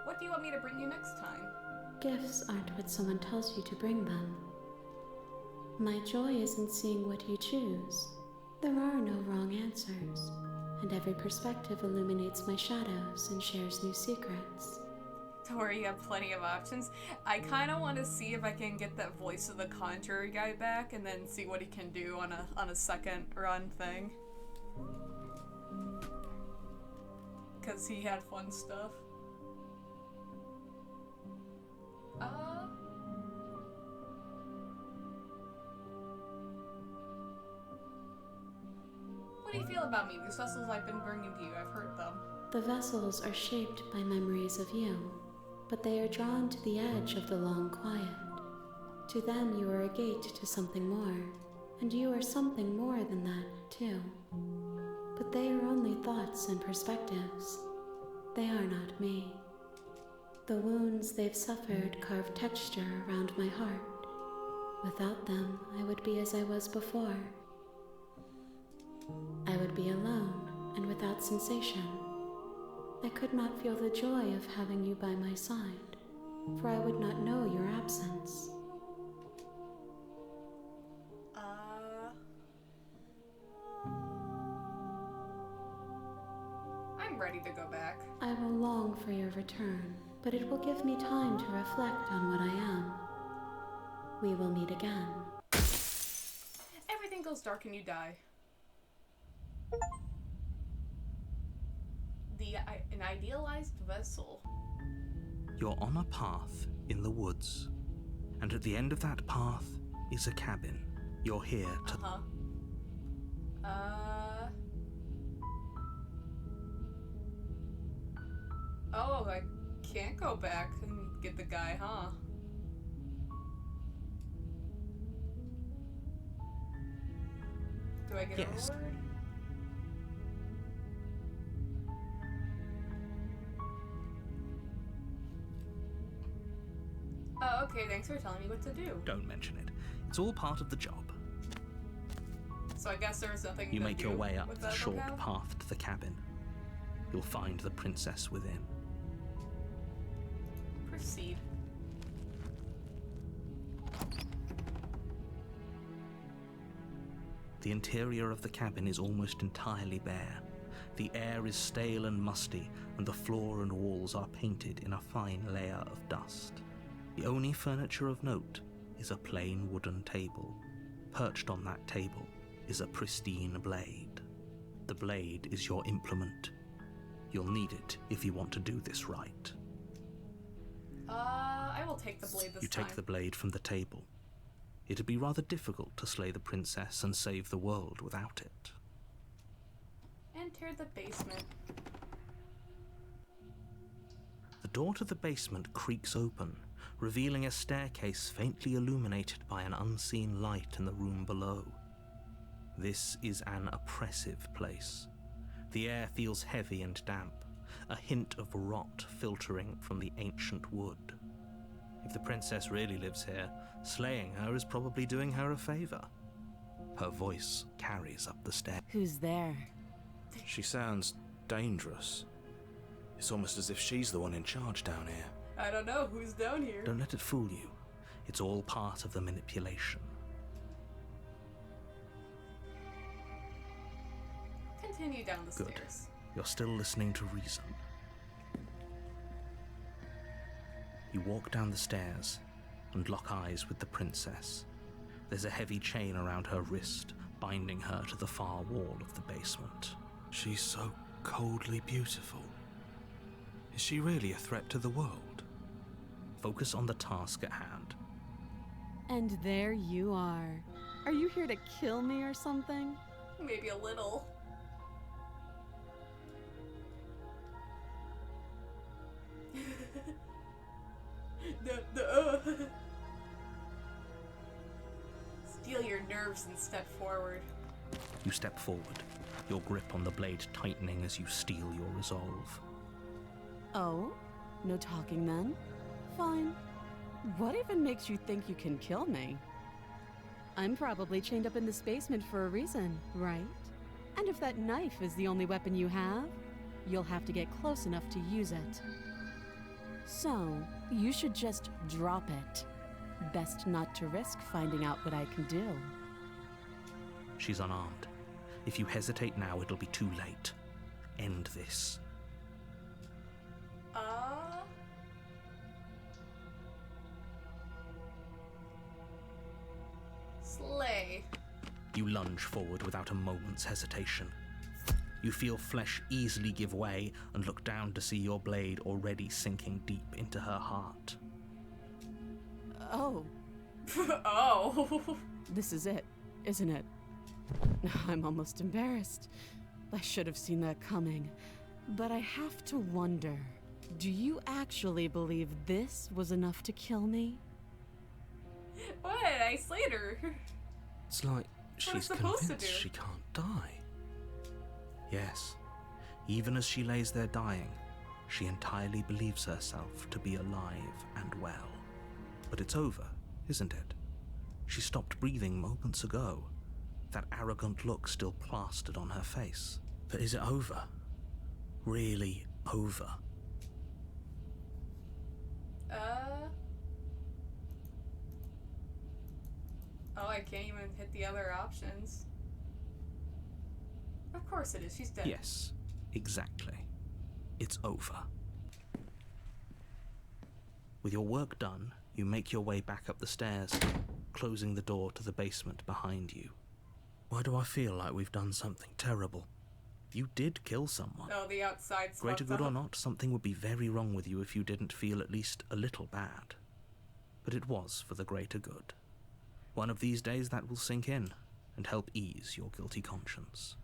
What do you want me to bring you next time?
Gifts aren't what someone tells you to bring them. My joy is in seeing what you choose. There are no wrong answers, and every perspective illuminates my shadows and shares new secrets.
Don't worry, you have plenty of options. I kind of want to see if I can get that voice of the Conjurer guy back and then see what he can do on a second run thing. Because he had fun stuff. What do you feel about me? These vessels I've been bringing to you, I've heard them.
The vessels are shaped by memories of you, but they are drawn to the edge of the long quiet. To them you are a gate to something more, and you are something more than that, too. But they are only thoughts and perspectives. They are not me. The wounds they've suffered carve texture around my heart. Without them, I would be as I was before. I would be alone and without sensation. I could not feel the joy of having you by my side, for I would not know your absence.
I'm ready to go back.
I will long for your return, but it will give me time to reflect on what I am. We will meet again.
Everything goes dark and you die. An idealized vessel.
You're on a path in the woods, and at the end of that path is a cabin. You're here to...
Oh, I can't go back and get the guy, huh? Do I get
Yes.
a reward? Oh, okay, thanks for telling me what to do.
Don't mention it. It's all part of the job.
So I guess there's nothing
You
to
make
do
your way up
with
the
that
short
locale?
path to the cabin. You'll find the princess within.
Proceed.
The interior of the cabin is almost entirely bare. The air is stale and musty, and the floor and walls are painted in a fine layer of dust. The only furniture of note is a plain wooden table. Perched on that table is a pristine blade. The blade is your implement. You'll need it if you want to do this right.
I will take the blade this
You
time.
take the blade from the table. It'd be rather difficult to slay the princess and save the world without it.
Enter the basement.
The door to the basement creaks open, revealing a staircase faintly illuminated by an unseen light in the room below. This is an oppressive place. The air feels heavy and damp, a hint of rot filtering from the ancient wood. If the princess really lives here, slaying her is probably doing her a favor. Her voice carries up the stairs.
Who's there?
She sounds dangerous. It's almost as if she's the one in charge down here.
I don't know who's down here.
Don't let it fool you. It's all part of the manipulation.
Continue down the
Good.
stairs.
You're still listening to reason. You walk down the stairs and lock eyes with the princess. There's a heavy chain around her wrist, binding her to the far wall of the basement.
She's so coldly beautiful. Is she really a threat to the world?
Focus on the task at hand.
And there you are. Are you here to kill me or something?
Maybe a little. Steal your nerves and step forward.
You step forward, your grip on the blade tightening as you steel your resolve.
Oh? No talking then? Fine. What even makes you think you can kill me? I'm probably chained up in this basement for a reason, right? And if that knife is the only weapon you have, you'll have to get close enough to use it. So, you should just drop it. Best not to risk finding out what I can do.
She's unarmed. If you hesitate now, it'll be too late. End this.
Slay.
You lunge forward without a moment's hesitation. You feel flesh easily give way and look down to see your blade already sinking deep into her heart.
Oh,
Oh.
this is it, isn't it? I'm almost embarrassed. I should have seen that coming. But I have to wonder, do you actually believe this was enough to kill me?
What? I slayed her.
It's like
What
she's
supposed to
convinced
do?
she can't die.
Yes, even as she lays there dying, she entirely believes herself to be alive and well. But it's over, isn't it? She stopped breathing moments ago, that arrogant look still plastered on her face. But is it over? Really over?
Oh, I can't even hit the other options. Of course it is. She's dead.
Yes, exactly. It's over. With your work done, you make your way back up the stairs, closing the door to the basement behind you. Why do I feel like we've done something terrible? You did kill someone.
Oh, the outside
Greater
swept
good or
up.
not, something would be very wrong with you if you didn't feel at least a little bad. But it was for the greater good. One of these days that will sink in and help ease your guilty conscience.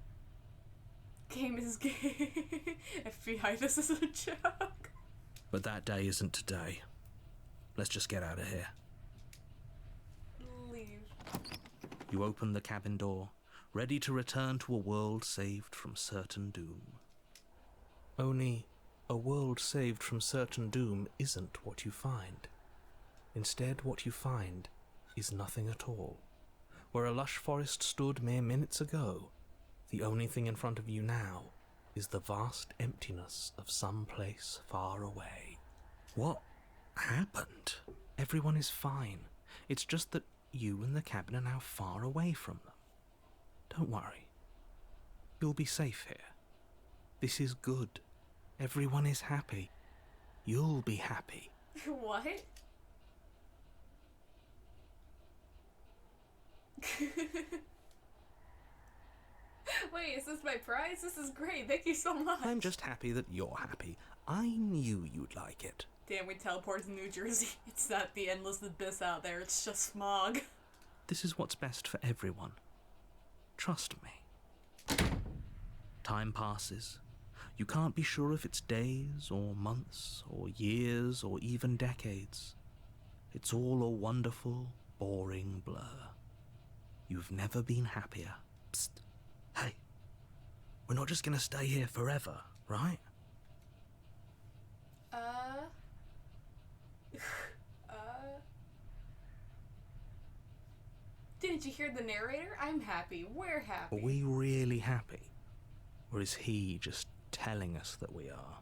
Game is gay. FBI, this is a joke.
But that day isn't today. Let's just get out of here.
Leave.
You open the cabin door, ready to return to a world saved from certain doom. Only, a world saved from certain doom isn't what you find. Instead, what you find is nothing at all. Where a lush forest stood mere minutes ago, the only thing in front of you now is the vast emptiness of some place far away. What happened? Everyone is fine. It's just that you and the cabin are now far away from them. Don't worry. You'll be safe here. This is good. Everyone is happy. You'll be happy.
What? Wait, is this my prize? This is great. Thank you so much.
I'm just happy that you're happy. I knew you'd like it.
Damn, we teleported to New Jersey. It's not the endless abyss out there. It's just smog.
This is what's best for everyone. Trust me. Time passes. You can't be sure if it's days or months or years or even decades. It's all a wonderful, boring blur. You've never been happier. Psst. Hey. We're not just gonna stay here forever, right?
Didn't you hear the narrator? I'm happy. We're happy.
Are we really happy? Or is he just telling us that we are?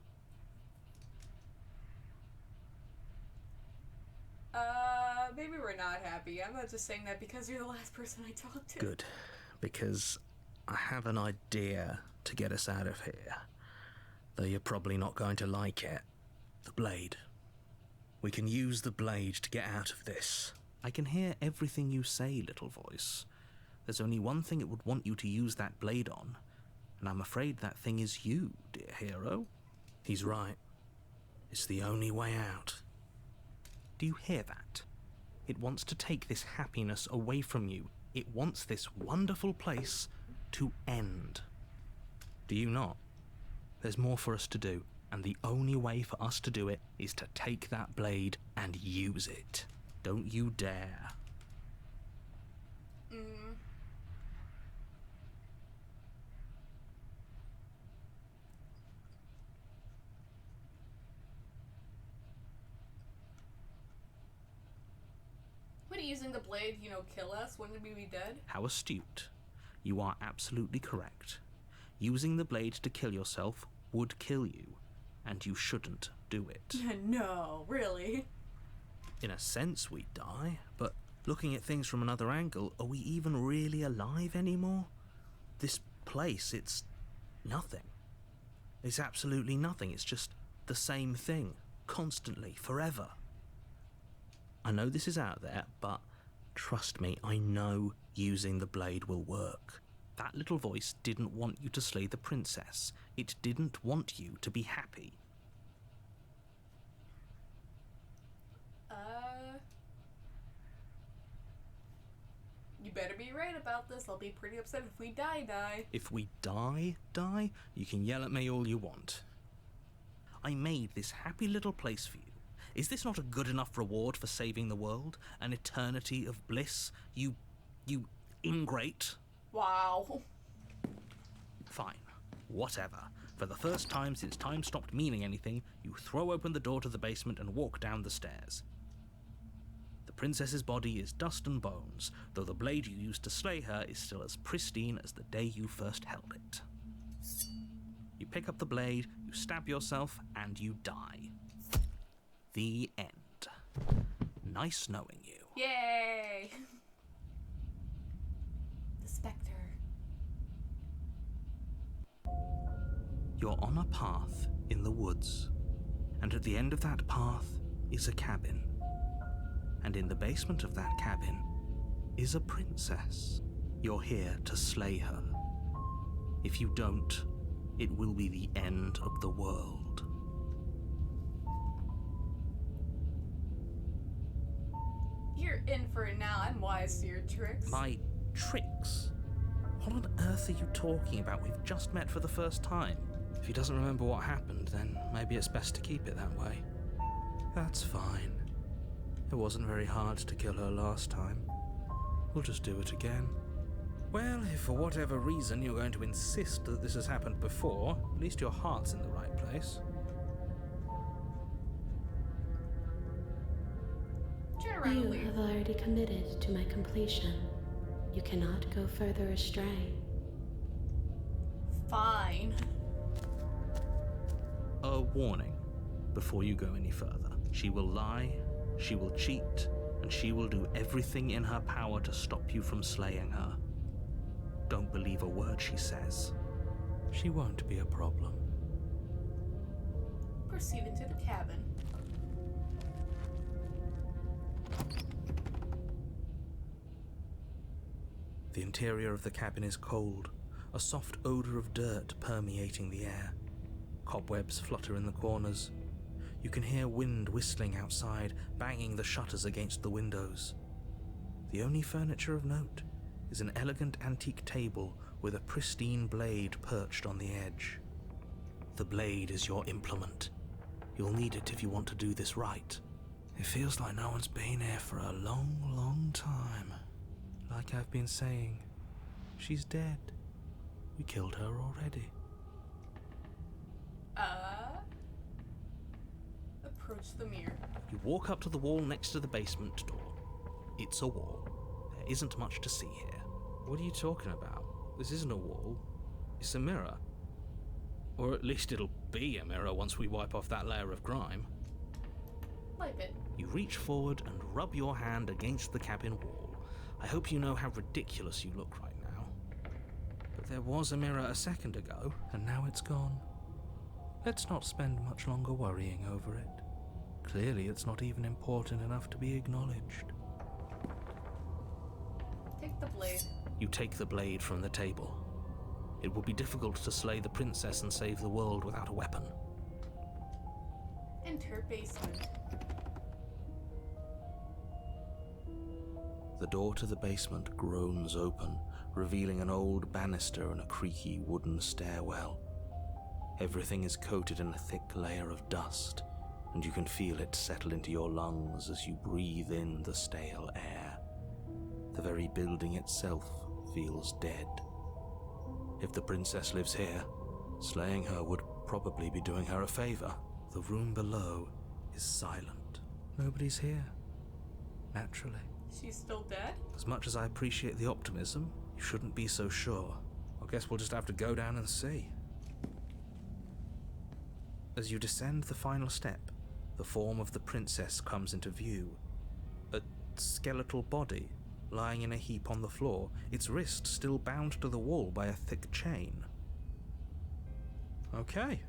Maybe we're not happy. I'm not just saying that because you're the last person I talked to.
Good, because I have an idea to get us out of here. Though you're probably not going to like it. The blade. We can use the blade to get out of this. I can hear everything you say, little voice. There's only one thing it would want you to use that blade on, and I'm afraid that thing is you, dear hero. He's right. It's the only way out. Do you hear that? It wants to take this happiness away from you. It wants this wonderful place to end. Do you not? There's more for us to do, and the only way for us to do it is to take that blade and use it. Don't you dare.
Would using the blade, kill us? Wouldn't we be dead?
How astute. You are absolutely correct. Using the blade to kill yourself would kill you, and you shouldn't do it.
No, really?
In a sense, we die, but looking at things from another angle, are we even really alive anymore? This place, it's nothing. It's absolutely nothing. It's just the same thing, constantly, forever. I know this is out there, but trust me, I know using the blade will work. That little voice didn't want you to slay the princess. It didn't want you to be happy.
You better be right about this. I'll be pretty upset if we die.
If we die, you can yell at me all you want. I made this happy little place for you. Is this not a good enough reward for saving the world? An eternity of bliss? You ingrate?
Wow.
Fine. Whatever. For the first time since time stopped meaning anything, you throw open the door to the basement and walk down the stairs. The princess's body is dust and bones, though the blade you used to slay her is still as pristine as the day you first held it. You pick up the blade, you stab yourself, and you die. The end. Nice knowing you.
Yay! The Spectre.
You're on a path in the woods, and at the end of that path is a cabin. And in the basement of that cabin is a princess. You're here to slay her. If you don't, it will be the end of the world.
You're in for it now. I'm wise to your tricks.
My tricks? What on earth are you talking about? We've just met for the first time. If he doesn't remember what happened, then maybe it's best to keep it that way. That's fine. It wasn't very hard to kill her last time. We'll just do it again. Well, if for whatever reason you're going to insist that this has happened before, at least your heart's in the right place.
You have already committed to my completion. You cannot go further astray.
Fine.
A warning before you go any further. She will lie, she will cheat, and she will do everything in her power to stop you from slaying her. Don't believe a word she says. She won't be a problem.
Proceed into the cabin.
The interior of the cabin is cold, a soft odor of dirt permeating the air. Cobwebs flutter in the corners. You can hear wind whistling outside, banging the shutters against the windows. The only furniture of note is an elegant antique table with a pristine blade perched on the edge. The blade is your implement. You'll need it if you want to do this right. It feels like no one's been here for a long, long time. Like I've been saying, she's dead. We killed her already.
approach the mirror.
You walk up to the wall next to the basement door. It's a wall. There isn't much to see here. What are you talking about? This isn't a wall. It's a mirror. Or at least it'll be a mirror once we wipe off that layer of grime.
Wipe it.
You reach forward and rub your hand against the cabin wall. I hope you know how ridiculous you look right now. But there was a mirror a second ago, and now it's gone. Let's not spend much longer worrying over it. Clearly it's not even important enough to be acknowledged.
Take the blade.
You take the blade from the table. It would be difficult to slay the princess and save the world without a weapon.
Enter basement.
The door to the basement groans open, revealing an old banister and a creaky wooden stairwell. Everything is coated in a thick layer of dust, and you can feel it settle into your lungs as you breathe in the stale air. The very building itself feels dead. If the princess lives here, slaying her would probably be doing her a favor. The room below is silent. Nobody's here. Naturally.
She's still dead?
As much as I appreciate the optimism, you shouldn't be so sure. I guess we'll just have to go down and see. As you descend the final step, the form of the princess comes into view. A skeletal body lying in a heap on the floor, its wrist still bound to the wall by a thick chain. Okay,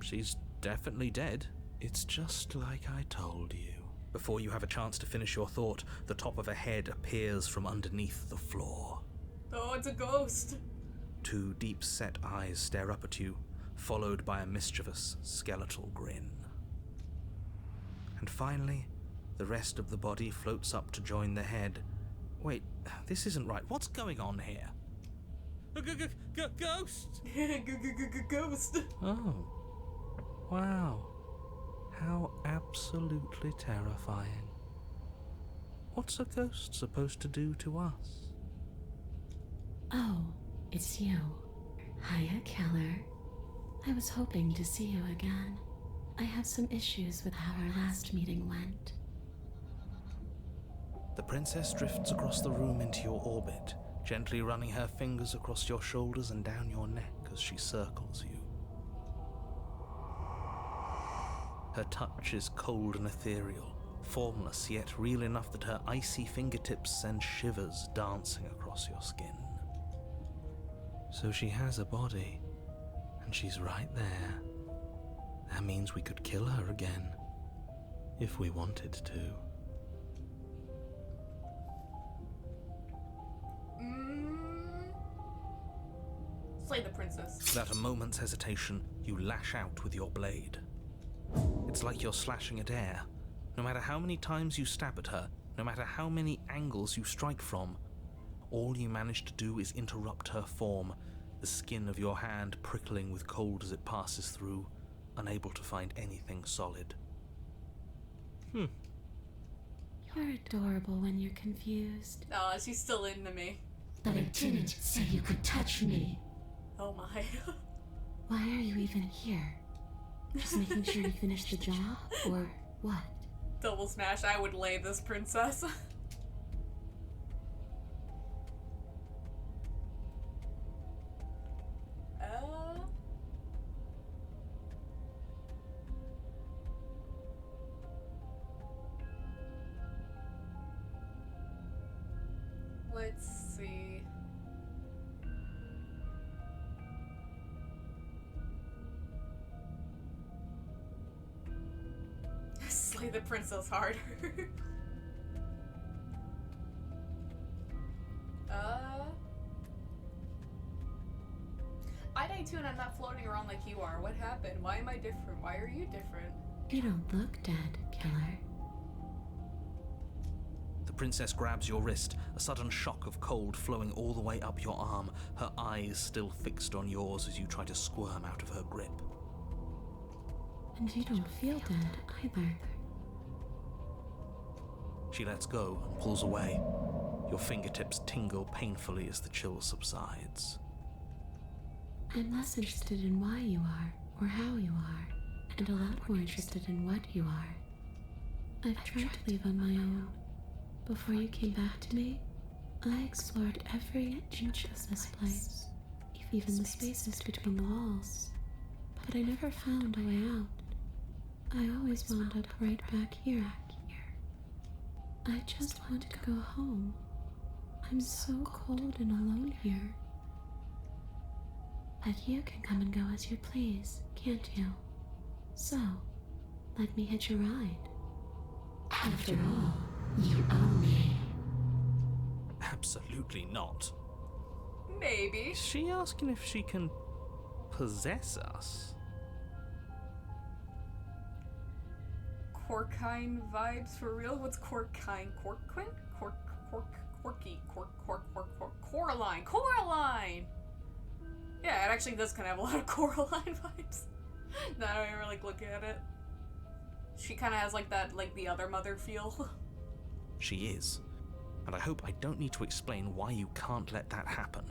she's definitely dead.
It's just like I told you.
Before you have a chance to finish your thought, the top of a head appears from underneath the floor.
Oh, it's a ghost.
Two deep-set eyes stare up at you, followed by a mischievous, skeletal grin. And finally, the rest of the body floats up to join the head. Wait, this isn't right. What's going on here?
Ghost!
Ghost.
Oh. Wow. How absolutely terrifying. What's a ghost supposed to do to us?
Oh, it's you. Hiya, Keller. I was hoping to see you again. I have some issues with how our last meeting went.
The princess drifts across the room into your orbit, gently running her fingers across your shoulders and down your neck as she circles you. Her touch is cold and ethereal, formless yet real enough that her icy fingertips send shivers dancing across your skin. So she has a body, and she's right there. That means we could kill her again, if we wanted to.
Slay the princess.
Without a moment's hesitation, you lash out with your blade. It's like you're slashing at air. No matter how many times you stab at her, no matter how many angles you strike from, all you manage to do is interrupt her form, the skin of your hand prickling with cold as it passes through, unable to find anything solid.
You're adorable when you're confused.
Oh, she's still into me.
But I didn't say you could touch me.
Oh my.
Why are you even here? Just making sure you finish the job, or what?
Double smash, I would lay this princess. Let's see. Slay the princess harder. Tune, I'm not floating around like you are. What happened? Why am I different? Why are you different?
You don't look dead, Killer.
The princess grabs your wrist, a sudden shock of cold flowing all the way up your arm, her eyes still fixed on yours as you try to squirm out of her grip.
And you don't feel dead either.
She lets go and pulls away. Your fingertips tingle painfully as the chill subsides.
I'm less interested in why you are, or how you are, and a lot more interested in what you are. I've tried to leave on my own. Before you came back to me, I explored every inch of this place, even the spaces between the walls. But I never found a way out. I always wound up right back here. I just want to go home. I'm so cold and alone here. But you can come and go as you please, can't you? So, let me hitch a ride. After all, you own me.
Absolutely not.
Maybe.
Is she asking if she can possess us?
Corkine vibes for real? What's Corkine? Corquin? Coraline! Coraline! Yeah, it actually does kind of have a lot of Coraline vibes. Now that I really look at it. She kind of has like that, like the other mother feel.
She is. And I hope I don't need to explain why you can't let that happen.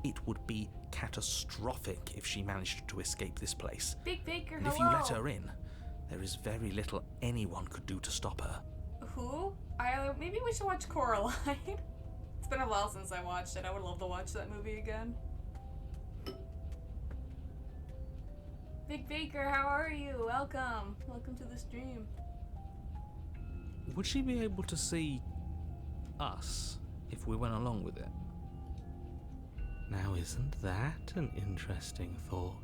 It would be catastrophic if she managed to escape this place.
Big Baker,
And
hello!
if you let her in, there is very little anyone could do to stop her.
Who? Maybe we should watch Coraline. It's been a while since I watched it. I would love to watch that movie again. Big Baker, how are you? Welcome. Welcome to the stream.
Would she be able to see us if we went along with it? Now, isn't that an interesting thought?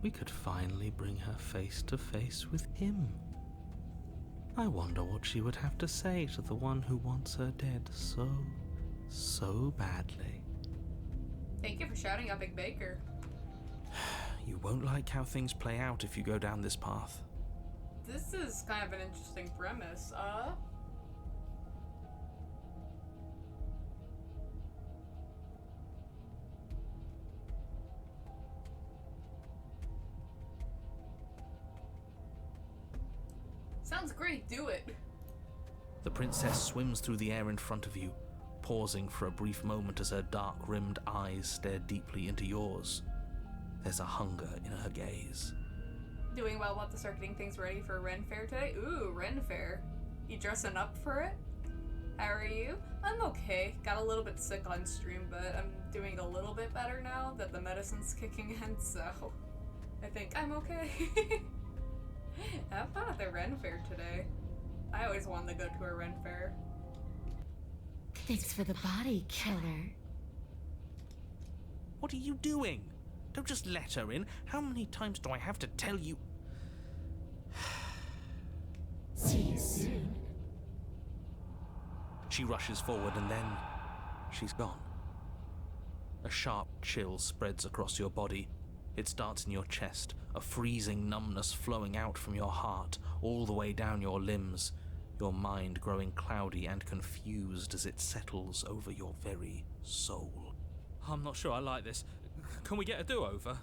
We could finally bring her face to face with him. I wonder what she would have to say to the one who wants her dead so badly.
Thank you for shouting out Big Baker.
You won't like how things play out if you go down this path.
This is kind of an interesting premise. Sounds great, do it.
The princess swims through the air in front of you, pausing for a brief moment as her dark-rimmed eyes stare deeply into yours. There's a hunger in her gaze.
Doing well about to start getting things ready for Ren Fair today. Ooh, Ren Fair. You dressing up for it? How are you? I'm okay. Got a little bit sick on stream, but I'm doing a little bit better now that the medicine's kicking in, so I think I'm okay. Have fun at the Ren Fair today. I always wanted to go to a Ren Fair.
Thanks for the body, killer.
What are you doing? Don't just let her in. How many times do I have to tell you?
See you soon.
She rushes forward and then she's gone. A sharp chill spreads across your body. It starts in your chest, a freezing numbness flowing out from your heart, all the way down your limbs, your mind growing cloudy and confused as it settles over your very soul. I'm not sure I like this. Can we get a do-over?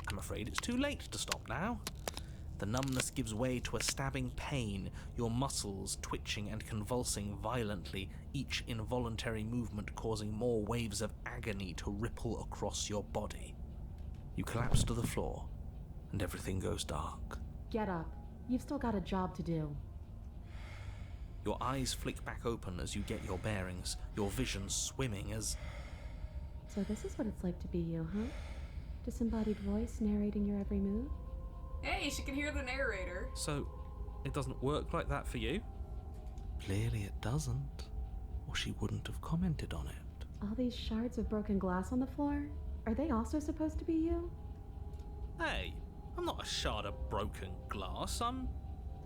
I'm afraid it's too late to stop now. The numbness gives way to a stabbing pain, your muscles twitching and convulsing violently, each involuntary movement causing more waves of agony to ripple across your body. You collapse to the floor, and everything goes dark.
Get up. You've still got a job to do.
Your eyes flick back open as you get your bearings, your vision swimming as...
So this is what it's like to be you, huh? Disembodied voice narrating your every move?
Hey, she can hear the narrator.
So, it doesn't work like that for you? Clearly it doesn't, or she wouldn't have commented on it.
All these shards of broken glass on the floor? Are they also supposed to be you?
Hey, I'm not a shard of broken glass,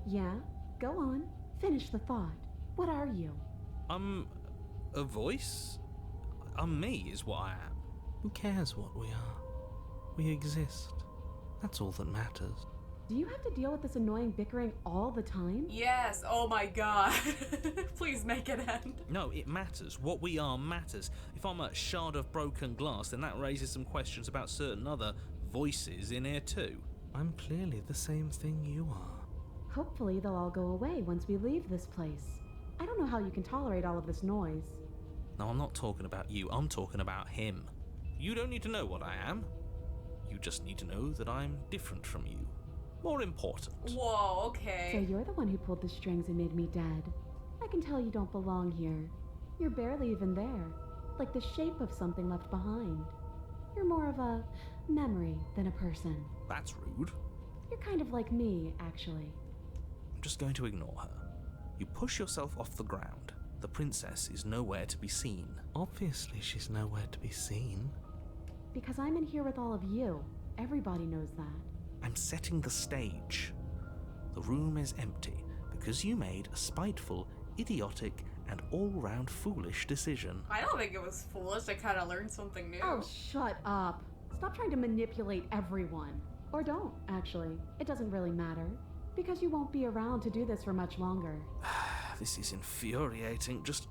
Yeah? Go on. Finish the thought. What are you?
I'm a voice? I'm me is what I am. Who cares what we are? We exist. That's all that matters.
Do you have to deal with this annoying bickering all the time?
Yes, oh my god. Please make it end.
No, it matters. What we are matters. If I'm a shard of broken glass, then that raises some questions about certain other voices in here too. I'm clearly the same thing you are.
Hopefully they'll all go away once we leave this place. I don't know how you can tolerate all of this noise.
No, I'm not talking about you. I'm talking about him. You don't need to know what I am. You just need to know that I'm different from you. More important.
Whoa,
So
okay.
you're the one who pulled the strings and made me dead. I can tell you don't belong here. You're barely even there, like the shape of something left behind. You're more of a memory than a person.
That's rude.
You're kind of like me, actually.
I'm just going to ignore her. You push yourself off the ground. The princess is nowhere to be seen.
Obviously, she's nowhere to be seen.
Because I'm in here with all of you. Everybody knows that.
I'm setting the stage. The room is empty because you made a spiteful, idiotic, and all-round foolish decision.
I don't think it was foolish. I kind of learned something new.
Oh, shut up. Stop trying to manipulate everyone. Or don't, actually. It doesn't really matter. Because you won't be around to do this for much longer.
This is infuriating. Just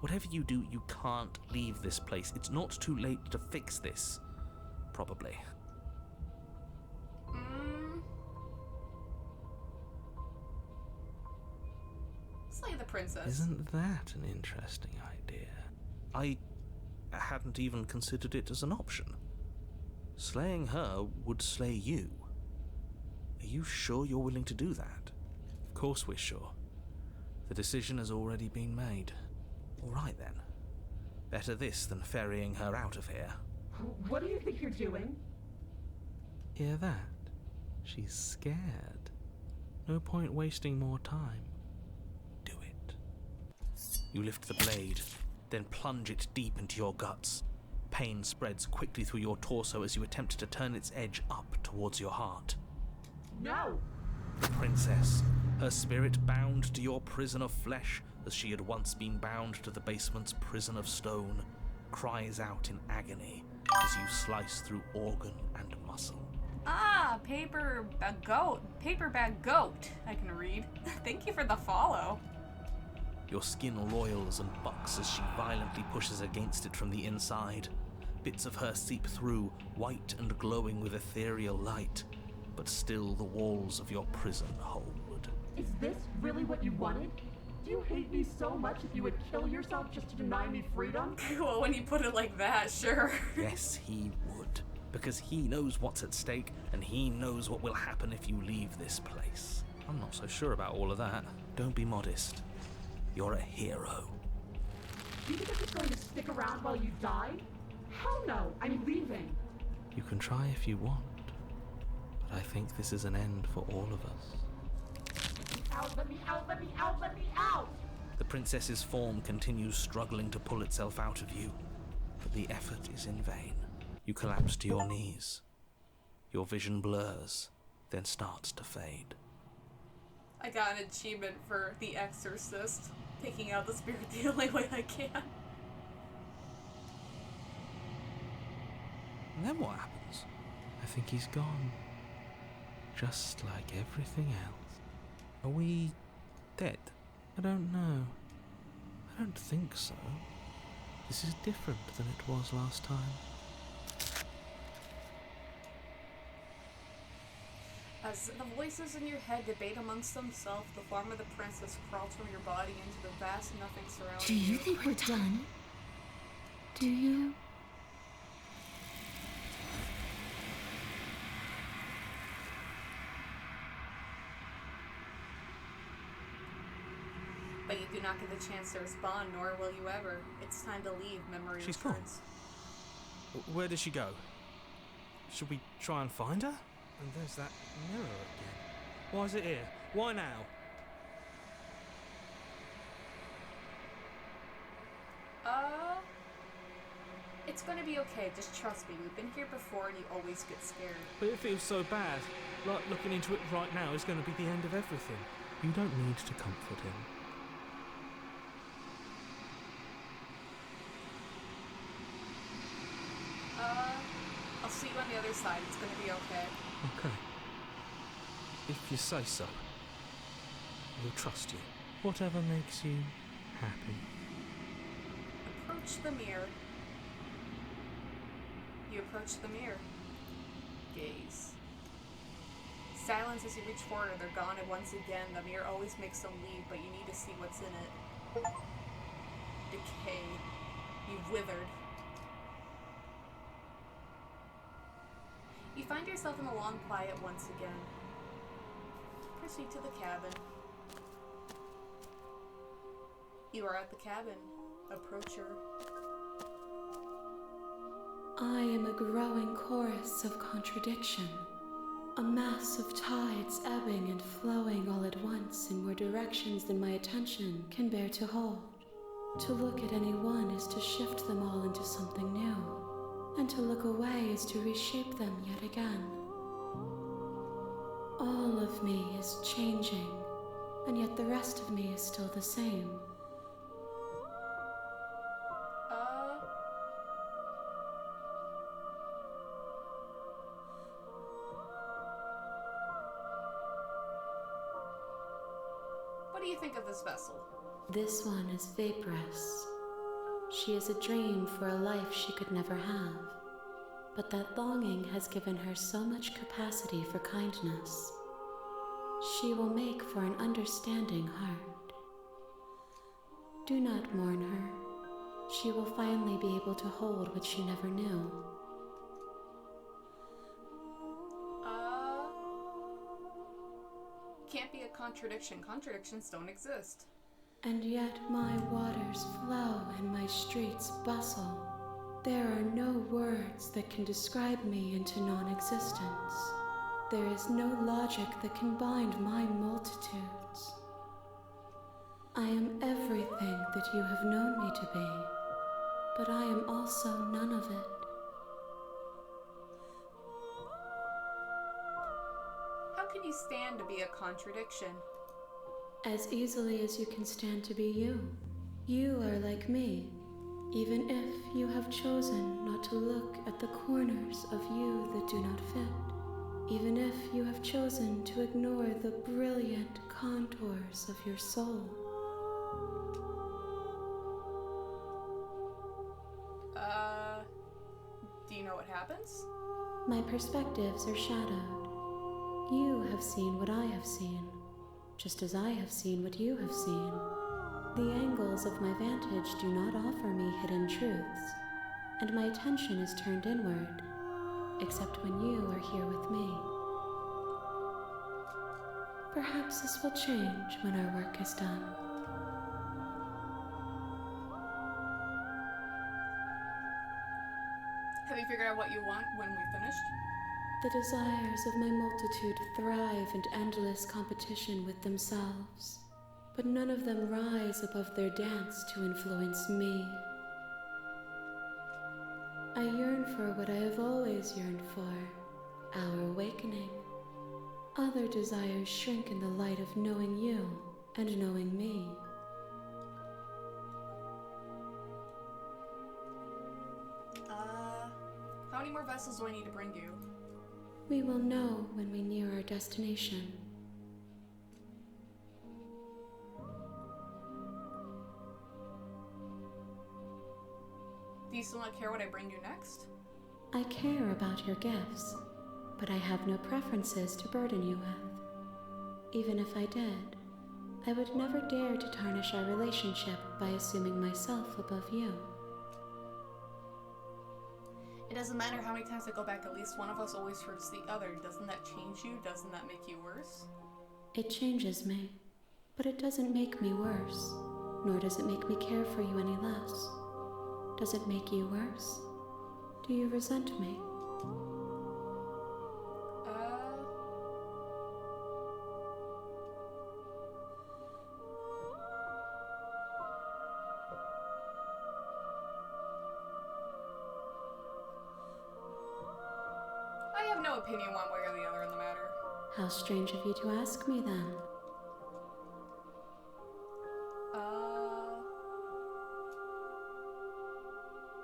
whatever you do, you can't leave this place. It's not too late to fix this. Probably.
Slay the princess.
Isn't that an interesting idea?
I hadn't even considered it as an option. Slaying her would slay you. Are you sure you're willing to do that?
Of course we're sure. The decision has already been made.
All right then. Better this than ferrying her out of here.
What do you think you're doing?
Hear that? She's scared. No point wasting more time.
Do it. You lift the blade, then plunge it deep into your guts. Pain spreads quickly through your torso as you attempt to turn its edge up towards your heart.
No!
The princess, her spirit bound to your prison of flesh as she had once been bound to the basement's prison of stone, cries out in agony as you slice through organ and muscle.
Ah, paperback goat. I can read. Thank you for the follow.
Your skin roils and bucks as she violently pushes against it from the inside. Bits of her seep through, white and glowing with ethereal light, but still the walls of your prison hold.
Is this really what you wanted? Do you hate me so much if you would kill yourself just to deny me freedom?
Well, when you put it like that, sure.
Yes, he would, because he knows what's at stake, and he knows what will happen if you leave this place.
I'm not so sure about all of that.
Don't be modest. You're a hero.
Do you think I'm just going to stick around while you die? Hell no, I'm leaving.
You can try if you want, but I think this is an end for all of us.
Let me out, let me out, let me out!
The princess's form continues struggling to pull itself out of you, but the effort is in vain. You collapse to your knees. Your vision blurs, then starts to fade.
I got an achievement for The Exorcist. Taking out the spirit the only way I can.
And then what happens?
I think he's gone. Just like everything else.
Are we dead?
I don't know. I don't think so. This is different than it was last time.
As the voices in your head debate amongst themselves, the form of the princess crawls from your body into the vast nothing surrounding
Do you think we're done? Do you?
But you do not get the chance to respond, nor will you ever. It's time to leave, memory
She's
returns.
Where does she go? Should we try and find her? And there's that mirror again. Why is it here? Why now?
It's gonna be okay, just trust me. We've been here before and you always get scared.
But it feels so bad. Like looking into it right now is going to be the end of everything.
You don't need to comfort him.
I'll see you on the other side. It's gonna be okay.
Okay.
If you say so. We'll trust you.
Whatever makes you happy.
Approach the mirror. You approach the mirror. Gaze. Silence as you reach forward, they're gone, and once again, the mirror always makes them leave, but you need to see what's in it. Decay. You've withered. You find yourself in the long quiet once again. Proceed to the cabin. You are at the cabin. Approach her.
I am a growing chorus of contradiction. A mass of tides ebbing and flowing all at once in more directions than my attention can bear to hold. To look at any one is to shift them all into something new, and to look away is to reshape them yet again. All of me is changing, and yet the rest of me is still the same.
What do you think of this vessel?
This one is vaporous. She is a dream for a life she could never have. But that longing has given her so much capacity for kindness. She will make for an understanding heart. Do not mourn her. She will finally be able to hold what she never knew.
Can't be a contradiction. Contradictions don't exist.
And yet my waters flow and my streets bustle. There are no words that can describe me into non-existence. There is no logic that can bind my multitudes. I am everything that you have known me to be, but I am also none of it.
How can you stand to be a contradiction?
As easily as you can stand to be you. You are like me, even if you have chosen not to look at the corners of you that do not fit, even if you have chosen to ignore the brilliant contours of your soul.
Do you know what happens?
My perspectives are shadowed. You have seen what I have seen, just as I have seen what you have seen. The angles of my vantage do not offer me hidden truths, and my attention is turned inward, except when you are here with me. Perhaps this will change when our work is done.
Have you figured out what you want when we finished?
The desires of my multitude thrive in endless competition with themselves, but none of them rise above their dance to influence me. I yearn for what I have always yearned for, our awakening. Other desires shrink in the light of knowing you and knowing me.
How many more vessels do I need to bring you?
We will know when we near our destination.
Do you still not care what I bring you next?
I care about your gifts, but I have no preferences to burden you with. Even if I did, I would never dare to tarnish our relationship by assuming myself above you.
It doesn't matter how many times I go back, at least one of us always hurts the other. Doesn't that change you? Doesn't that make you worse?
It changes me, but it doesn't make me worse, nor does it make me care for you any less. Does it make you worse? Do you resent me?
I have no opinion one way or the other in the matter.
How strange of you to ask me then.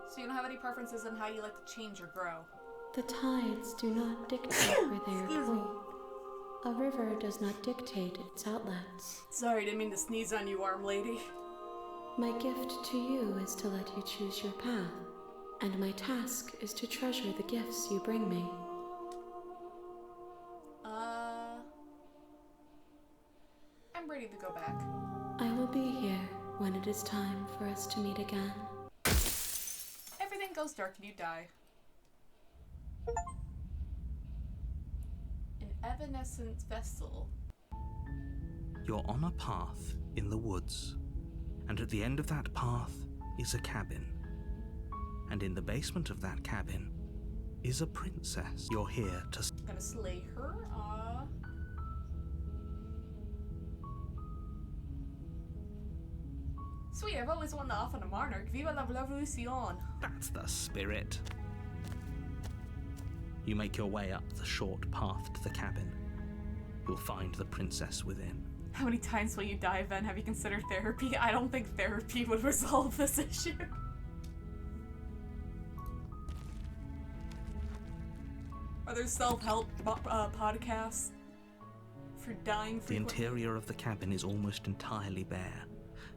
So you don't have any preferences on how you like to change or grow?
The tides do not dictate where they are pulled. A river does not dictate its outlets.
Sorry, didn't mean to sneeze on you, arm lady.
My gift to you is to let you choose your path, and my task is to treasure the gifts you bring me.
I'm ready to go back.
I will be here when it is time for us to meet again.
Everything goes dark and you die. Evanescent vessel.
You're on a path in the woods, and at the end of that path is a cabin. And in the basement of that cabin is a princess. You're here to...
Gonna slay her? Sweet, I've always wanted off on a monarch. Viva la revolution!
That's the spirit. You make your way up the short path to the cabin. You'll find the princess within.
How many times will you die, Ven? Have you considered therapy? I don't think therapy would resolve this issue. Are there self-help podcasts for dying
The
frequently?
interior of the cabin is almost entirely bare.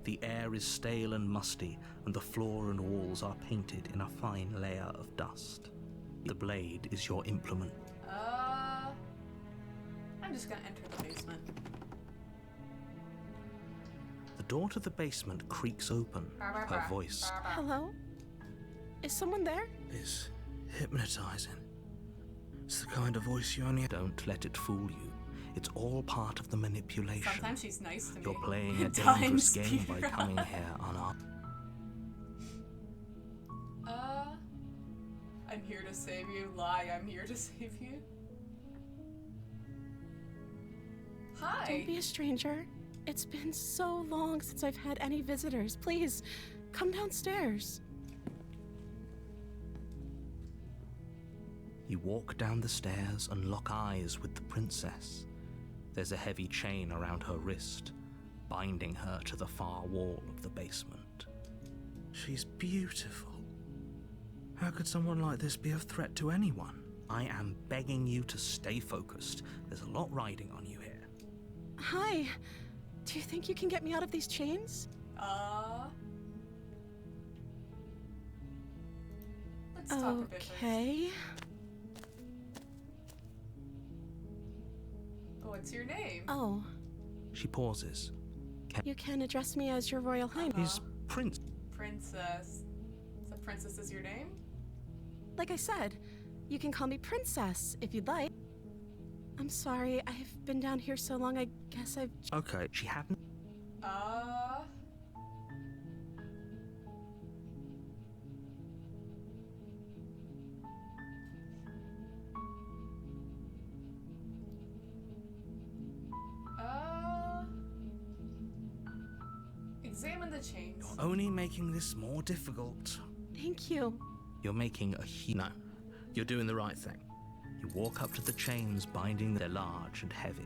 The air is stale and musty, and the floor and walls are painted in a fine layer of dust. The blade is your implement.
I'm just gonna enter the basement.
The door to the basement creaks open, her voice
Hello? Is someone there?
It's hypnotizing. It's the kind of voice you only...
Don't let it fool you. It's all part of the manipulation.
Sometimes she's nice to me.
You're playing a
Time
dangerous game
Spear.
by coming here unarmed.
I'm here to save you. Lie, I'm here to save you. Hi.
Don't be a stranger. It's been so long since I've had any visitors. Please, come downstairs.
You walk down the stairs and lock eyes with the princess. There's a heavy chain around her wrist, binding her to the far wall of the basement.
She's beautiful. How could someone like this be a threat to anyone?
I am begging you to stay focused. There's a lot riding on you here.
Hi. Do you think you can get me out of these chains?
Let's talk a bit first.
Okay.
What's your name?
Oh,
She pauses.
you can address me as your Royal Highness.
Is Prince...
Princess. So Princess is your name?
Like I said, you can call me Princess if you'd like. I'm sorry, I've been down here so long, I guess I've...
Okay, she happened...
Examine the chains.
You're only making this more difficult.
Thank you.
You're making a No, you're doing the right thing. You walk up to the chains binding them. They're large and heavy,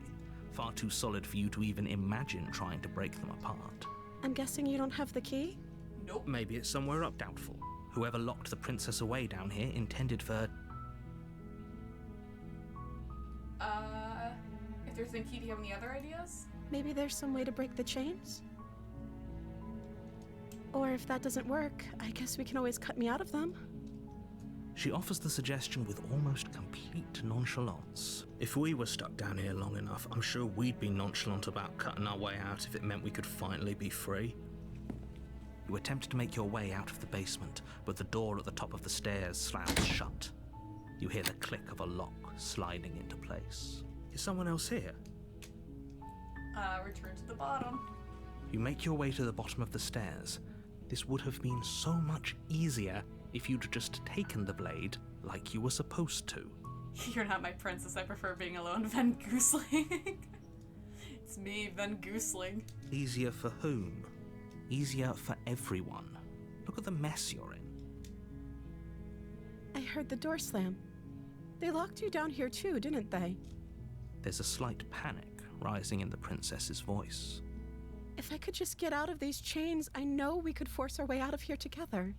far too solid for you to even imagine trying to break them apart.
I'm guessing you don't have the key?
Nope.
Maybe it's somewhere up. Doubtful. Whoever locked the princess away down here intended for...
If there's no key, do you have any other ideas?
Maybe there's some way to break the chains? Or if that doesn't work, I guess we can always cut me out of them.
She offers the suggestion with almost complete nonchalance.
If we were stuck down here long enough, I'm sure we'd be nonchalant about cutting our way out if it meant we could finally be free.
You attempt to make your way out of the basement, but the door at the top of the stairs slams shut. You hear the click of a lock sliding into place.
Is someone else here?
Return to the bottom.
You make your way to the bottom of the stairs. This would have been so much easier if you'd just taken the blade like you were supposed to.
You're not my princess, I prefer being alone, Van Goosling. It's me, Van Goosling.
Easier for whom? Easier for everyone. Look at the mess you're in.
I heard the door slam. They locked you down here too, didn't they?
There's a slight panic rising in the princess's voice.
If I could just get out of these chains, I know we could force our way out of here together.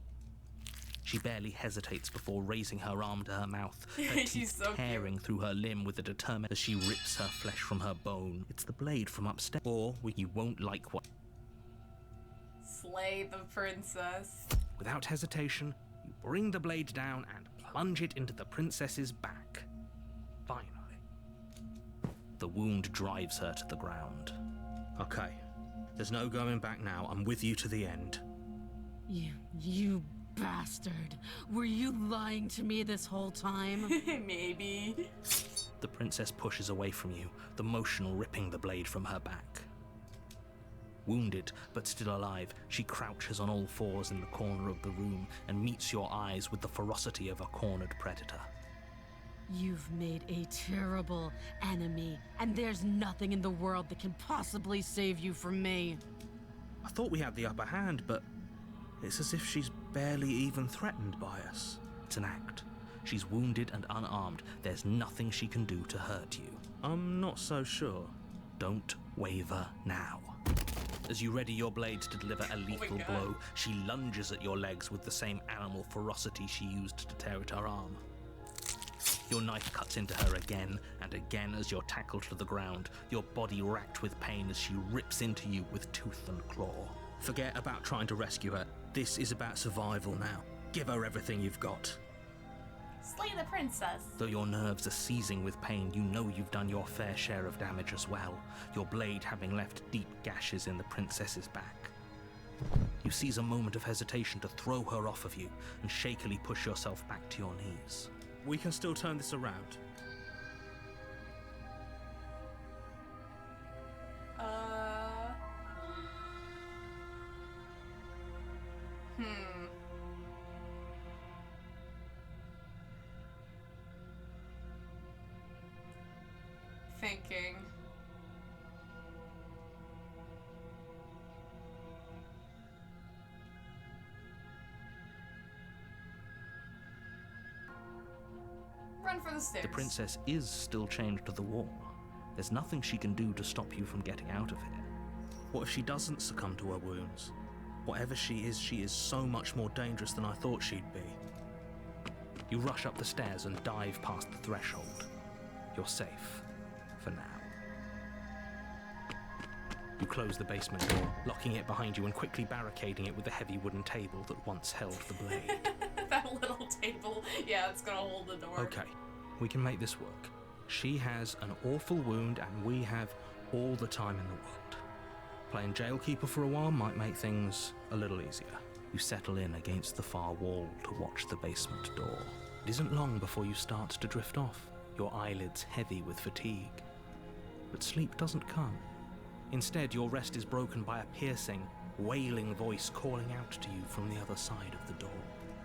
She barely hesitates before raising her arm to her mouth, her
She's
teeth
so
tearing through her limb with a determined as she rips her flesh from her bone. It's the blade from upstairs, or you won't like what...
Slay the princess.
Without hesitation, you bring the blade down and plunge it into the princess's back. Finally, the wound drives her to the ground.
Okay, there's no going back now. I'm with you to the end.
You bastard. Were you lying to me this whole time?
Maybe.
The princess pushes away from you, the motion ripping the blade from her back. Wounded, but still alive, she crouches on all fours in the corner of the room and meets your eyes with the ferocity of a cornered predator.
You've made a terrible enemy, and there's nothing in the world that can possibly save you from me.
I thought we had the upper hand, but it's as if she's barely even threatened by us. It's an act. She's wounded and unarmed. There's nothing she can do to hurt you. I'm not so sure. Don't waver now. As you ready your blade to deliver a lethal blow, she lunges at your legs with the same animal ferocity she used to tear at her arm. Your knife cuts into her again and again as you're tackled to the ground, your body racked with pain as she rips into you with tooth and claw. Forget about trying to rescue her. This is about survival now. Give her everything you've got.
Slay the princess.
Though your nerves are seizing with pain, you know you've done your fair share of damage as well, your blade having left deep gashes in the princess's back. You seize a moment of hesitation to throw her off of you and shakily push yourself back to your knees. We can still turn this around.
Thinking. Run for the stairs.
The princess is still chained to the wall. There's nothing she can do to stop you from getting out of here. What if she doesn't succumb to her wounds? Whatever she is so much more dangerous than I thought she'd be. You rush up the stairs and dive past the threshold. You're safe. For now. You close the basement door, locking it behind you and quickly barricading it with the heavy wooden table that once held the blade.
That little table. Yeah, it's gonna hold the door.
Okay, we can make this work. She has an awful wound and we have all the time in the world. Playing jailkeeper for a while might make things a little easier. You settle in against the far wall to watch the basement door. It isn't long before you start to drift off, your eyelids heavy with fatigue. But sleep doesn't come. Instead, your rest is broken by a piercing, wailing voice calling out to you from the other side of the door.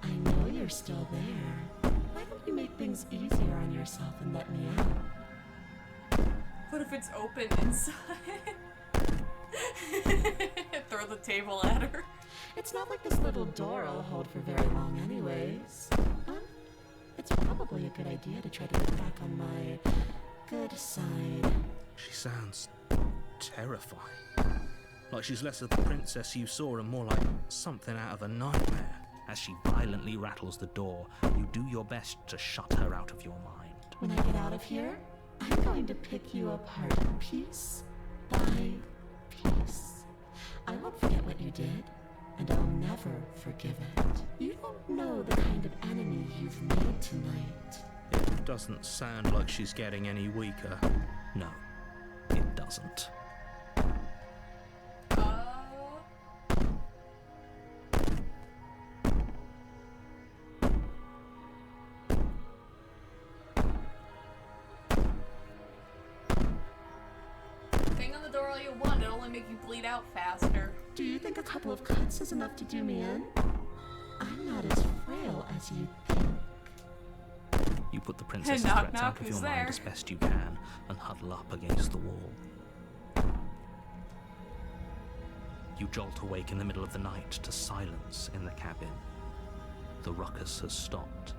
I know you're still there. Why don't you make things easier on yourself and let me out?
What if it's open inside? Throw the table at her.
It's not like this little door will hold for very long anyways. It's probably a good idea to try to get back on my good side.
She sounds terrifying. Like she's less of the princess you saw and more like something out of a nightmare. As she violently rattles the door, you do your best to shut her out of your mind.
When I get out of here, I'm going to pick you apart piece by piece. I won't forget what you did, and I'll never forgive it. You don't know the kind of enemy you've made tonight.
It doesn't sound like she's getting any weaker. No, it doesn't.
Bang on the door all you want, it'll only make you bleed out faster.
Do you think a couple of cuts is enough to do me in? I'm not as frail as you think.
You put the princess's
Knock,
threats
knock,
out of
who's
your
there?
mind as best you can and huddle up against the wall. You jolt awake in the middle of the night to silence in the cabin. The ruckus has stopped,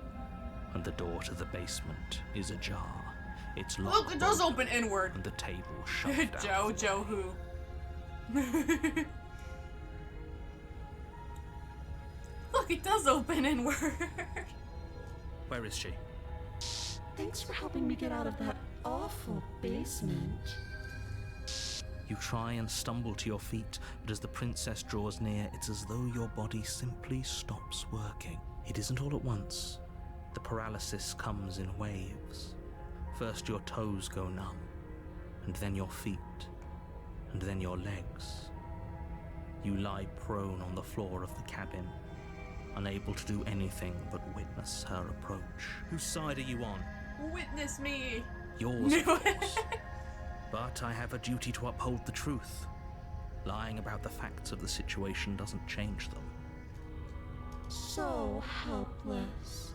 and the door to the basement is ajar. It's locked.
Look, it does open inward.
And the table shoved out.
Joe who? Look, it does open inward.
Where is she?
Thanks for helping me get out of that awful basement.
You try and stumble to your feet, but as the princess draws near, it's as though your body simply stops working. It isn't all at once. The paralysis comes in waves. First your toes go numb, and then your feet, and then your legs. You lie prone on the floor of the cabin, unable to do anything but witness her approach. Whose side are you on?
Witness me.
Yours, of course. But I have a duty to uphold the truth. Lying about the facts of the situation doesn't change them.
So helpless.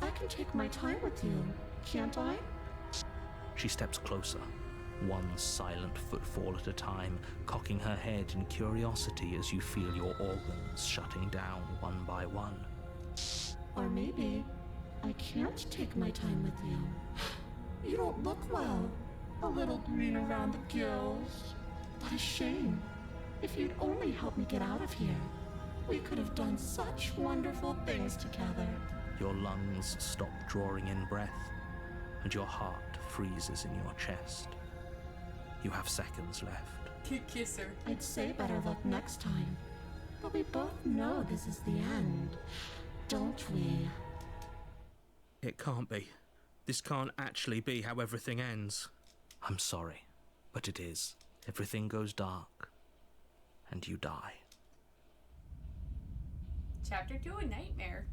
I can take my time with you, can't I?
She steps closer, one silent footfall at a time, cocking her head in curiosity as you feel your organs shutting down one by one.
Or maybe I can't take my time with you. You don't look well. A little green around the gills. What a shame. If you'd only helped me get out of here, we could have done such wonderful things together.
Your lungs stop drawing in breath, and your heart freezes in your chest. You have seconds left.
Kiss her.
I'd say better luck next time. But we both know this is the end, don't we?
It can't be. This can't actually be how everything ends. I'm sorry, but it is. Everything goes dark, and you die.
Chapter 2, A Nightmare.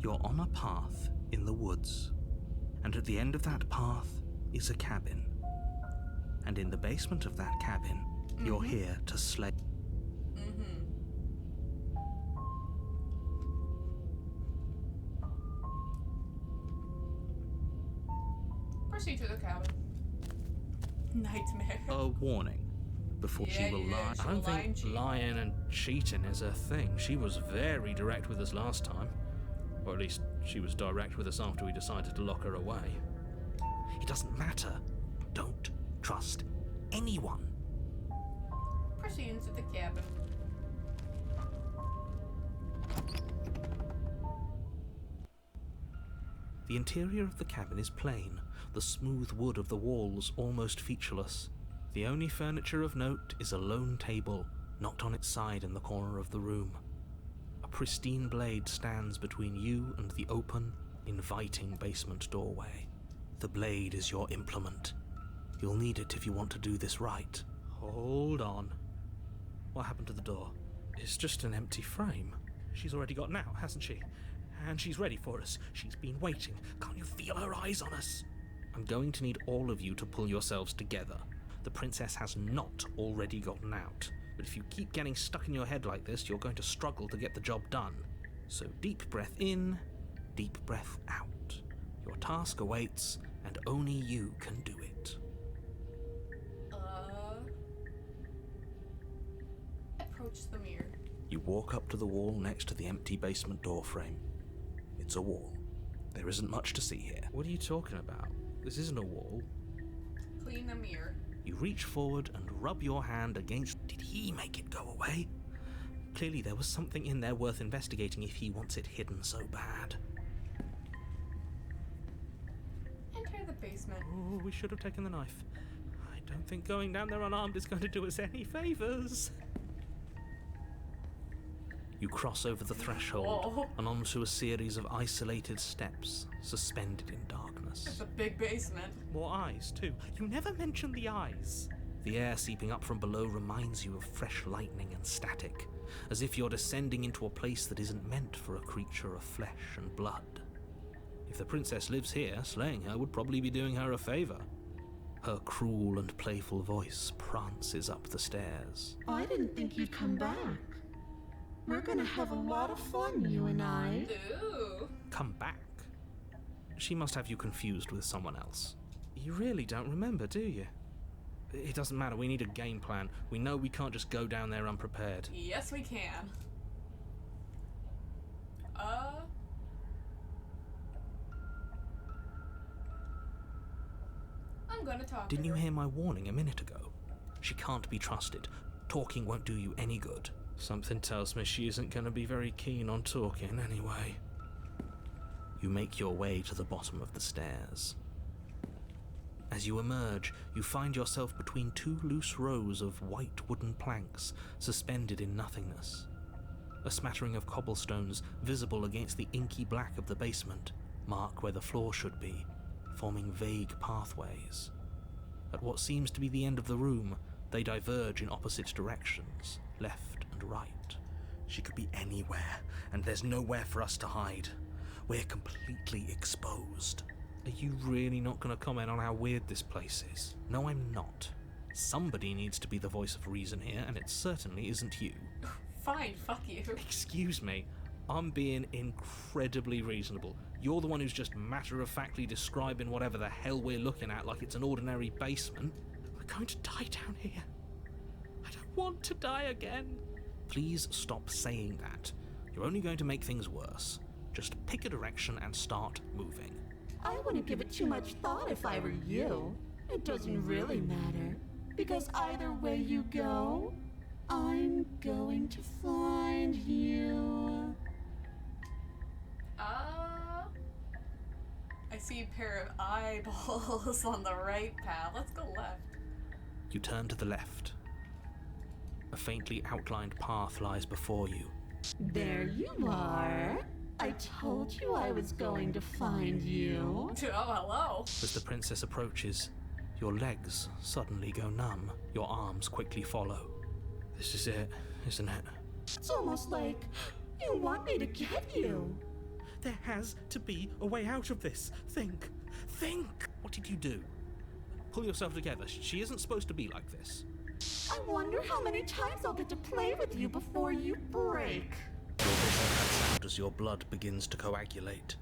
You're on a path in the woods, and at the end of that path is a cabin. And in the basement of that cabin, you're here to slay.
Proceed to the cabin. Nightmare.
A warning. Before she will lie.
she
I
will
don't
lie and
think
cheat.
lying and cheating is her thing. She was very direct with us last time. Or at least she was direct with us after we decided to lock her away. It doesn't matter. Don't trust anyone.
Proceed into the cabin.
The interior of the cabin is plain, the smooth wood of the walls almost featureless. The only furniture of note is a lone table, knocked on its side in the corner of the room. A pristine blade stands between you and the open, inviting basement doorway. The blade is your implement. You'll need it if you want to do this right. Hold on. What happened to the door? It's just an empty frame. She's already gotten out, hasn't she? And she's ready for us. She's been waiting. Can't you feel her eyes on us? I'm going to need all of you to pull yourselves together. The princess has not already gotten out. But if you keep getting stuck in your head like this, you're going to struggle to get the job done. So deep breath in, deep breath out. Your task awaits, and only you can do it.
Approach the mirror.
You walk up to the wall next to the empty basement door frame. It's a wall. There isn't much to see here.
What are you talking about? This isn't a wall.
Clean the mirror.
You reach forward and rub your hand against... Did he make it go away? Clearly there was something in there worth investigating if he wants it hidden so bad.
Enter the basement.
Oh, we should have taken the knife. I don't think going down there unarmed is going to do us any favours. You cross over the threshold and onto a series of isolated steps, suspended in darkness.
It's a big basement.
More eyes, too. You never mention the eyes. The air seeping up from below reminds you of fresh lightning and static, as if you're descending into a place that isn't meant for a creature of flesh and blood. If the princess lives here, slaying her would probably be doing her a favour. Her cruel and playful voice prances up the stairs.
I didn't think you'd come back. We're gonna have a lot of fun, you and I.
Ooh.
Come back? She must have you confused with someone else. You really don't remember, do you? It doesn't matter, we need a game plan. We know we can't just go down there unprepared.
Yes, we can. I'm gonna talk
Didn't
to
you
her.
hear my warning a minute ago? She can't be trusted. Talking won't do you any good. Something tells me she isn't going to be very keen on talking anyway. You make your way to the bottom of the stairs. As you emerge, you find yourself between two loose rows of white wooden planks suspended in nothingness. A smattering of cobblestones visible against the inky black of the basement mark where the floor should be, forming vague pathways. At what seems to be the end of the room, they diverge in opposite directions, left and right. She could be anywhere, and there's nowhere for us to hide. we're completely exposed. Are you really not going to comment on how weird this place is? No, I'm not. Somebody needs to be the voice of reason here, and it certainly isn't you.
Fine, fuck you.
Excuse me, I'm being incredibly reasonable. You're the one who's just matter-of-factly describing whatever the hell we're looking at like it's an ordinary basement. We're going to die down here. I don't want to die again. Please stop saying that. You're only going to make things worse. Just pick a direction and start moving.
I wouldn't give it too much thought if I were you. It doesn't really matter, because either way you go, I'm going to find you.
I see a pair of eyeballs on the right path. Let's go left.
You turn to the left. A faintly outlined path lies before you.
There you are. I told you I was going to find you.
Oh, hello.
As the princess approaches, your legs suddenly go numb. Your arms quickly follow. This is it, isn't it?
It's almost like you want me to get you.
There has to be a way out of this. Think. What did you do? Pull yourself together. She isn't supposed to be like this.
I wonder how many times I'll get to play with you before you break.
Your vision cuts out as your blood begins to coagulate.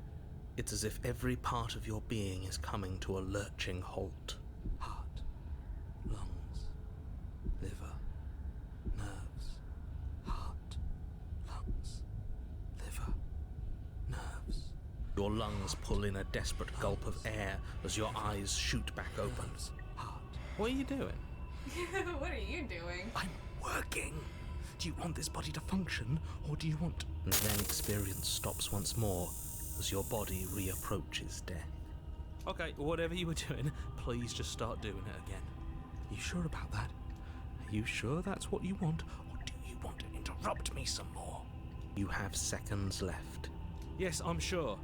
It's as if every part of your being is coming to a lurching halt. Heart, lungs, liver, nerves. Heart, lungs, liver, nerves. Your lungs pull in a desperate gulp of air as your eyes shoot back open. Heart. What are you doing?
What are you doing?
I'm working. Do you want this body to function, or do you want... And then experience stops once more as your body reapproaches death. Okay, whatever you were doing, please just start doing it again. You sure about that? Are you sure that's what you want, or do you want to interrupt me some more? You have seconds left. Yes, I'm sure.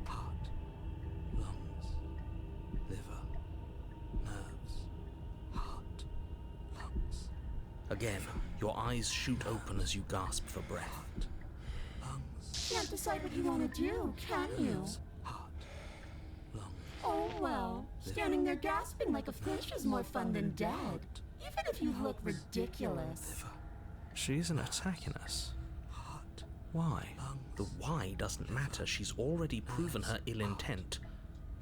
Heart, lungs, liver, nerves, heart, lungs. Again, your eyes shoot open as you gasp for breath.
Can't decide what you want to do, can you?
Heart, lungs.
Oh well, standing there gasping like a fish is more fun than dead. Even if you look ridiculous.
She isn't attacking us. Why? The why doesn't matter. She's already proven her ill intent.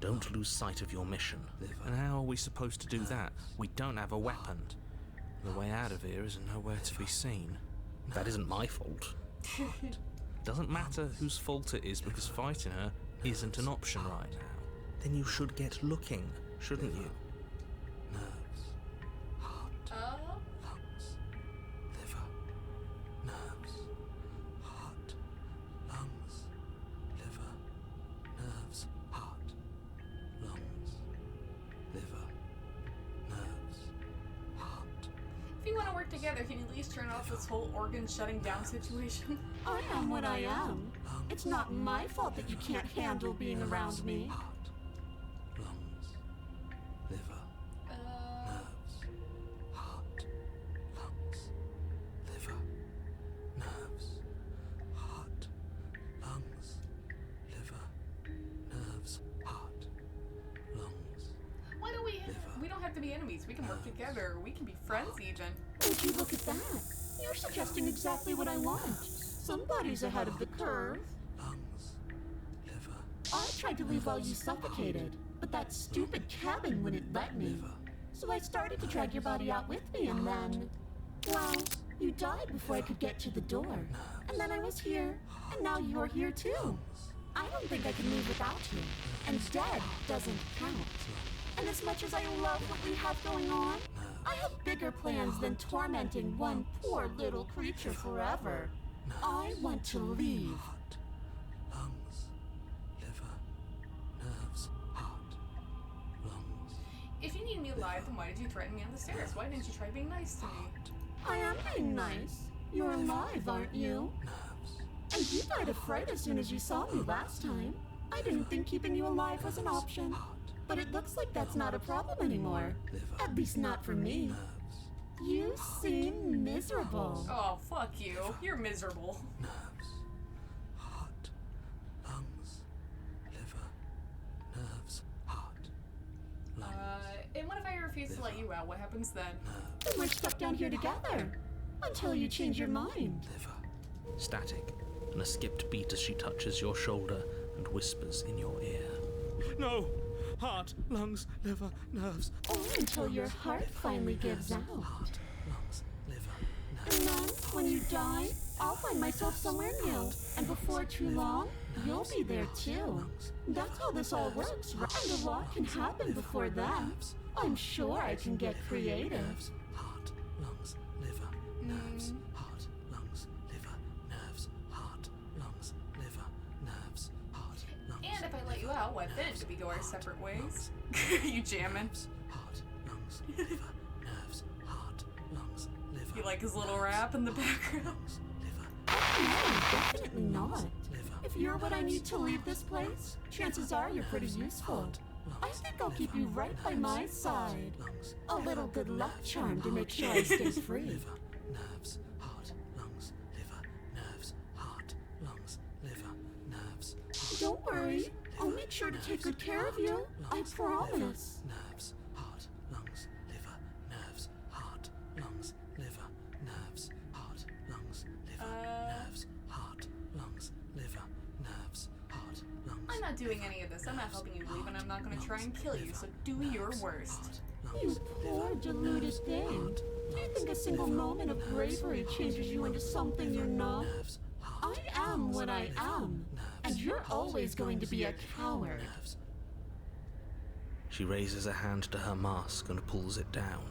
Don't lose sight of your mission. And how are we supposed to do that? We don't have a weapon. The way out of here is nowhere to be seen. That isn't my fault. Doesn't matter whose fault it is, because fighting her isn't an option right now. Then you should get looking, shouldn't you? Nerves, heart, lungs, liver, nerves, heart, lungs, liver, nerves, heart, lungs, liver, nerves, heart.
If you want to work together, can you at least turn off this whole organ shutting down situation?
I am what I am. It's not my fault that you can't handle being around me.
Heart, lungs, liver, nerves, heart, lungs, liver, nerves, heart, lungs, liver, nerves, heart, lungs.
Why don't we don't have to be enemies. We can work together. We can be friends even.
Would you look at that? You're suggesting exactly what I want. Somebody's ahead of the curve.
Lungs, liver,
I tried to leave while you suffocated, but that stupid cabin wouldn't let me. So I started to drag your body out with me, and then... well, you died before I could get to the door. And then I was here, and now you're here too. I don't think I can leave without you. And dead doesn't count. And as much as I love what we have going on, I have bigger plans than tormenting one poor little creature forever. I want to leave.
heart, lungs, liver, nerves, heart, lungs.
If you need me alive, then why did you threaten me on the stairs? Why didn't you try being nice to me?
I am being nice. You're alive, aren't you?
Nerves.
And you died of fright as soon as you saw me last time. I didn't think keeping you alive was an option. But it looks like that's not a problem anymore. At least not for me. You seem miserable.
Oh, fuck you. You're miserable.
Nerves, heart, lungs,
refuse to let you out, what happens then?
We're stuck down here together. Until you change your mind.
Liver.
Static, and a skipped beat as she touches your shoulder and whispers in your ear.
No! Heart, lungs, liver, nerves.
Only until your heart finally gives out.
Heart, lungs, liver,
And
nerves.
then, when you die, I'll find myself somewhere new. And before too long, you'll be there too. That's how this all works, right? And a lot can happen before then. I'm sure I can get creative.
Heart, lungs, liver, nerves. Heart, lungs, liver, nerves. Heart, lungs, liver, nerves. Heart, lungs.
And if I let you out, what then? Do we go our separate ways? You jamming?
Heart, lungs, liver, nerves. Heart, lungs, liver.
You like his little rap in the background?
Lungs, liver,
No, definitely not.
liver.
If you're what I need to leave this place, chances are you're pretty useful. I think I'll keep you right by my side.
Lungs,
A little good luck charm to make sure I stay free.
liver, nerves. Heart, lungs, liver, nerves. Heart, lungs, liver, nerves.
Don't worry, I'll make sure to take good care of you. I promise.
Nerves, heart, lungs, liver, nerves, heart, lungs, liver, nerves, heart, lungs, liver, nerves, heart, lungs, liver, nerves, heart, lungs.
I'm not doing any of this. I'm not helping you leave, and I'm not gonna try and kill you, so do your worst.
You poor deluded thing. Do you think a single moment of bravery changes you into something you're not? I am what I am, and you're always going to be a coward.
She raises a hand to her mask and pulls it down.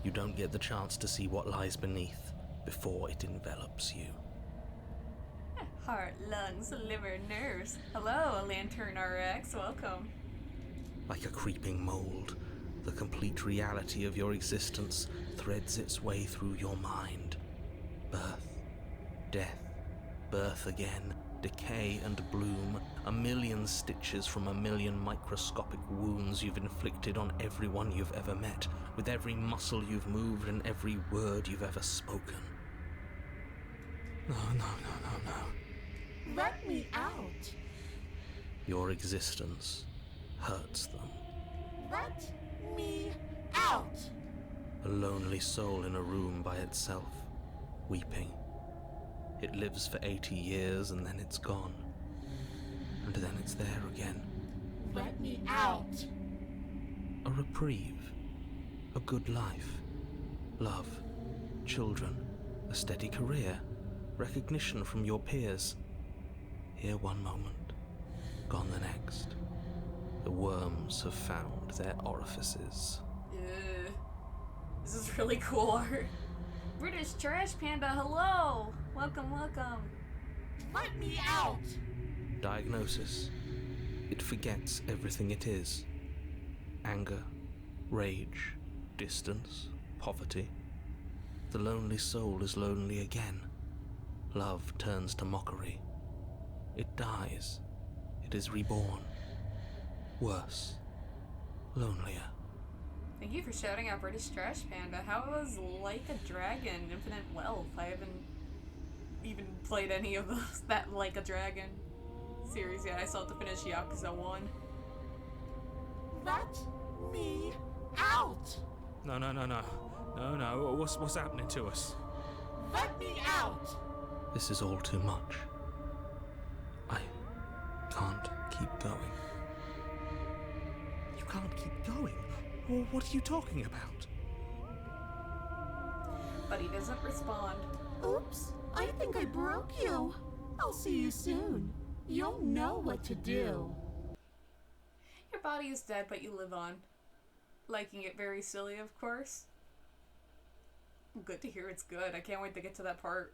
You don't get the chance to see what lies beneath before it envelops you.
Heart, lungs, liver, nerves. Hello, Lantern RX. Welcome.
Like a creeping mold, the complete reality of your existence threads its way through your mind. Birth, death, birth again, decay and bloom, a million stitches from a million microscopic wounds you've inflicted on everyone you've ever met, with every muscle you've moved and every word you've ever spoken.
No, no, no, no, no.
Let me out.
Your existence hurts them.
Let me out.
A lonely soul in a room by itself, weeping. It lives for 80 years and then it's gone. And then it's there again.
Let me out.
A reprieve. A good life. Love. Children. A steady career. Recognition from your peers. Here one moment. Gone the next. The worms have found their orifices.
Ugh. This is really cool art. British Trash Panda, hello! Welcome, welcome.
Let me out.
Diagnosis. It forgets everything it is. Anger, rage, distance, poverty. The lonely soul is lonely again. Love turns to mockery. It dies. It is reborn. Worse. Lonelier.
Thank you for shouting out British Trash Panda. How was Like a Dragon Infinite Wealth? I haven't even played any of those, that Like a Dragon series yet. I still have to finish Yakuza 1.
Let me out.
No, no, no, no. No, no. What's happening to us?
Let me out.
This is all too much. I can't keep going.
You can't keep going. Well, what are you talking about?
But he doesn't respond.
Oops, I think I broke you. I'll see you soon. You'll know what to do.
Your body is dead, but you live on. Liking it very silly, of course. Good to hear it's good. I can't wait to get to that part.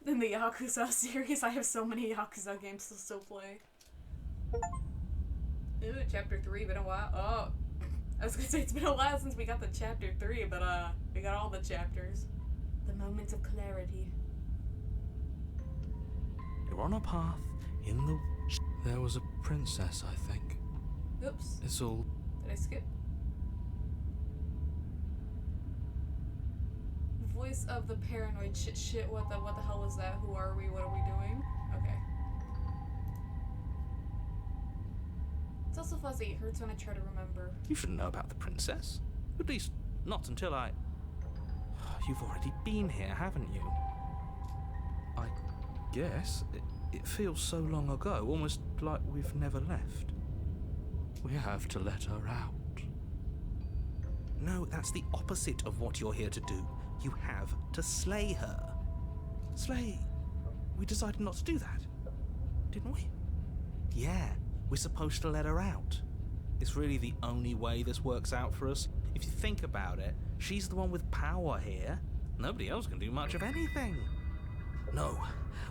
In the Yakuza series, I have so many Yakuza games to still play. Ooh, chapter 3, been a while. Oh, I was gonna say it's been a while since we got the chapter 3, but we got all the chapters. The moments of clarity.
You're on a path in the... There was a princess, I think.
Oops.
It's all...
Did I skip? Voice of the paranoid shit. What the hell was that? Who are we? What are we doing? Okay. It's also fuzzy. It hurts when I try to remember.
You shouldn't know about the princess. At least, not until I... You've already been here, haven't you? I guess. It feels so long ago, almost like we've never left. We have to let her out. No, that's the opposite of what you're here to do. You have to slay her. Slay? We decided not to do that, didn't we? Yeah, we're supposed to let her out. It's really the only way this works out for us. If you think about it, she's the one with power here. Nobody else can do much of anything. No,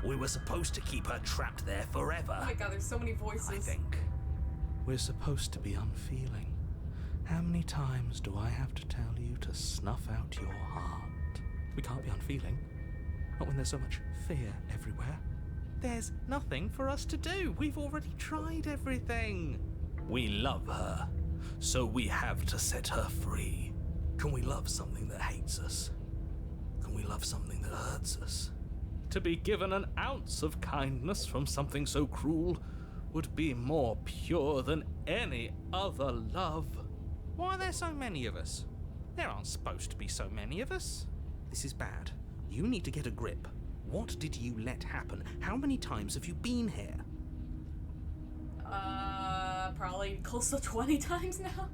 we were supposed to keep her trapped there forever.
Oh my god, there's so many voices.
I think.
We're supposed to be unfeeling. How many times do I have to tell you to snuff out your heart?
We can't be unfeeling. Not when there's so much fear everywhere. There's nothing for us to do. We've already tried everything.
We love her, so we have to set her free. Can we love something that hates us? Can we love something that hurts us?
To be given an ounce of kindness from something so cruel would be more pure than any other love. Why are there so many of us? There aren't supposed to be so many of us. This is bad. You need to get a grip. What did you let happen? How many times have you been here?
Probably close to 20 times now.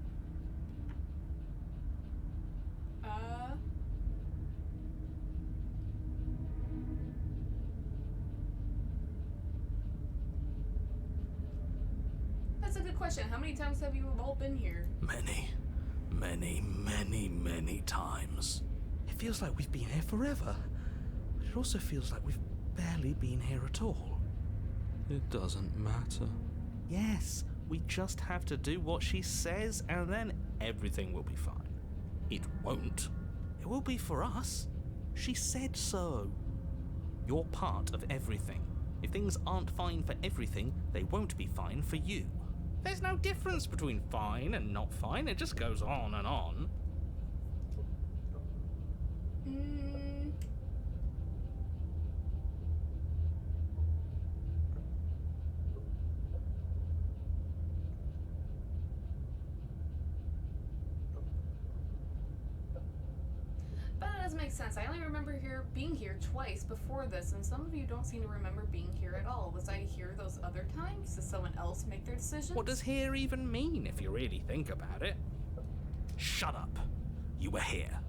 That's a good question. How many times have you all been here?
Many, many, many, many times.
It feels like we've been here forever, but it also feels like we've barely been here at all.
It doesn't matter.
Yes, we just have to do what she says and then everything will be fine. It won't. It will be for us. She said so. You're part of everything. If things aren't fine for everything, they won't be fine for you. There's no difference between fine and not fine. It just goes on and on.
But that doesn't make sense. I only remember being here twice before this, and some of you don't seem to remember being here at all. Was I here those other times? Does someone else make their decisions?
What does here even mean if you really think about it?
Shut up. You were here.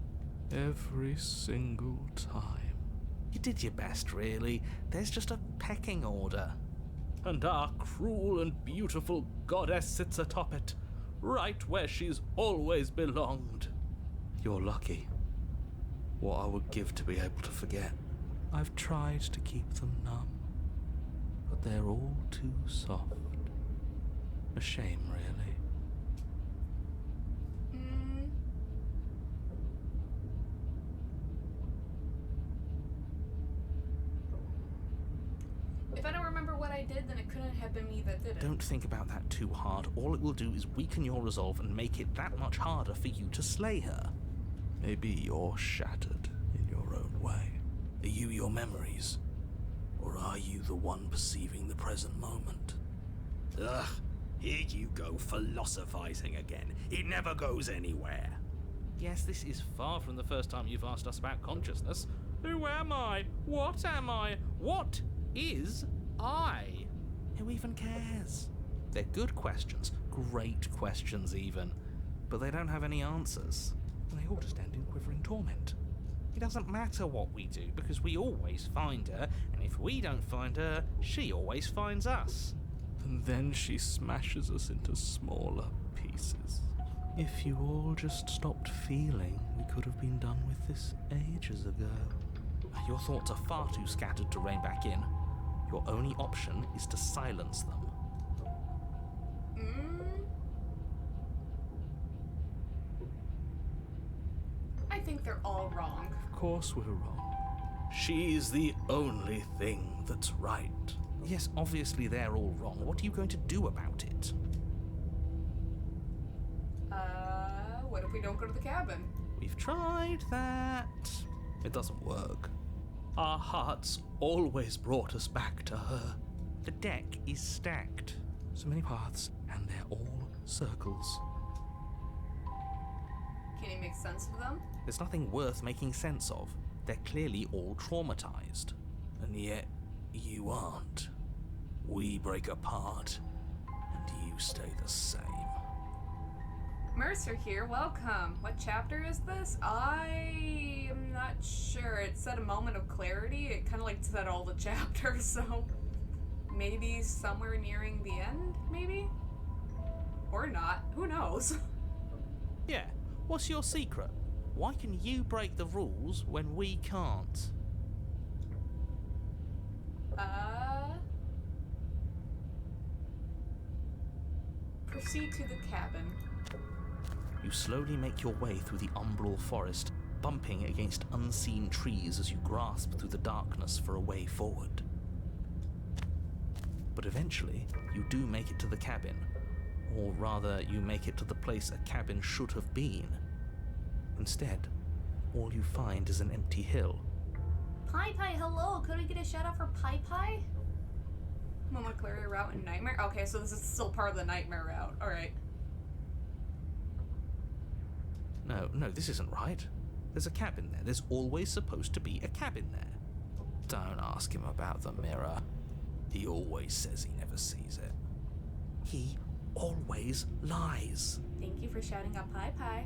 Every single time.
You did your best, really. There's just a pecking order. And our cruel and beautiful goddess sits atop it, right where she's always belonged.
You're lucky. What I would give to be able to forget. I've tried to keep them numb, but they're all too soft. A shame, really.
If I don't remember what I did, then it couldn't have been me that did it.
Don't think about that too hard. All it will do is weaken your resolve and make it that much harder for you to slay her.
Maybe you're shattered in your own way. Are you your memories? Or are you the one perceiving the present moment?
Ugh, here you go philosophizing again. It never goes anywhere.
Yes, this is far from the first time you've asked us about consciousness. Who am I? What am I? What is I? Who even cares? They're good questions, great questions even, but they don't have any answers. And they all just end in quivering torment. It doesn't matter what we do, because we always find her, and if we don't find her, she always finds us.
And then she smashes us into smaller pieces.
If you all just stopped feeling, we could have been done with this ages ago.
Your thoughts are far too scattered to rein back in. Your only option is to silence them.
I think they're all wrong.
Of course we're wrong.
She's the only thing that's right.
Yes, obviously they're all wrong. What are you going to do about it?
What if we don't go to the cabin?
We've tried that. It doesn't work. Our hearts always brought us back to her. The deck is stacked. So many paths, and they're all circles.
Can you make sense of them?
There's nothing worth making sense of. They're clearly all traumatized.
And yet, you aren't. We break apart, and you stay the same.
Mercer here, welcome. What chapter is this? I am not sure. It said a moment of clarity. It kind of like said all the chapters, so maybe somewhere nearing the end, maybe? Or not. Who knows?
Yeah, what's your secret? Why can you break the rules when we can't?
Proceed to the cabin.
You slowly make your way through the umbral forest, bumping against unseen trees as you grasp through the darkness for a way forward. But eventually, you do make it to the cabin. Or rather, you make it to the place a cabin should have been. Instead, all you find is an empty hill.
Pie Pie, hello! Could we get a shout out for Pie Pie? Moment clarity route and nightmare? Okay, so this is still part of the nightmare route. Alright.
No, this isn't right. There's a cabin there. There's always supposed to be a cabin there.
Don't ask him about the mirror. He always says he never sees it.
He always lies.
Thank you for shouting out Pie Pie.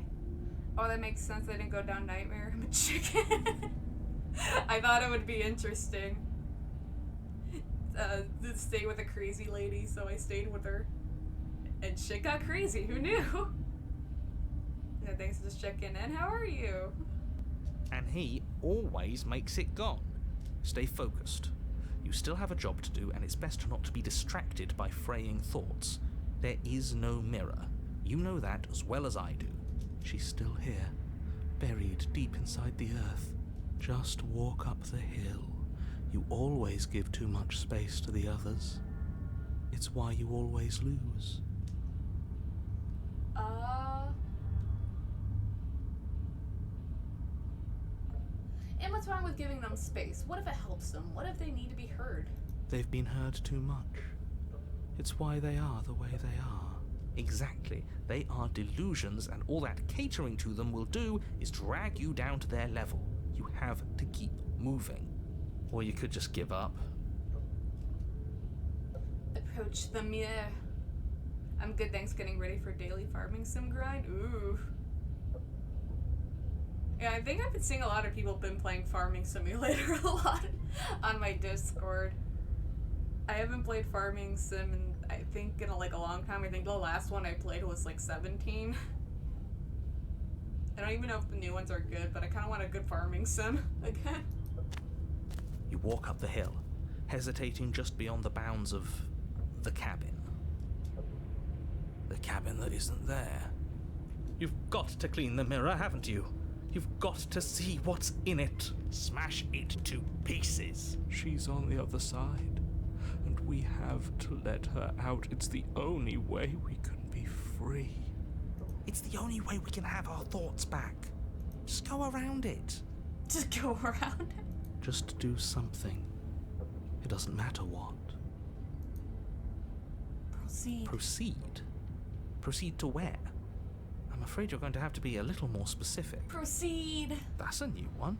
Oh, that makes sense. I didn't go down nightmare. I'm a chicken. I thought it would be interesting. To stay with a crazy lady, so I stayed with her. And shit got crazy. Who knew? Yeah, thanks for just checking in. How are you?
And he always makes it gone. Stay focused. You still have a job to do, and it's best not to be distracted by fraying thoughts. There is no mirror. You know that as well as I do. She's still here, buried deep inside the earth. Just walk up the hill. You always give too much space to the others. It's why you always lose.
And what's wrong with giving them space? What if it helps them? What if they need to be heard?
They've been heard too much. It's why they are the way they are. Exactly. They are delusions, and all that catering to them will do is drag you down to their level. You have to keep moving. Or you could just give up.
Approach the mirror. I'm good, thanks. Getting ready for daily farming sim grind. Ooh. Yeah, I think I've been seeing a lot of people been playing Farming Simulator a lot on my Discord. I haven't played Farming Sim in, I think, in a long time. I think the last one I played was like 17. I don't even know if the new ones are good, but I kind of want a good Farming Sim again.
You walk up the hill, hesitating just beyond the bounds of the cabin.
The cabin that isn't there.
You've got to clean the mirror, haven't you? You've got to see what's in it.
Smash it to pieces.
She's on the other side, and we have to let her out. It's the only way we can be free.
It's the only way we can have our thoughts back. Just go around it.
Just go around it?
Just do something. It doesn't matter what.
Proceed.
Proceed? Proceed to where? I'm afraid you're going to have to be a little more specific.
Proceed.
That's a new one.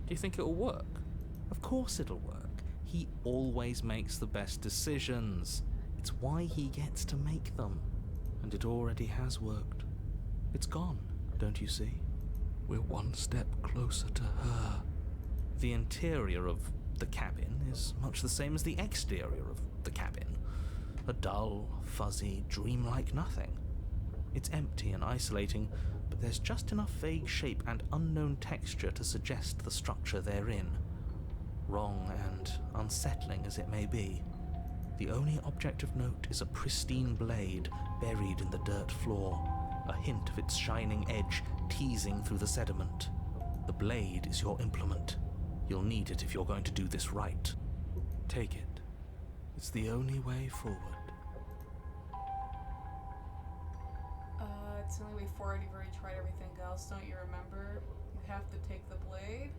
Do you think it'll work? Of course it'll work. He always makes the best decisions. It's why he gets to make them. And it already has worked. It's gone, don't you see?
We're one step closer to her.
The interior of the cabin is much the same as the exterior of the cabin. A dull, fuzzy, dreamlike nothing. It's empty and isolating, but there's just enough vague shape and unknown texture to suggest the structure they're in. Wrong and unsettling as it may be, the only object of note is a pristine blade buried in the dirt floor, a hint of its shining edge teasing through the sediment. The blade is your implement. You'll need it if you're going to do this right. Take it. It's the only way forward.
It's the only way forward. You've already tried everything else, don't you remember? You have to take the blade.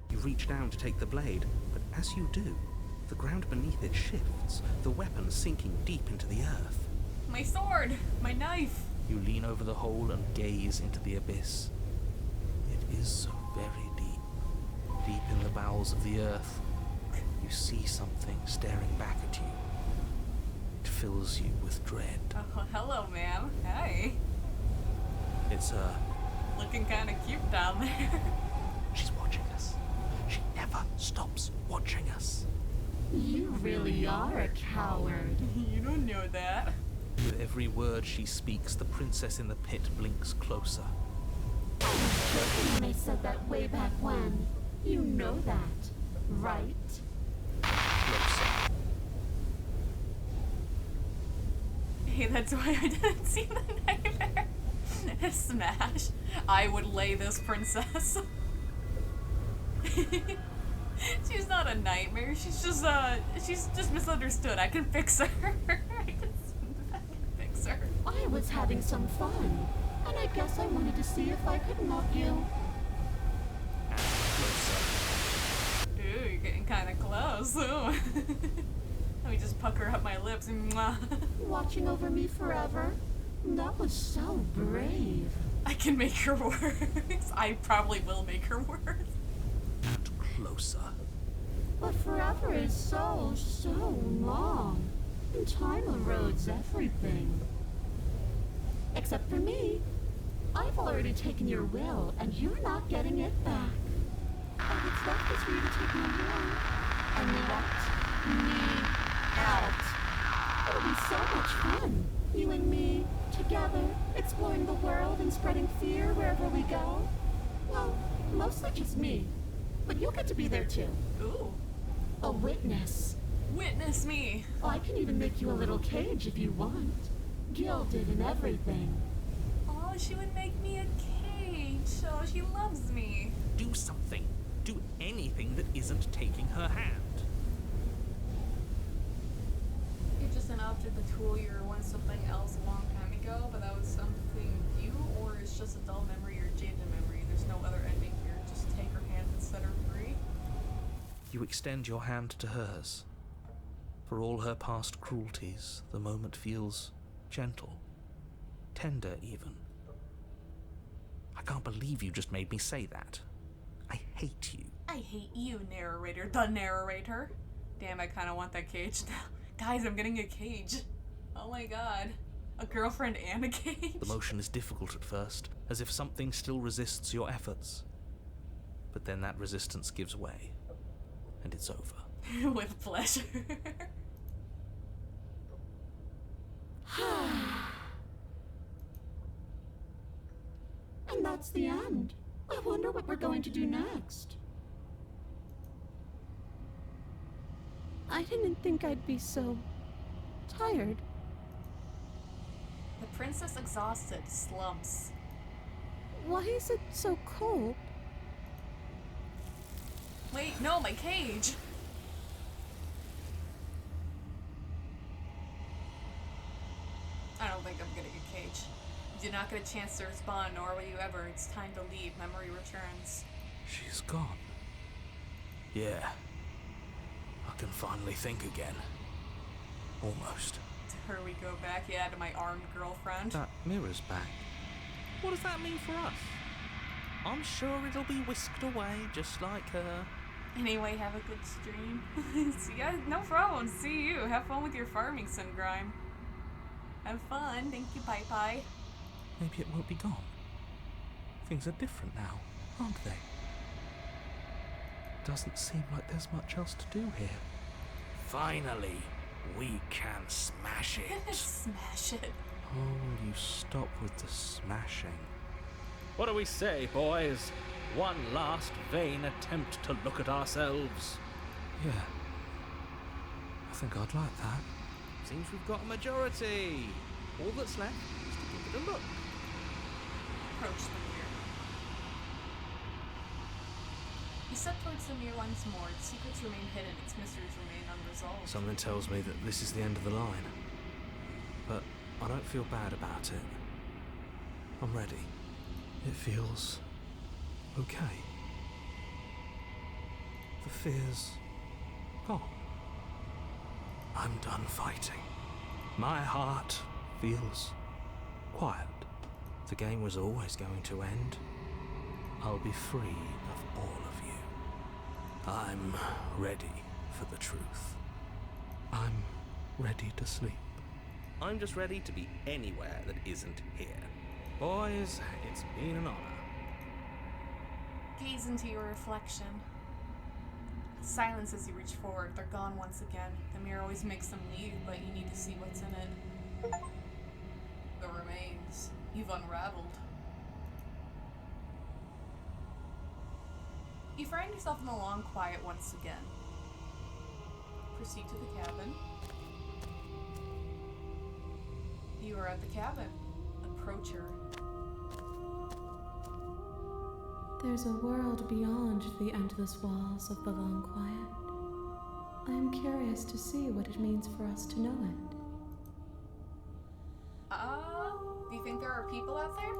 You reach down to take the blade, but as you do, the The ground beneath it shifts, the weapon sinking deep into the earth.
My sword! My knife!
You lean over the hole and gaze into the abyss. It is so very deep. Deep in the bowels of the earth, you see something staring back at you. It fills you with dread.
Oh, hello, ma'am. Hey.
It's her.
Looking kind of cute down there.
She's watching us. She never stops watching us.
You really are a coward.
You don't know that.
With every word she speaks, the princess in the pit blinks closer.
I was joking when I said that way back when. You know that, right?
Closer.
Hey, that's why I didn't see the nightmare. Smash. I would lay this princess. She's not a nightmare. She's just misunderstood. I can fix her. I can fix her.
I was having some fun, and I guess I wanted to see if I could knock you.
And closer.
Ooh, you're getting kind of close. Ooh. Let me just pucker up my lips. Mwah.
Watching over me forever? That was so brave.
I can make her worse. I probably will make her worse.
And closer.
But forever is so long. And time erodes everything. Except for me. I've already taken your will, and you're not getting it back. All that's left is for you to take my will and let me out. It'll be so much fun. You and me, together, exploring the world and spreading fear wherever we go. Well, mostly just me. But you'll get to be there too.
Ooh.
A witness.
Witness me.
I can even make you a little cage if you want. Gilded and everything.
Oh, she would make me a cage. Oh, she loves me.
Do something. Do anything that isn't taking her hand.
You're just an object, a tool. You were once something else a long time ago, but that was something new, or it's just a dull memory or jaded memory. There's no other ending here. Just take her hand and set her free.
You extend your hand to hers. For all her past cruelties, the moment feels gentle, tender even. I can't believe you just made me say that. I hate you.
I hate you, narrator. The narrator. Damn, I kind of want that cage now. Guys, I'm getting a cage. Oh my god. A girlfriend and a cage?
The motion is difficult at first, as if something still resists your efforts. But then that resistance gives way, and it's over.
With pleasure.
And that's the end. I wonder what we're going to do next.
I didn't think I'd be so tired.
The princess exhausted slumps.
Why is it so cold?
Wait, no, my cage! I don't think I'm getting a cage. You did not get a chance to respond, nor will you ever. It's time to leave. Memory returns.
She's gone. Yeah. I can finally think again. Almost.
To her we go back, yeah, to my armed girlfriend.
That mirror's back. What does that mean for us? I'm sure it'll be whisked away just like her.
Anyway, have a good stream. See ya, no problem. See you. Have fun with your farming, Sun Grime. Have fun. Thank you, Pai Pai.
Maybe it won't be gone. Things are different now, aren't they? Doesn't seem like there's much else to do here.
Finally, we can smash it.
Smash it.
Oh, will you stop with the smashing?
What do we say, boys? One last vain attempt to look at ourselves.
Yeah. I think I'd like that.
Seems we've got a majority. All that's left is to give it a look.
Approach the mirror. You step towards the mirror once more. Its secrets remain hidden. Its mysteries remain unresolved.
Something tells me that this is the end of the line. But I don't feel bad about it. I'm ready. It feels okay. The fear's gone. I'm done fighting. My heart feels quiet. The game was always going to end. I'll be free of all of you. I'm ready for the truth. I'm ready to sleep.
I'm just ready to be anywhere that isn't here. Boys, it's been an honor.
Gaze into your reflection. Silence as you reach forward. They're gone once again. The mirror always makes them leave, but you need to see what's in it. The remains. You've unraveled. You find yourself in the long quiet once again. Proceed to the cabin. You are at the cabin. Approach her.
There's a world beyond the endless walls of the long quiet. I am curious to see what it means for us to know it.
Do you think there are people out there?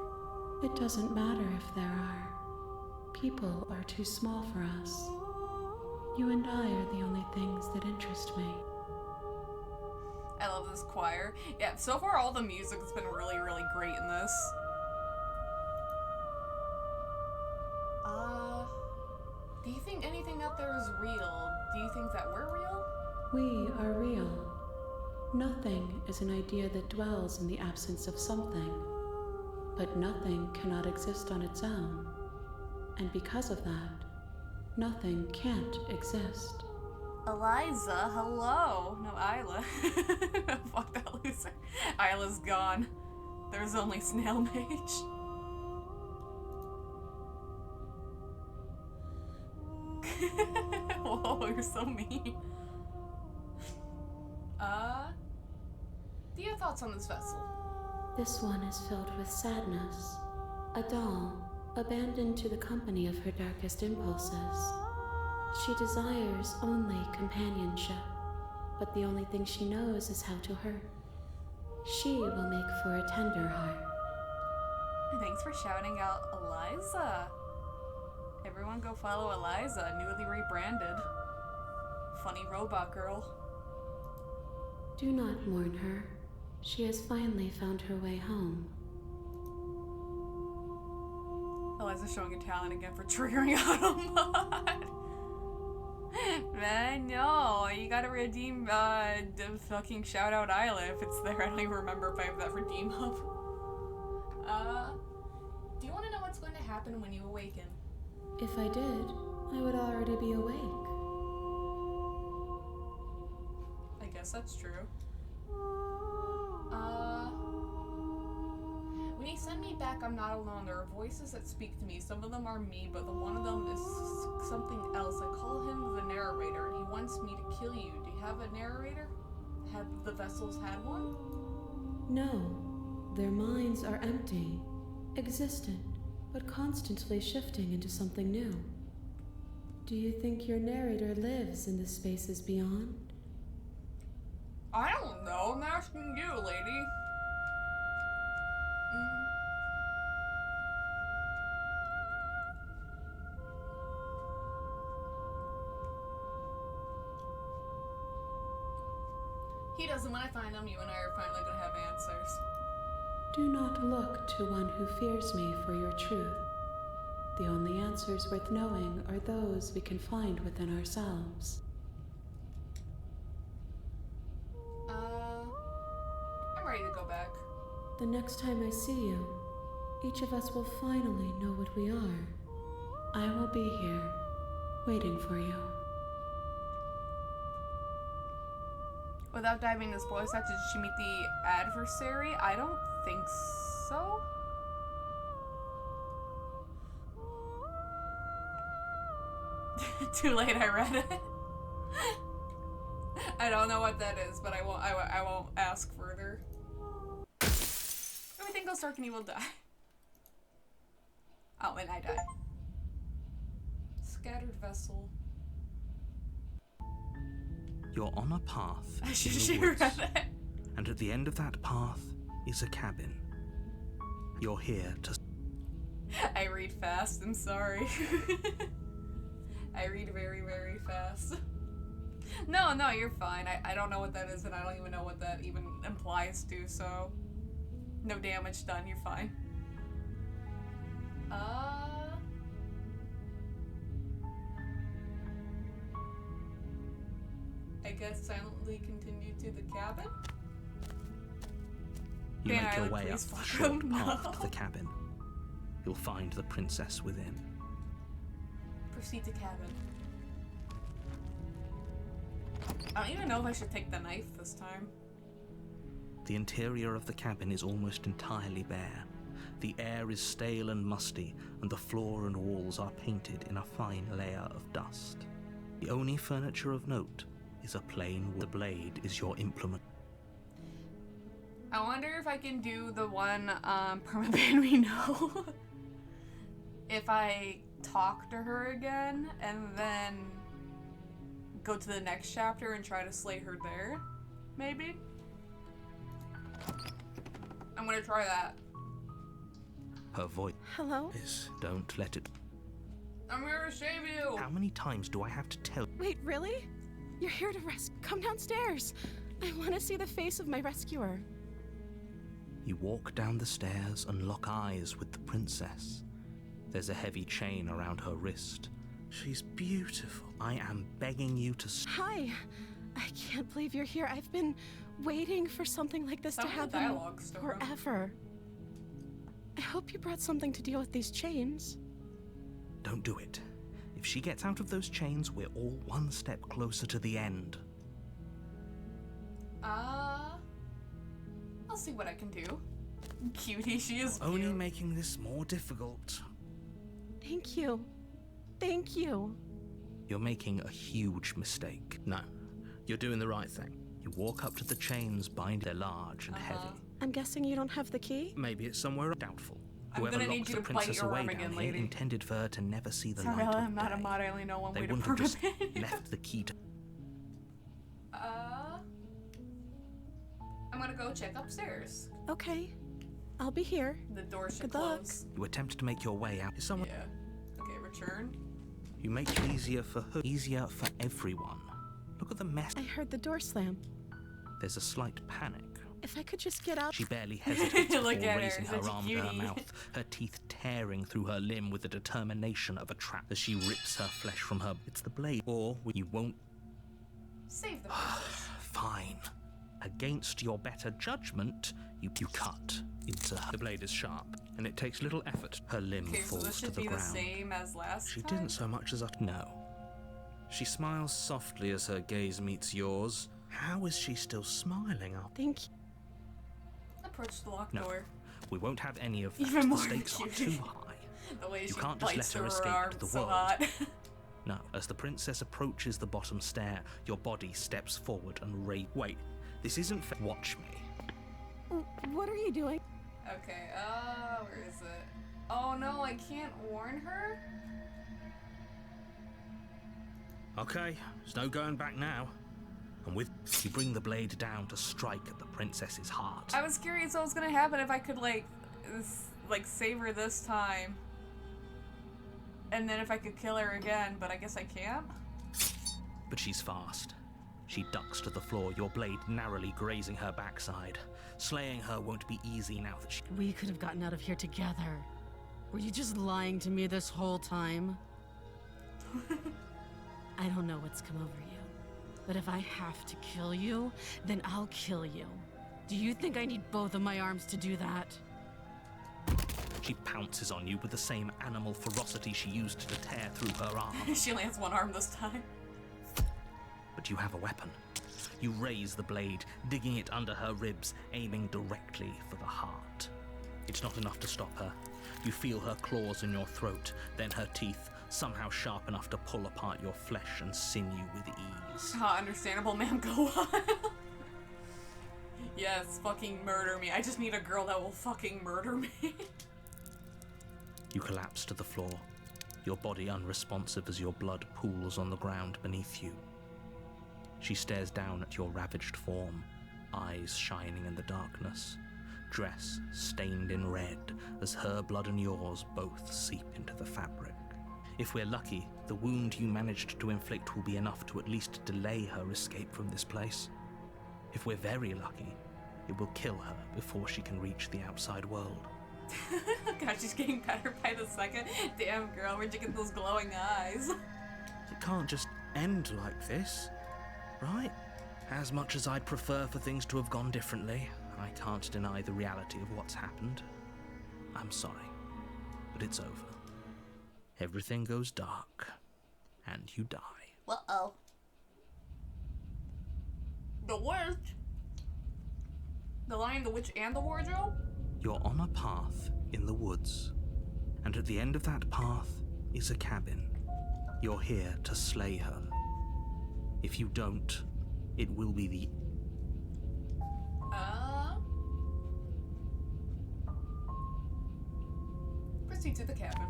It doesn't matter if there are. People are too small for us. You and I are the only things that interest me.
I love this choir. Yeah, so far all the music has been really, really great in this. Do you think anything out there is real? Do you think that we're real?
We are real. Nothing is an idea that dwells in the absence of something. But nothing cannot exist on its own. And because of that, nothing can't exist.
Eliza, hello. No, Ayleh. Fuck that loser. Ayleh's gone. There's only Snail Mage. Whoa, you're so mean. Do you have thoughts on this vessel?
This one is filled with sadness. A doll, abandoned to the company of her darkest impulses. She desires only companionship, but the only thing she knows is how to hurt. She will make for a tender heart.
Thanks for shouting out Eliza. Everyone go follow Eliza, newly rebranded. Funny robot girl.
Do not mourn her. She has finally found her way home.
Eliza's showing a talent again for triggering auto mod. Man, no, you gotta redeem the fucking shout out Ayleh if it's there. I don't even remember if I have that redeem up. Do you want to know what's going to happen when you awaken?
If I did, I would already be awake.
I guess that's true. When you send me back, I'm not alone. There are voices that speak to me. Some of them are me, but the one of them is something else. I call him the narrator, and he wants me to kill you. Do you have a narrator? Have the vessels had one?
No, their minds are empty, existent, but constantly shifting into something new. Do you think your narrator lives in the spaces beyond?
I don't know. I'm asking you, lady. He doesn't. When I find him, you and I are finally gonna have answers.
Do not look to one who fears me for your truth. The only answers worth knowing are those we can find within ourselves.
I'm ready to go back.
The next time I see you, each of us will finally know what we are. I will be here, waiting for you.
Without diving into spoilers, did she meet the adversary? I don't think so. Too late, I read it. I don't know what that is, but I won't ask further. Everything goes dark and you will die. Oh, and I die. Scattered vessel.
You're on a path in
She
the
read
woods,
it.
and at the end of that path is a cabin. You're here to...
I read fast, I'm sorry. I read very, very fast. No, you're fine. I don't know what that is, and I don't even know what that even implies to, so... No damage done, you're fine. I guess silently continue to the cabin?
You
Dan
make your
Ayleh,
way up
please
the
fuck
short
him,
path
no.
to the cabin. You'll find the princess within.
Proceed to cabin. I don't even know if I should take the knife this time.
The interior of the cabin is almost entirely bare. The air is stale and musty, and the floor and walls are painted in a fine layer of dust. The only furniture of note is a plain wood. The blade is your implement.
I wonder if I can do the one permaban we know. If I talk to her again and then go to the next chapter and try to slay her there, maybe? I'm gonna try that.
Her voice
Hello?
is, don't let it.
I'm here to save you!
How many times do I have to tell?
Wait, really? You're here to come downstairs. I want to see the face of my rescuer.
You walk down the stairs and lock eyes with the princess. There's a heavy chain around her wrist. She's beautiful. I am begging you to
Hi. I can't believe you're here. I've been waiting for something like this to
Some of the
happen
dialogue's different.
forever. I hope you brought something to deal with these chains.
Don't do it. If she gets out of those chains, we're all one step closer to the end.
I'll see what I can do. Cutie, she is
Only
cute.
making this more difficult.
Thank you. Thank you.
You're making a huge mistake. No, you're doing the right thing. You walk up to the chains, they're large and heavy.
I'm guessing you don't have the key?
Maybe it's somewhere doubtful.
I'm
Whoever
gonna need
locked
you
the
to bite
princess
your
away
arm
down
again,
here
lady.
intended for her to never see the
Sorry,
light
I'm
of
not a
day.
mod, I only know one
They
way to
wouldn't have just
permaban.
left the key to...
I'm gonna go check upstairs.
Okay. I'll be here.
The door should
Good luck.
close.
You attempt to make your way out. Is someone...
Yeah. Okay, return.
You make it easier for her, easier for everyone. Look at the mess.
I heard the door slam.
There's a slight panic.
If I could just get out.
She barely hesitates before
Look at her,
raising her
such a
arm to her
cutie.
mouth, her teeth tearing through her limb with the determination of a trap as she rips her flesh from her. It's the blade. Or you won't.
Save the princess.
Fine. Against your better judgment, you cut into her. The blade is sharp, and it takes little effort. Her limb
Okay, so
falls
this
to
should
the
be the
ground.
same as last
She
time?
didn't so much as a no. She smiles softly as her gaze meets yours. How is she still smiling up?
Thank you.
Approach the locked
No.
door.
We won't have any of that.
Even more
The stakes are
cutie.
too high.
The way
You
she
can't just
bites
let her
through
escape
arm,
to the
so
world.
hot.
No, as the princess approaches the bottom stair, your body steps forward and wait, this isn't fair. Watch me.
What are you doing?
Okay, where is it? Oh no, I can't warn her?
Okay, there's no going back now. And with you bring the blade down to strike at the princess's heart.
I was curious what was gonna happen if I could, like save her this time. And then if I could kill her again, but I guess I can't?
But she's fast. She ducks to the floor, your blade narrowly grazing her backside. Slaying her won't be easy now that she...
We could have gotten out of here together. Were you just lying to me this whole time? I don't know what's come over you, but if I have to kill you, then I'll kill you. Do you think I need both of my arms to do that?
She pounces on you with the same animal ferocity she used to tear through her arm.
She only has one arm this time.
But you have a weapon. You raise the blade, digging it under her ribs, aiming directly for the heart. It's not enough to stop her. You feel her claws in your throat, then her teeth, somehow sharp enough to pull apart your flesh and sinew with ease.
Understandable, ma'am, go on. Yes, fucking murder me. I just need a girl that will fucking murder me.
You collapse to the floor, your body unresponsive as your blood pools on the ground beneath you. She stares down at your ravaged form, eyes shining in the darkness, dress stained in red as her blood and yours both seep into the fabric. If we're lucky, the wound you managed to inflict will be enough to at least delay her escape from this place. If we're very lucky, it will kill her before she can reach the outside world.
God, she's getting better by the second. Damn, girl, where'd you get those glowing eyes?
It can't just end like this, right? As much as I'd prefer for things to have gone differently, I can't deny the reality of what's happened. I'm sorry, but it's over. Everything goes dark, and you die.
Uh-oh. The witch? The Lion, the Witch, and the Wardrobe?
You're on a path in the woods, and at the end of that path is a cabin. You're here to slay her. If you don't, it will be the...
Proceed to the cabin.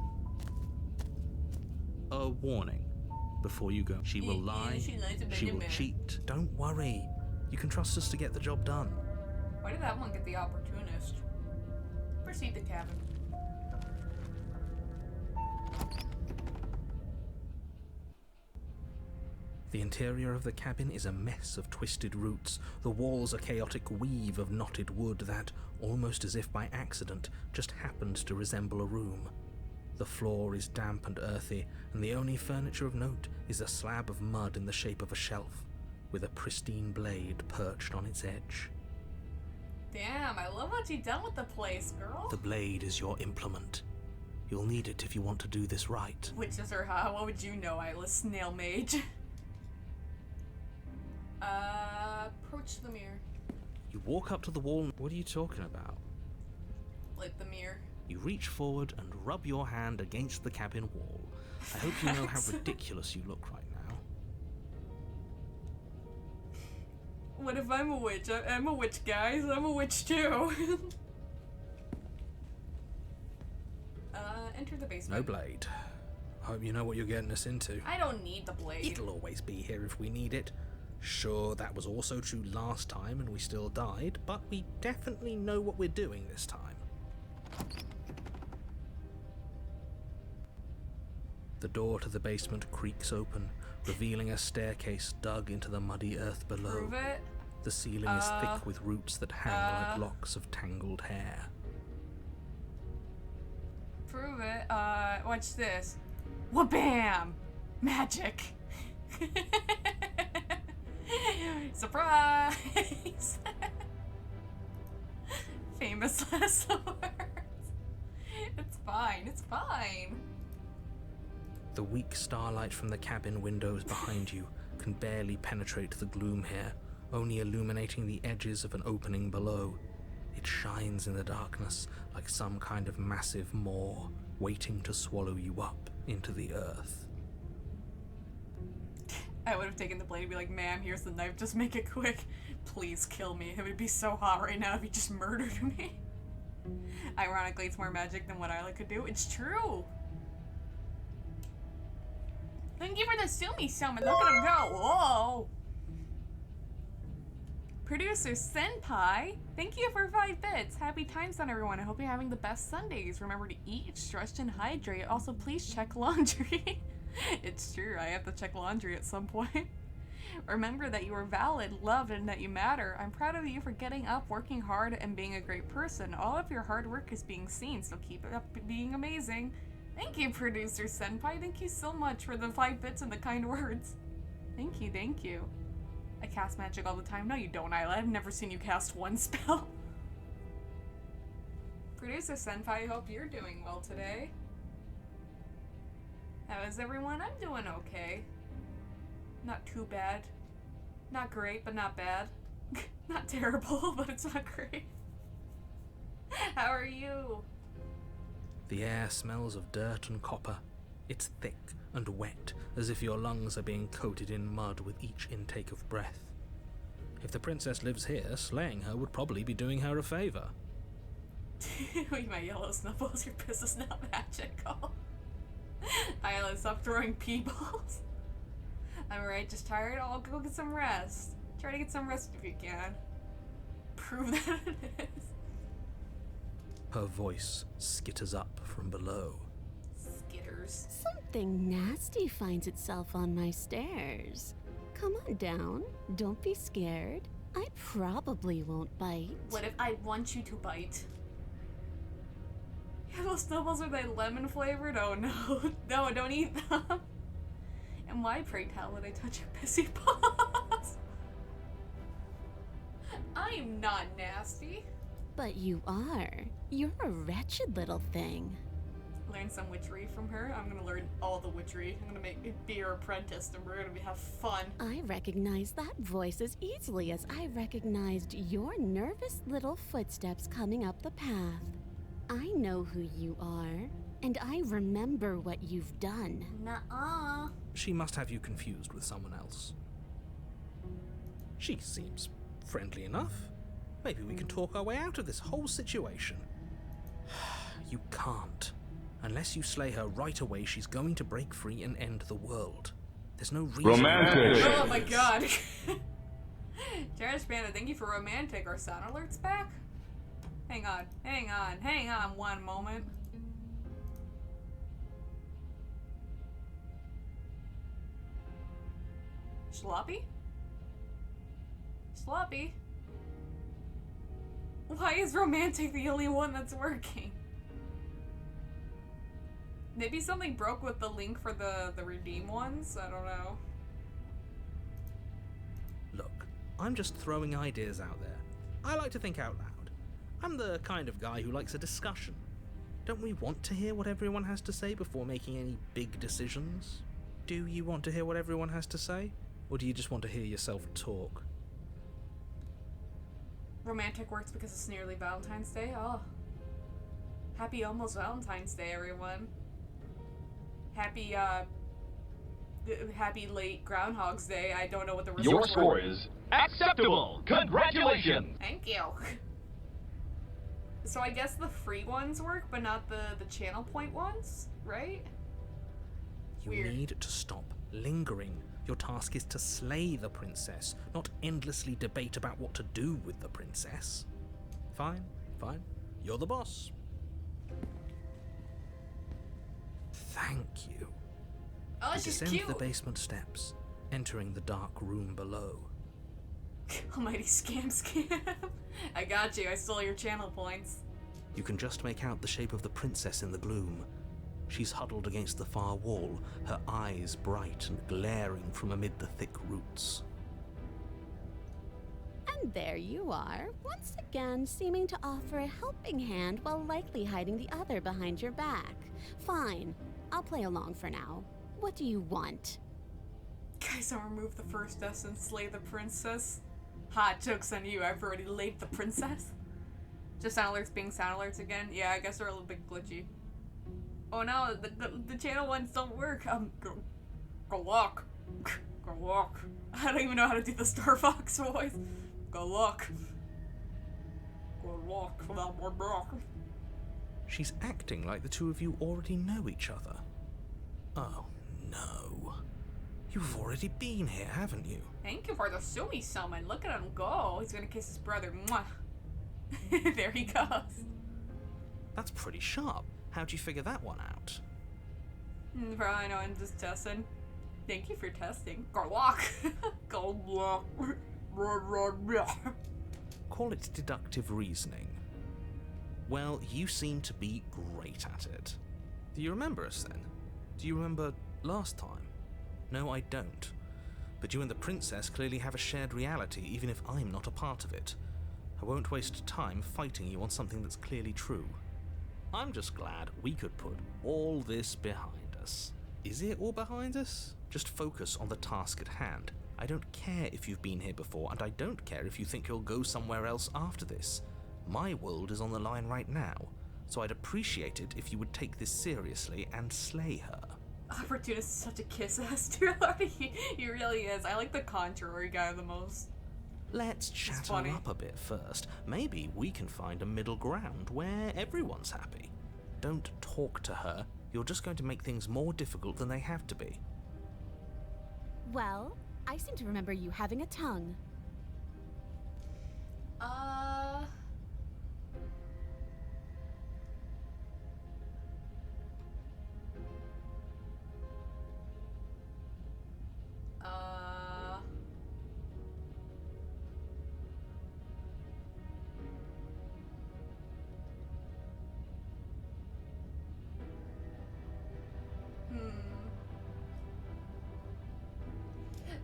A warning before you go. She will lie, she will cheat. Don't worry. You can trust us to get the job done.
Why did that one get the opportunist? Proceed to cabin.
The interior of the cabin is a mess of twisted roots. The walls a chaotic weave of knotted wood that, almost as if by accident, just happened to resemble a room. The floor is damp and earthy, and the only furniture of note is a slab of mud in the shape of a shelf, with a pristine blade perched on its edge.
Damn, I love what you've done with the place, girl.
The blade is your implement. You'll need it if you want to do this right.
Witches are hot. What would you know, Ayleh, snail mage? Approach the mirror.
You walk up to the wall. What are you talking about?
Like the mirror.
You reach forward and rub your hand against the cabin wall. I hope you know how ridiculous you look right now.
What if I'm a witch? I'm a witch, guys. I'm a witch too. Enter the basement.
No blade. Hope you know what you're getting us into.
I don't need the blade.
It'll always be here if we need it. Sure, that was also true last time and we still died, but we definitely know what we're doing this time. The door to the basement creaks open, revealing a staircase dug into the muddy earth below.
Prove it.
The ceiling is thick with roots that hang like locks of tangled hair.
Prove it. Watch this. Wha-bam! Magic! Surprise! Famous last words. It's fine, it's fine.
The weak starlight from the cabin windows behind you can barely penetrate the gloom here, only illuminating the edges of an opening below. It shines in the darkness like some kind of massive maw, waiting to swallow you up into the earth.
I would have taken the blade and be like, ma'am, here's the knife, just make it quick. Please kill me. It would be so hot right now if you just murdered me. Ironically, it's more magic than what Ayleh could do. It's true. Thank you for the Sumi summon. Look at him go. Whoa. Producer Senpai, thank you for 5 bits. Happy times on everyone. I hope you're having the best Sundays. Remember to eat, stretch, and hydrate. Also, please check laundry. It's true, I have to check laundry at some point. Remember that you are valid, loved, and that you matter. I'm proud of you for getting up, working hard, and being a great person. All of your hard work is being seen, so keep it up being amazing. Thank you, Producer Senpai. Thank you so much for the 5 bits and the kind words. Thank you, thank you. I cast magic all the time. No, you don't, Ayleh. I've never seen you cast one spell. Producer Senpai, I hope you're doing well today. How is everyone? I'm doing okay. Not too bad. Not great, but not bad. Not terrible, but it's not great. How are you?
The air smells of dirt and copper. It's thick and wet, as if your lungs are being coated in mud with each intake of breath. If the princess lives here, slaying her would probably be doing her a favor.
My yellow snuffles, your piss is not magical. Ayleh, stop throwing pee balls. I'm alright, just tired. I'll go get some rest. Try to get some rest if you can. Prove that it is.
Her voice skitters up from below.
Skitter. stairs.
Something nasty finds itself on my stairs. Come on down. Don't be scared. I probably won't bite.
What if I want you to bite? Yeah, those snowballs, are they lemon flavored? Oh no. No, don't eat them. And why, pray tell, would I touch your pissy paws? I'm not nasty.
But you are. You're a wretched little thing.
Learn some witchery from her. I'm gonna learn all the witchery. I'm gonna be your apprentice and we're gonna have fun.
I recognize that voice as easily as I recognized your nervous little footsteps coming up the path. I know who you are, and I remember what you've done.
Nuh-uh.
She must have you confused with someone else. She seems friendly enough. Maybe we can talk our way out of this whole situation. You can't. Unless you slay her right away, she's going to break free and end the world. There's no reason.
Romantic!
Oh my god. Terrence Panda, thank you for romantic. Are sound alerts back? Hang on one moment. Sloppy? Sloppy? Why is romantic the only one that's working? Maybe something broke with the link for the redeem ones? I don't know.
Look, I'm just throwing ideas out there. I like to think out loud. I'm the kind of guy who likes a discussion. Don't we want to hear what everyone has to say before making any big decisions? Do you want to hear what everyone has to say? Or do you just want to hear yourself talk?
Romantic works because it's nearly Valentine's Day? Oh. Happy almost Valentine's Day, everyone. Happy, happy late Groundhog's Day. I don't know what the result
Your score is acceptable! Congratulations!
Thank you. So I guess the free ones work, but not the channel point ones, right?
You
Weird.
need to stop lingering. Your task is to slay the princess, not endlessly debate about what to do with the princess. Fine, fine. You're the boss. Thank you.
Oh,
You
she's
descend
cute.
the basement steps, entering the dark room below.
Almighty scam. I got you. I stole your channel points.
You can just make out the shape of the princess in the gloom. She's huddled against the far wall, her eyes bright and glaring from amid the thick roots.
And there you are, once again seeming to offer a helping hand while likely hiding the other behind your back. Fine, I'll play along for now. What do you want?
Guys, I'll remove the first S and slay the princess. Hot jokes on you. I've already laid the princess. Just sound alerts being sound alerts again. Yeah, I guess they're a little bit glitchy. Oh no, the channel ones don't work. Go walk. Go walk. I don't even know how to do the Star Fox voice. Go look. Go walk without more block.
She's acting like the two of you already know each other. Oh, no. You've already been here, haven't you?
Thank you for the Sumi summon. Look at him go. He's gonna kiss his brother. Mwah. There he goes.
That's pretty sharp. How'd you figure that one out?
Probably know I'm just testing. Thank you for testing. Go walk. Go walk.
Call it deductive reasoning. Well, you seem to be great at it. Do you remember us then? Do you remember last time? No, I don't. But you and the princess clearly have a shared reality, even if I'm not a part of it. I won't waste time fighting you on something that's clearly true. I'm just glad we could put all this behind us. Is it all behind us? Just focus on the task at hand. I don't care if you've been here before, and I don't care if you think you'll go somewhere else after this. My world is on the line right now, so I'd appreciate it if you would take this seriously and slay her.
Opportunist is such a kiss-ass dude. He really is. I like the contrary guy the most.
Let's chat her up a bit first. Maybe we can find a middle ground where everyone's happy. Don't talk to her. You're just going to make things more difficult than they have to be.
Well, I seem to remember you having a tongue.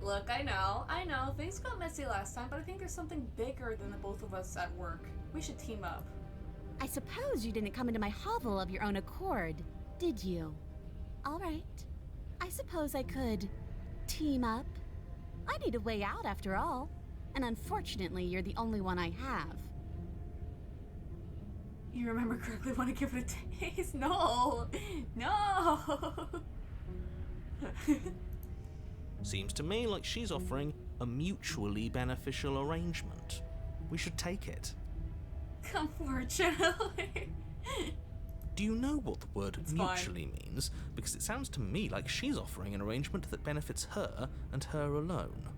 Look, I know, things got messy last time, but I think there's something bigger than the both of us at work. We should team up.
I suppose you didn't come into my hovel of your own accord, did you? All right. I suppose I could team up. I need a way out after all. And unfortunately, you're the only one I have.
You remember correctly, want to give it a taste? No! No!
Seems to me like she's offering a mutually beneficial arrangement. We should take it.
Unfortunately.
Do you know what the word
It's
mutually means? Because it sounds to me like she's offering an arrangement that benefits her and her alone.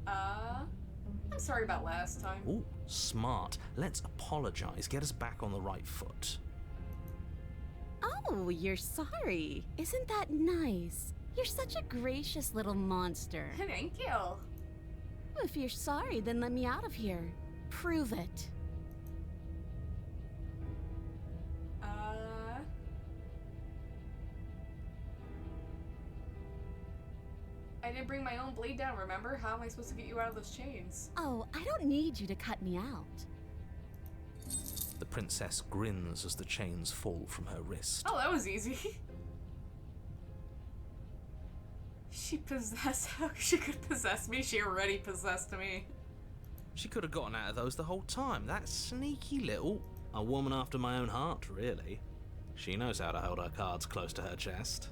I'm sorry about last time.
Ooh, smart. Let's apologize. Get us back on the right foot.
Oh, you're sorry. Isn't that nice? You're such a gracious little monster.
Thank you.
If you're sorry, then let me out of here. Prove it.
I didn't bring my own blade down, remember? How am I supposed to get you out of those chains?
Oh, I don't need you to cut me out.
The princess grins as the chains fall from her wrist.
Oh, that was easy. She possessed. She could possess me. She already possessed me.
She could have gotten out of those the whole time. That sneaky little... A woman after my own heart, really. She knows how to hold her cards close to her chest.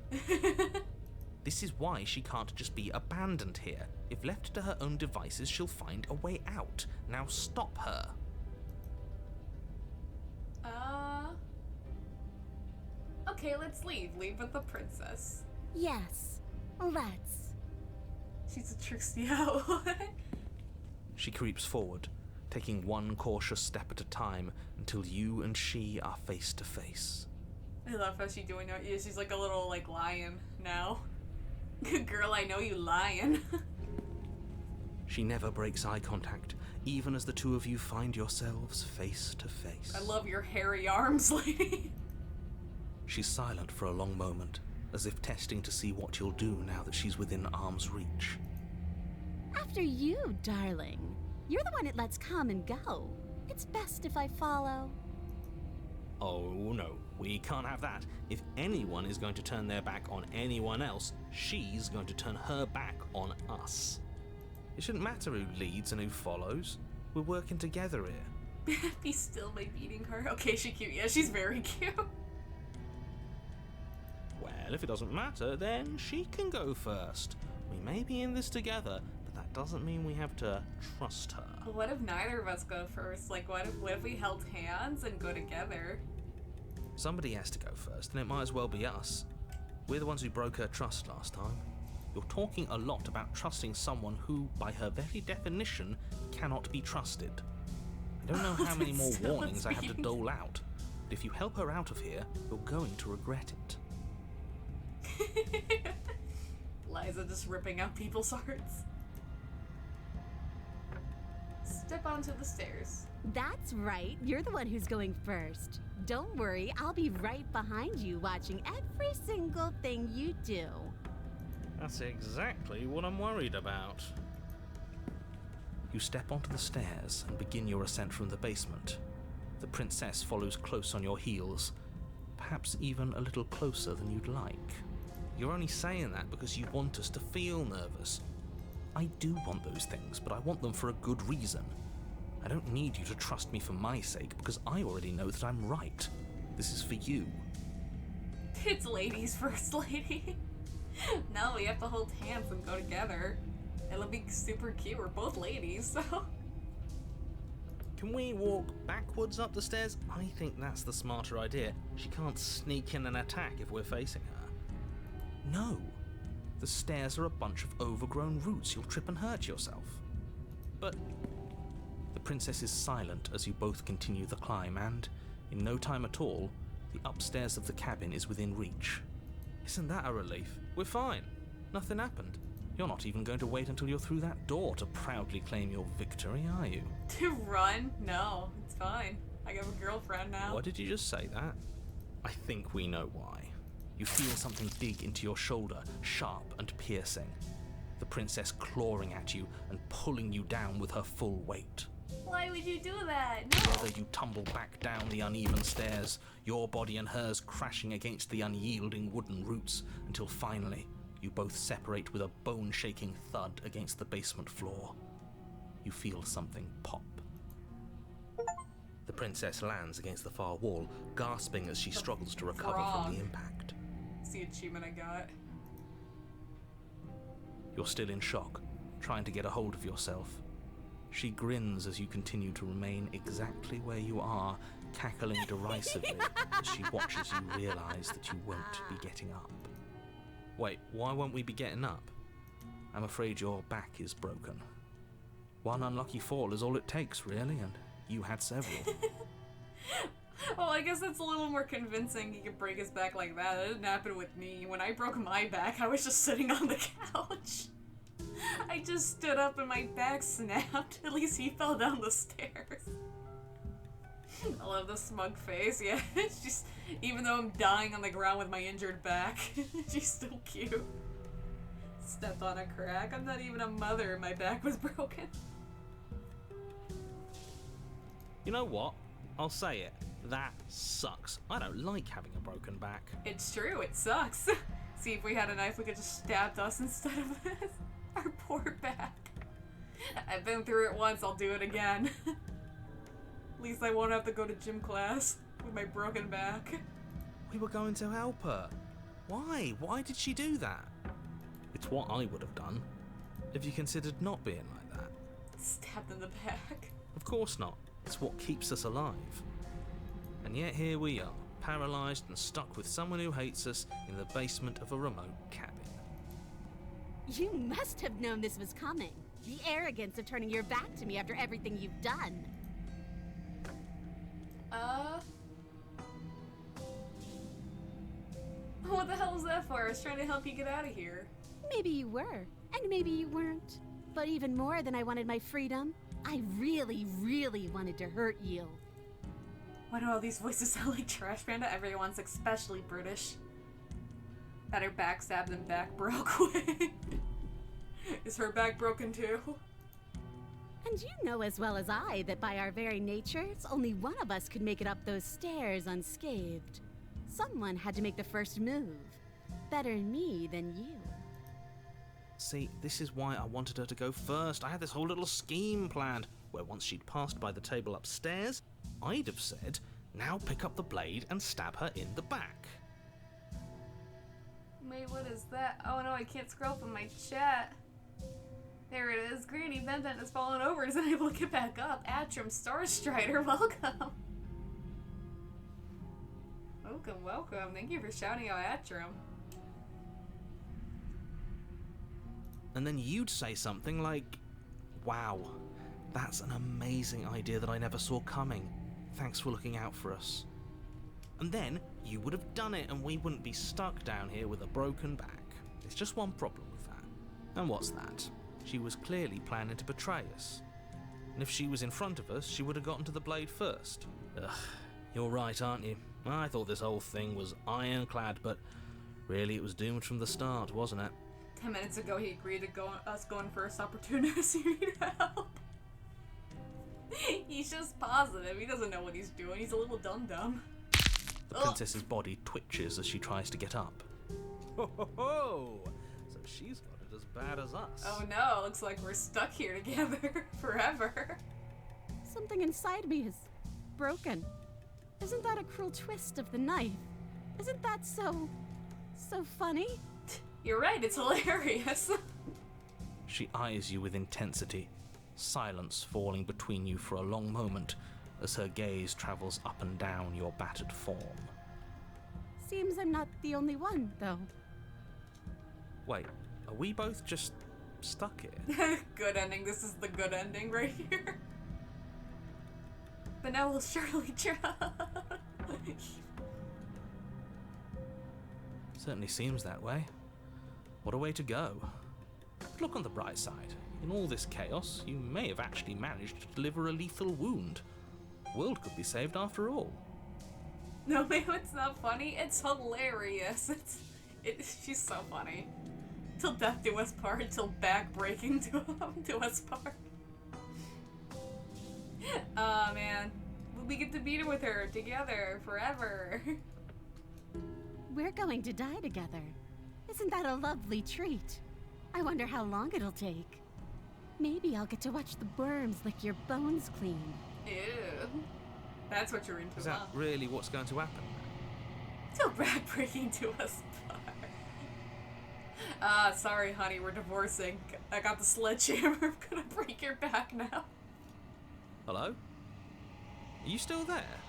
This is why she can't just be abandoned here. If left to her own devices, she'll find a way out. Now stop her.
Okay, let's leave. Leave with the princess.
Yes, let's.
She's a tricksy owl.
She creeps forward, taking one cautious step at a time until you and she are face to face.
I love how she's doing it. Yeah, she's like a little, like, lion now. Girl, I know you lying.
She never breaks eye contact, even as the two of you find yourselves face to face.
I love your hairy arms, lady.
She's silent for a long moment, as if testing to see what you'll do now that she's within arm's reach.
After you, darling. You're the one it lets come and go. It's best if I follow.
Oh no, we can't have that. If anyone is going to turn their back on anyone else, she's going to turn her back on us. It shouldn't matter who leads and who follows. We're working together here.
Be still by beating her. Okay, she's cute. Yeah, she's very cute.
Well, if it doesn't matter, then she can go first. We may be in this together, but that doesn't mean we have to trust her.
What if neither of us go first? Like, what if we held hands and go together?
Somebody has to go first, and it might as well be us. We're the ones who broke her trust last time. You're talking a lot about trusting someone who, by her very definition, cannot be trusted. I don't know how many more warnings I have to dole out, but if you help her out of here, you're going to regret it.
Liza just ripping out people's hearts. Step onto the stairs.
That's right. You're the one who's going first. Don't worry, I'll be right behind you watching every single thing you do.
That's exactly what I'm worried about. You step onto the stairs and begin your ascent from the basement. The princess follows close on your heels, perhaps even a little closer than you'd like. You're only saying that because you want us to feel nervous. I do want those things, but I want them for a good reason. I don't need you to trust me for my sake, because I already know that I'm right. This is for you.
It's ladies first, lady. No, we have to hold hands and go together. It'll be super cute. We're both ladies, so...
Can we walk backwards up the stairs? I think that's the smarter idea. She can't sneak in and attack if we're facing her. No. The stairs are a bunch of overgrown roots. You'll trip and hurt yourself. But... The princess is silent as you both continue the climb, and, in no time at all, the upstairs of the cabin is within reach. Isn't that a relief? We're fine. Nothing happened. You're not even going to wait until you're through that door to proudly claim your victory, are you?
To run? No, it's fine. I have a girlfriend now.
Why did you just say that? I think we know why. You feel something dig into your shoulder, sharp and piercing. The princess clawing at you and pulling you down with her full weight.
Why would you do that? No.
Together you tumble back down the uneven stairs, your body and hers crashing against the unyielding wooden roots, until finally you both separate with a bone-shaking thud against the basement floor. You feel something pop. The princess lands against the far wall, gasping as she struggles to recover from the impact.
It's the achievement I got.
You're still in shock, trying to get a hold of yourself. She grins as you continue to remain exactly where you are, cackling derisively as she watches you realize that you won't be getting up. Wait, why won't we be getting up? I'm afraid your back is broken. One unlucky fall is all it takes, really, and you had several.
Well, I guess that's a little more convincing he could break his back like that. That didn't happen with me. When I broke my back, I was just sitting on the couch. I just stood up and my back snapped. At least he fell down the stairs. I love the smug face. Yeah, it's just, even though I'm dying on the ground with my injured back, she's still cute. Stepped on a crack. I'm not even a mother and my back was broken.
You know what? I'll say it. That sucks. I don't like having a broken back.
It's true, it sucks. See, if we had a knife, we could just stab us instead of this. Our poor back. I've been through it once, I'll do it again. At least I won't have to go to gym class with my broken back.
We were going to help her. Why? Why did she do that? It's what I would have done. Have you considered not being like that?
Stabbed in the back.
Of course not. It's what keeps us alive. And yet here we are, paralysed and stuck with someone who hates us in the basement of a remote cabin.
You must have known this was coming. The arrogance of turning your back to me after everything you've done.
What the hell was that for? I was trying to help you get out of here.
Maybe you were, and maybe you weren't. But even more than I wanted my freedom, I really, really wanted to hurt you.
Why do all these voices sound like Trash Panda? Everyone's especially British. That her backstabbed and back broke. Is her back broken too?
And you know as well as I that by our very natures, only one of us could make it up those stairs unscathed. Someone had to make the first move. Better me than you.
See, this is why I wanted her to go first. I had this whole little scheme planned, where once she'd passed by the table upstairs, I'd have said, now pick up the blade and stab her in the back.
Wait, what is that? Oh no, I can't scroll up in my chat. There it is. Granny Benton has fallen over and is unable to get back up. Atrum Starstrider, welcome. Welcome, welcome. Thank you for shouting out Atrum.
And then you'd say something like, wow, that's an amazing idea that I never saw coming. Thanks for looking out for us. And then you would have done it and we wouldn't be stuck down here with a broken back. There's just one problem with that. And what's that? She was clearly planning to betray us. And if she was in front of us, she would have gotten to the blade first. Ugh, you're right, aren't you? I thought this whole thing was ironclad, but really it was doomed from the start, wasn't it?
10 minutes ago he agreed to us going first opportunity you need help. He's just positive. He doesn't know what he's doing. He's a little dum-dum.
The princess's body twitches as she tries to get up.
Ho ho ho! So she's got it as bad as us.
Oh no, looks like we're stuck here together forever.
Something inside me is broken. Isn't that a cruel twist of the knife? Isn't that so funny?
You're right, it's hilarious.
She eyes you with intensity, silence falling between you for a long moment as her gaze travels up and down your battered form.
Seems I'm not the only one, though.
Wait, are we both just stuck here?
Good ending. This is the good ending right here. But now we'll surely try.
Certainly seems that way. What a way to go. But look on the bright side. In all this chaos, you may have actually managed to deliver a lethal wound. The world could be saved after all.
No, maybe it's not funny. It's hilarious. She's so funny. Till death do us part, till back breaking do us part. Oh man. We get to be with her together forever.
We're going to die together. Isn't that a lovely treat? I wonder how long it'll take. Maybe I'll get to watch the worms lick your bones clean.
Ew. That's what you're into,
Is that
huh?
really what's going to happen?
Till back breaking do us part. Sorry honey, we're divorcing. I got the sledgehammer. I'm gonna break your back now.
Hello? Are you still there?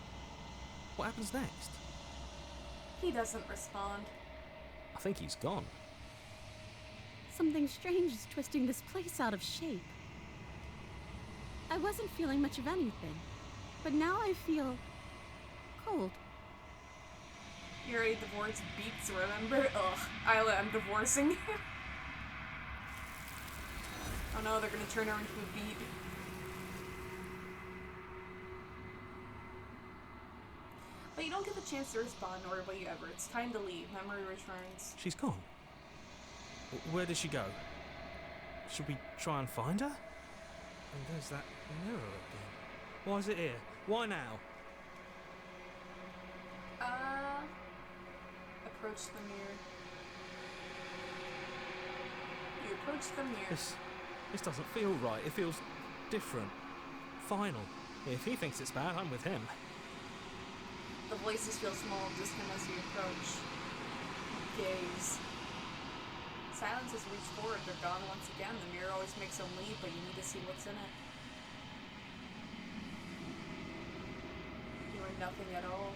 What happens next?
He doesn't respond.
I think he's gone.
Something strange is twisting this place out of shape. I wasn't feeling much of anything, but now I feel cold.
You already divorced beats, remember? Ugh, Ayleh, I'm divorcing you. Oh no, they're gonna turn her into a beat. But you don't get the chance to respond, nor will you ever. It's time to leave. Memory returns.
She's gone. Where did she go? Should we try and find her? Oh, there's that mirror again. Why is it here? Why now?
Approach the mirror. You approach the mirror.
This doesn't feel right. It feels different. Final. If he thinks it's bad, I'm with him.
The voices feel small and distant as you approach. Gaze. Silences reach forward, they're gone once again. The mirror always makes them leave, but you need to see what's in it. You are nothing at all.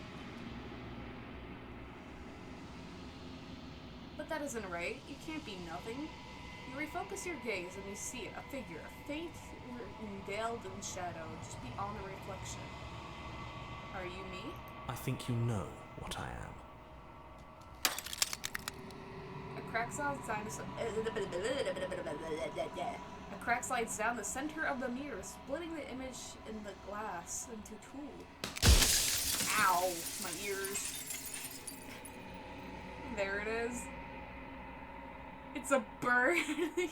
But that isn't right. You can't be nothing. You refocus your gaze and you see it, a figure, faint and veiled in shadow, just beyond the reflection. Are you me?
I think you know what I am.
A crack slides down the center of the mirror, splitting the image in the glass into two. Ow, my ears. There it is. It's a bird.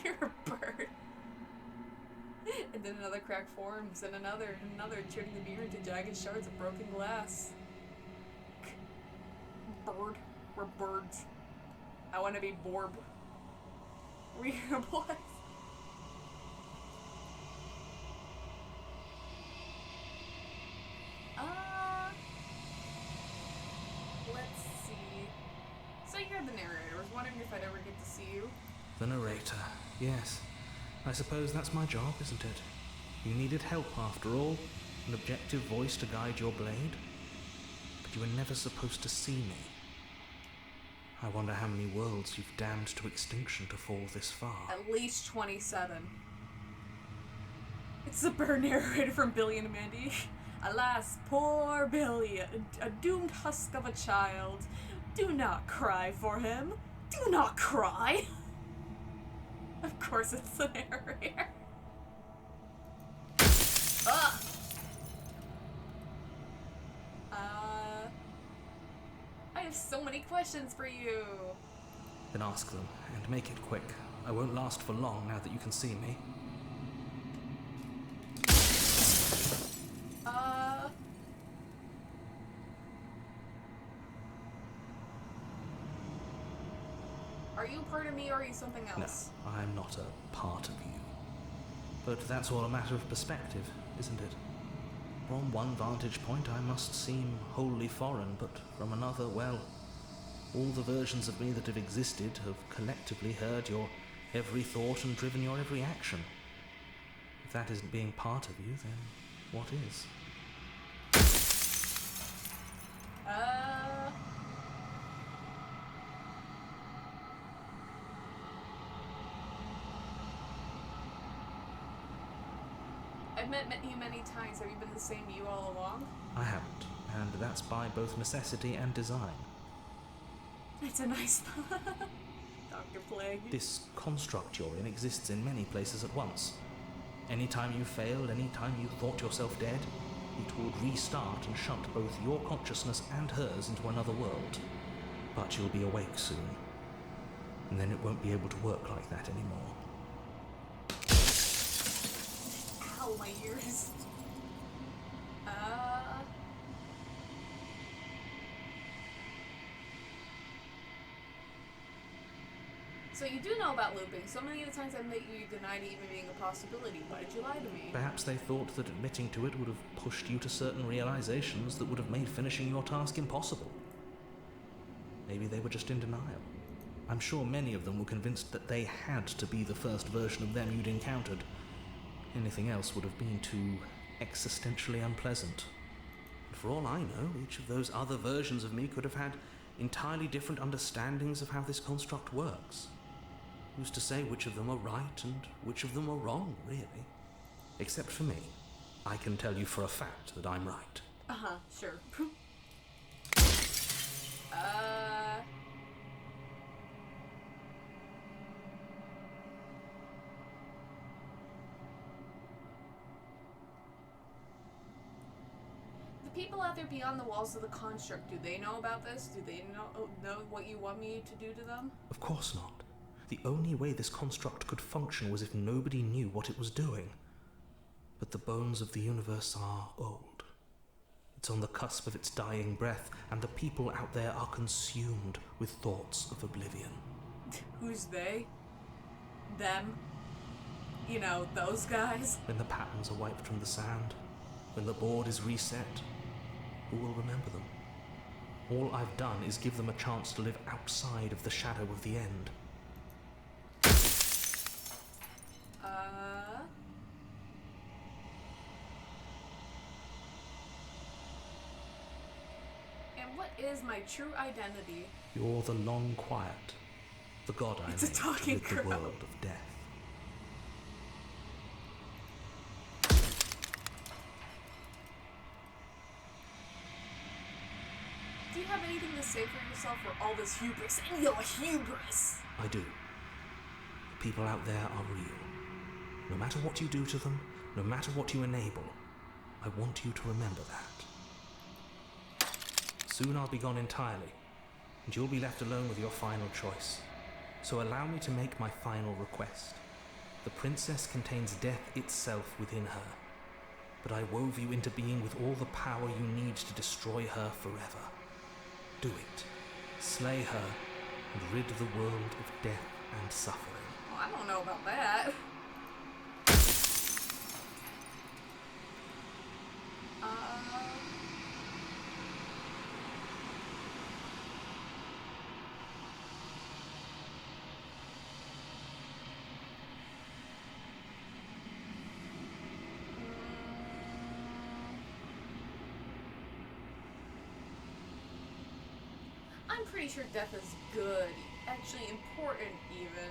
You're a bird. And then another crack forms, and another, turning the mirror into jagged shards of broken glass. Bird. We're birds. I want to be Borb. We're boys. Let's see. So you're the narrator. I was wondering if I'd ever get to see you.
The narrator, yes. I suppose that's my job, isn't it? You needed help after all, an objective voice to guide your blade. But you were never supposed to see me. I wonder how many worlds you've damned to extinction to fall this far.
At least 27. It's the bird narrator from Billy and Mandy. Alas, poor Billy, a doomed husk of a child. Do not cry for him. Do not cry. Of course it's the narrator. Ugh. I have so many questions for you.
Then ask them, and make it quick. I won't last for long now that you can see me.
Are you a part of me or are you something else?
No, I'm not a part of you. But that's all a matter of perspective, isn't it? From one vantage point I must seem wholly foreign, but from another, well, all the versions of me that have existed have collectively heard your every thought and driven your every action. If that isn't being part of you, then what is?
I've met you many times. Have you been the same you all along?
I haven't, and that's by both necessity and design.
It's a nice Dr. Plague.
This construct you're in exists in many places at once. Anytime you failed, anytime you thought yourself dead,
it would restart and shunt both your consciousness and hers into another world. But you'll be awake soon, and then it won't be able to work like that anymore.
Ow, my ears. So you do know about looping. So many of the times I met you, you denied it even being a possibility. Why did you lie to me?
Perhaps they thought that admitting to it would have pushed you to certain realizations that would have made finishing your task impossible. Maybe they were just in denial. I'm sure many of them were convinced that they had to be the first version of them you'd encountered. Anything else would have been too existentially unpleasant.
And for all I know, each of those other versions of me could have had entirely different understandings of how this construct works. Who's to say which of them are right and which of them are wrong, really? Except for me. I can tell you for a fact that I'm right.
Sure. The people out there beyond the walls of the construct, do they know about this? Do they know what you want me to do to them?
Of course not. The only way this construct could function was if nobody knew what it was doing. But the bones of the universe are old. It's on the cusp of its dying breath, and the people out there are consumed with thoughts of oblivion.
Who's they? Them? You know, those guys?
When the patterns are wiped from the sand, when the board is reset, who will remember them? All I've done is give them a chance to live outside of the shadow of the end.
And what is my true identity?
You're the long quiet, the god I made to rid the world of death.
Do you have anything to say for yourself for all this hubris and your hubris?
I do. The people out there are real. No matter what you do to them, no matter what you enable, I want you to remember that. Soon I'll be gone entirely, and you'll be left alone with your final choice. So allow me to make my final request. The princess contains death itself within her, but I wove you into being with all the power you need to destroy her forever. Do it. Slay her, and rid the world of death and suffering.
Oh, I don't know about that. I'm pretty sure death is good. Actually important, even.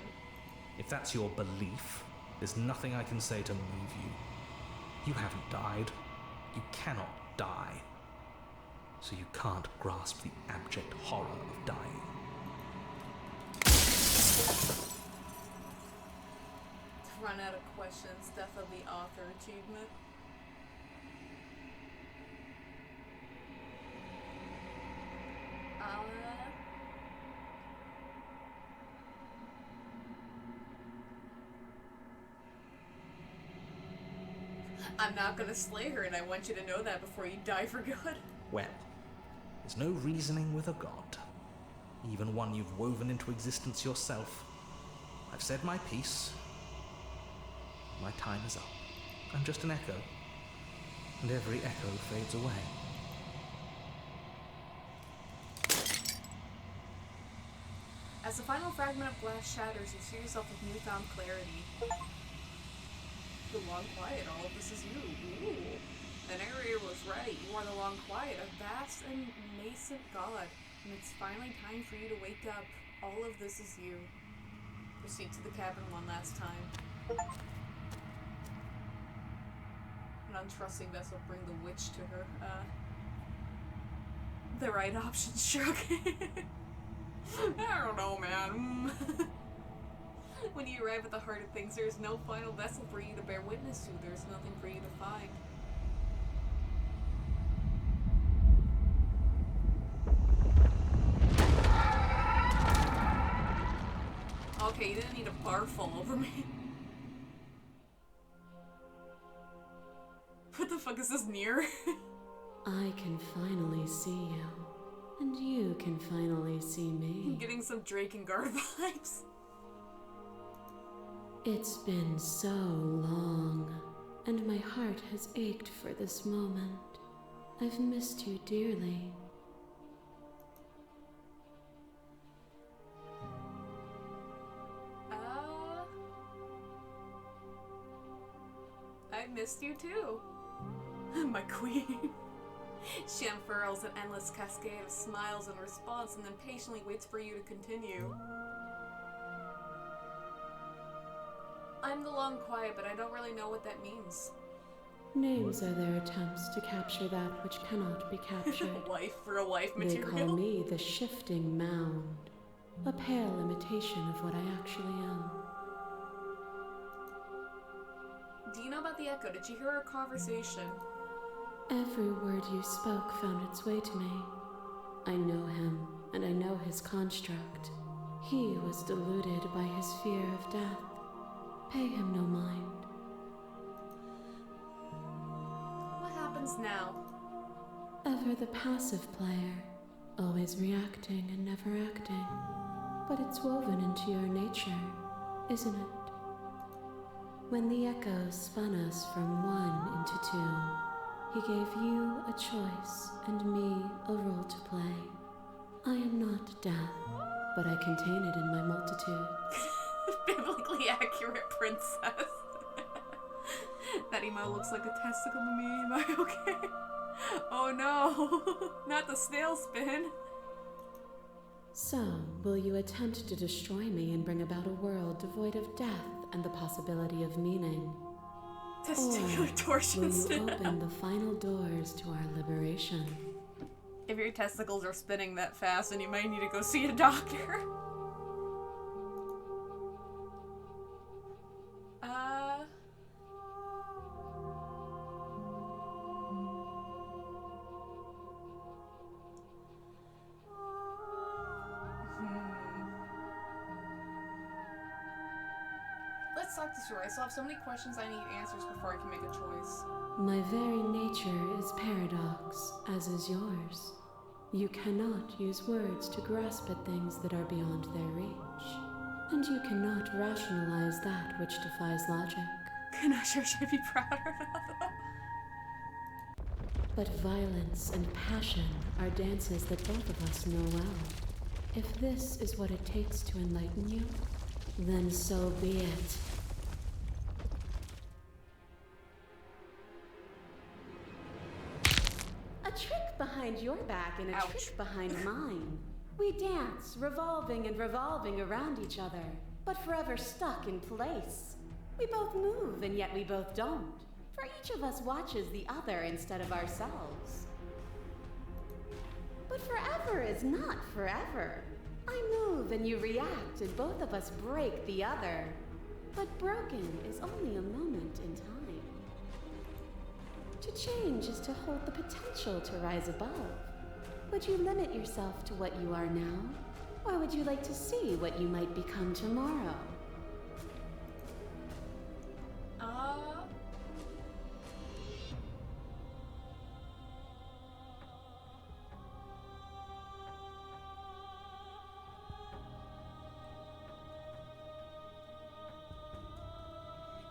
If that's your belief, there's nothing I can say to move you. You haven't died. You cannot die. So you can't grasp the abject horror of dying.
Run out of questions. Death of the author achievement. I'm not gonna slay her, and I want you to know that before you die for good.
Well, there's no reasoning with a god. Even one you've woven into existence yourself. I've said my piece. My time is up. I'm just an echo. And every echo fades away.
As the final fragment of glass shatters, you see yourself with newfound clarity. The long quiet, all of this is you. Ooh. The narrator was right. You are the long quiet, a vast and nascent god. And it's finally time for you to wake up. All of this is you. Proceed to the cabin one last time. An untrusting vessel, bring the witch to her. The right option, shrug. I don't know, man. When you arrive at the heart of things, there is no final vessel for you to bear witness to. There is nothing for you to find. okay, you didn't need a barf all over me. What the fuck is this near?
I can finally see you, and you can finally see me.
I'm getting some Drake and Guard vibes.
It's been so long, and my heart has ached for this moment. I've missed you dearly.
I missed you too. My queen. She unfurls an endless cascade of smiles in response and then patiently waits for you to continue. I'm the long quiet, but I don't really know what that means.
Names are their attempts to capture that which cannot be captured.
Life for a life material.
They call me the shifting mound, a pale imitation of what I actually am.
Do you know about the Echo? Did you hear our conversation?
Every word you spoke found its way to me. I know him, and I know his construct. He was deluded by his fear of death. Pay him no mind.
What happens now?
Ever the passive player, always reacting and never acting. But it's woven into your nature, isn't it? When the Echo spun us from one into two, he gave you a choice and me a role to play. I am not death, but I contain it in my multitude.
Biblically accurate princess. That emo looks like a testicle to me. Am I okay? Oh no, not the snail spin.
So, will you attempt to destroy me and bring about a world devoid of death and the possibility of meaning?
Testicular torsions.
Will you open the final doors to our liberation?
If your testicles are spinning that fast, then you might need to go see a doctor. Let's talk this through. I still have so many questions I need answers before I can make a choice.
My very nature is paradox, as is yours. You cannot use words to grasp at things that are beyond their reach. And you cannot rationalize that which defies logic.
I'm not sure should be proud or not, though.
But violence and passion are dances that both of us know well. If this is what it takes to enlighten you, then so be it.
A trick behind your back and a
Ouch.
trick behind mine. We dance, revolving and revolving around each other, but forever stuck in place. We both move, and yet we both don't. For each of us watches the other instead of ourselves. But forever is not forever. I move and you react, and both of us break the other. But broken is only a moment in time. To change is to hold the potential to rise above. Would you limit yourself to what you are now? Or would you like to see what you might become tomorrow?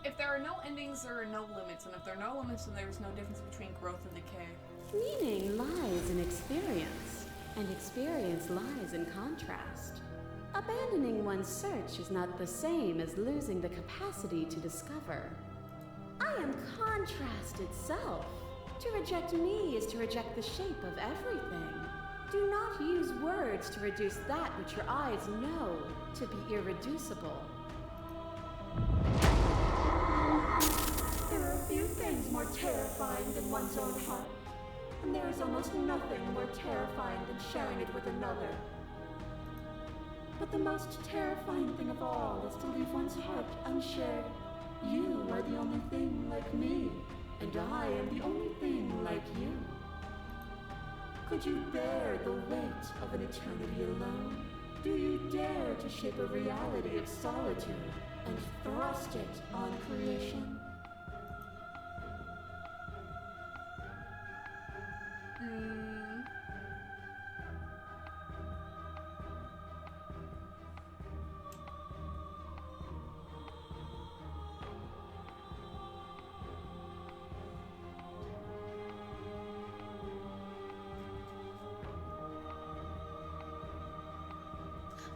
If there are no endings, there are no limits, and if there are no limits, then there is no difference between growth and decay.
Meaning lies in experience, and experience lies in contrast. Abandoning one's search is not the same as losing the capacity to discover. I am contrast itself. To reject me is to reject the shape of everything. Do not use words to reduce that which your eyes know to be irreducible.
There are few things more terrifying than one's own heart, and there is almost nothing more terrifying than sharing it with another. But the most terrifying thing of all is to leave one's heart unshared. You are the only thing like me, and I am the only thing like you. Could you bear the weight of an eternity alone? Do you dare to shape a reality of solitude and thrust it on creation?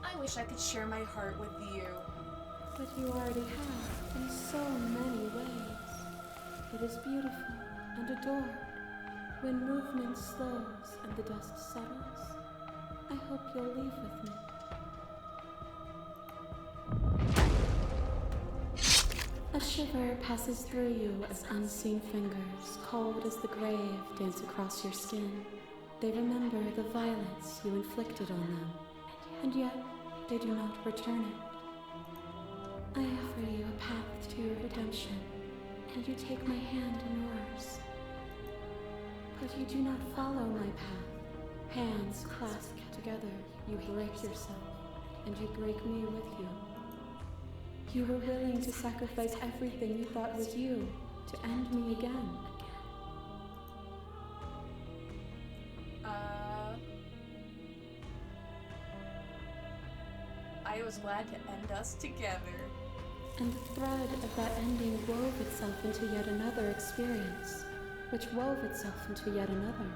I wish I could share my heart with you.
But you already have, in so many ways. It is beautiful and adored. When movement slows and the dust settles, I hope you'll leave with me. A shiver passes through you as unseen fingers, cold as the grave, dance across your skin. They remember the violence you inflicted on them, and yet they do not return it. I offer you a path to your redemption, and you take my hand in yours. But you do not follow my path. Hands clasped together, you break yourself, and you break me with you. You were willing to sacrifice everything you thought was you to end me again.
I was glad to end us together.
And the thread of that ending wove itself into yet another experience, which wove itself into yet another.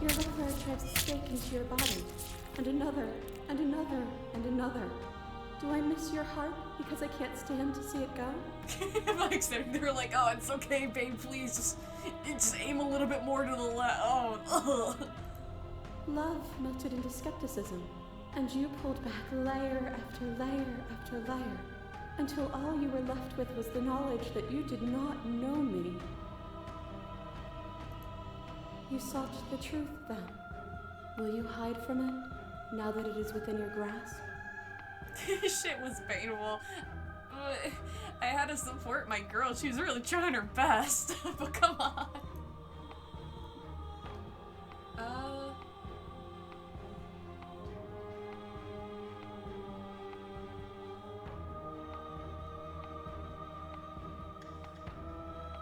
Your lover drives a stake into your body, and another, and another, and another. Do I miss your heart because I can't stand to see it go?
I'm like sitting there like, oh, it's okay, babe, please, just aim a little bit more to the left. Oh, ugh.
Love melted into skepticism, and you pulled back layer after layer after layer, until all you were left with was the knowledge that you did not know me. You sought the truth then. Will you hide from it, now that it is within your grasp?
Shit was painful. I had to support my girl. She was really trying her best. But come on.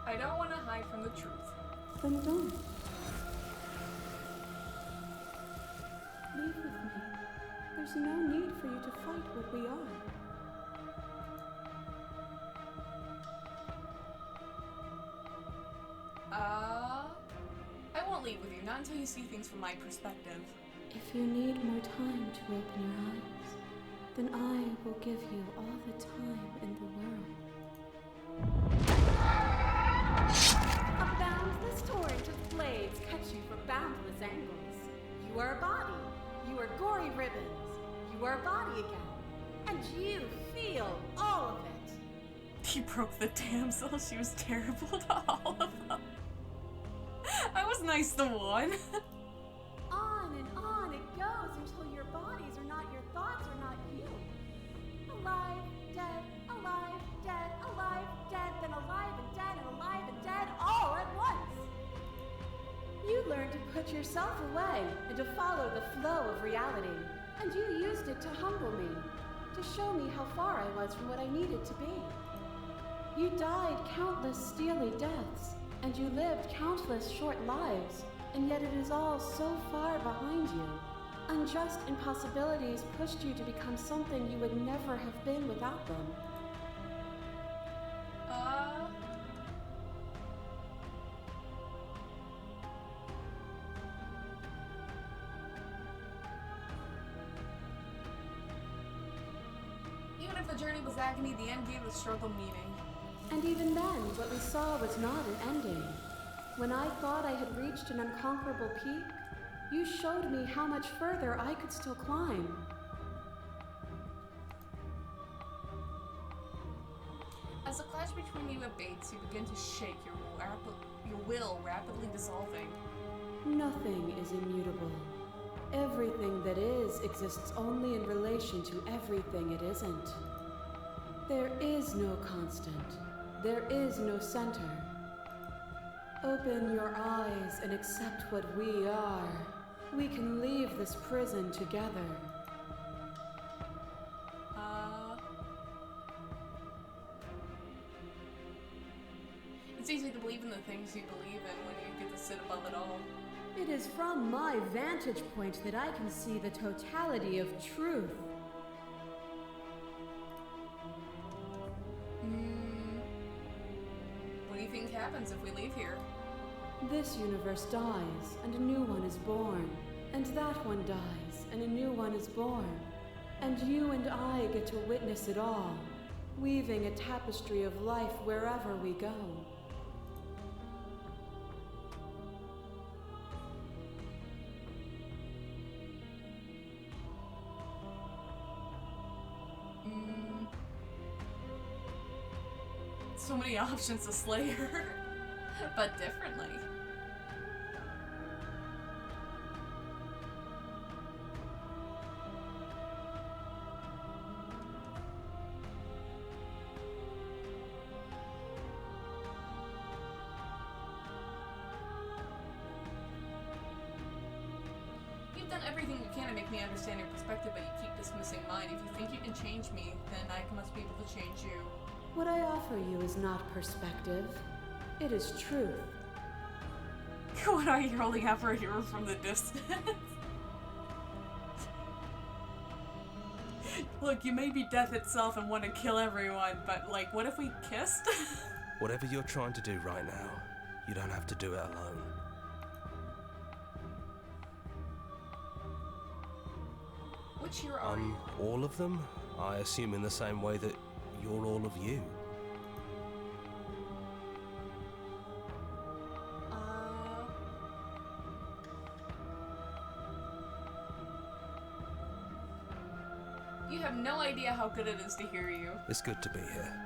I don't want to hide from the truth.
Then don't. Leave with me. There's no need for you to fight what we are.
I won't leave with you, not until you see things from my perspective.
If you need more time to open your eyes, then I will give you all the time in the world.
A boundless torrent of blades cut you from boundless angles. You are a body. You are gory ribbons. You are a body again. And you feel all of it.
He broke the damsel. She was terrible to all of them. I was nice to one.
On and on it goes until your bodies are not your thoughts, are not you. Alive, dead, alive, dead, then alive and dead, all at once. You learned to put yourself away and to follow the flow of reality. And you used it to humble me, to show me how far I was from what I needed to be. You died countless steely deaths, and you lived countless short lives, and yet it is all so far behind you. Unjust impossibilities pushed you to become something you would never have been without them.
Even if the journey was agony, the end gave the struggle meaning.
And even then, what we saw was not an ending. When I thought I had reached an unconquerable peak, you showed me how much further I could still climb.
As the clash between you abates, you begin to shake, your will rapidly dissolving.
Nothing is immutable. Everything that is exists only in relation to everything it isn't. There is no constant. There is no center. Open your eyes and accept what we are. We can leave this prison together.
It's easy to believe in the things you believe in when you get to sit above it all.
It is from my vantage point that I can see the totality of truth.
What do you think happens if we leave here?
This universe dies, and a new one is born. And that one dies, and a new one is born. And you and I get to witness it all, weaving a tapestry of life wherever we go.
So many options to slay her, but differently. You've done everything you can to make me understand your perspective, but you keep dismissing mine. If you think you can change me, then I must be able to change you.
What I offer you is not perspective. It is truth.
What are you holding out for a hero from the distance? Look, you may be death itself and want to kill everyone, but like, what if we kissed?
Whatever you're trying to do right now, you don't have to do it alone.
Which hero are you?
All of them? I assume in the same way that you're all of you.
You have no idea how good it is to hear you.
It's good to be here.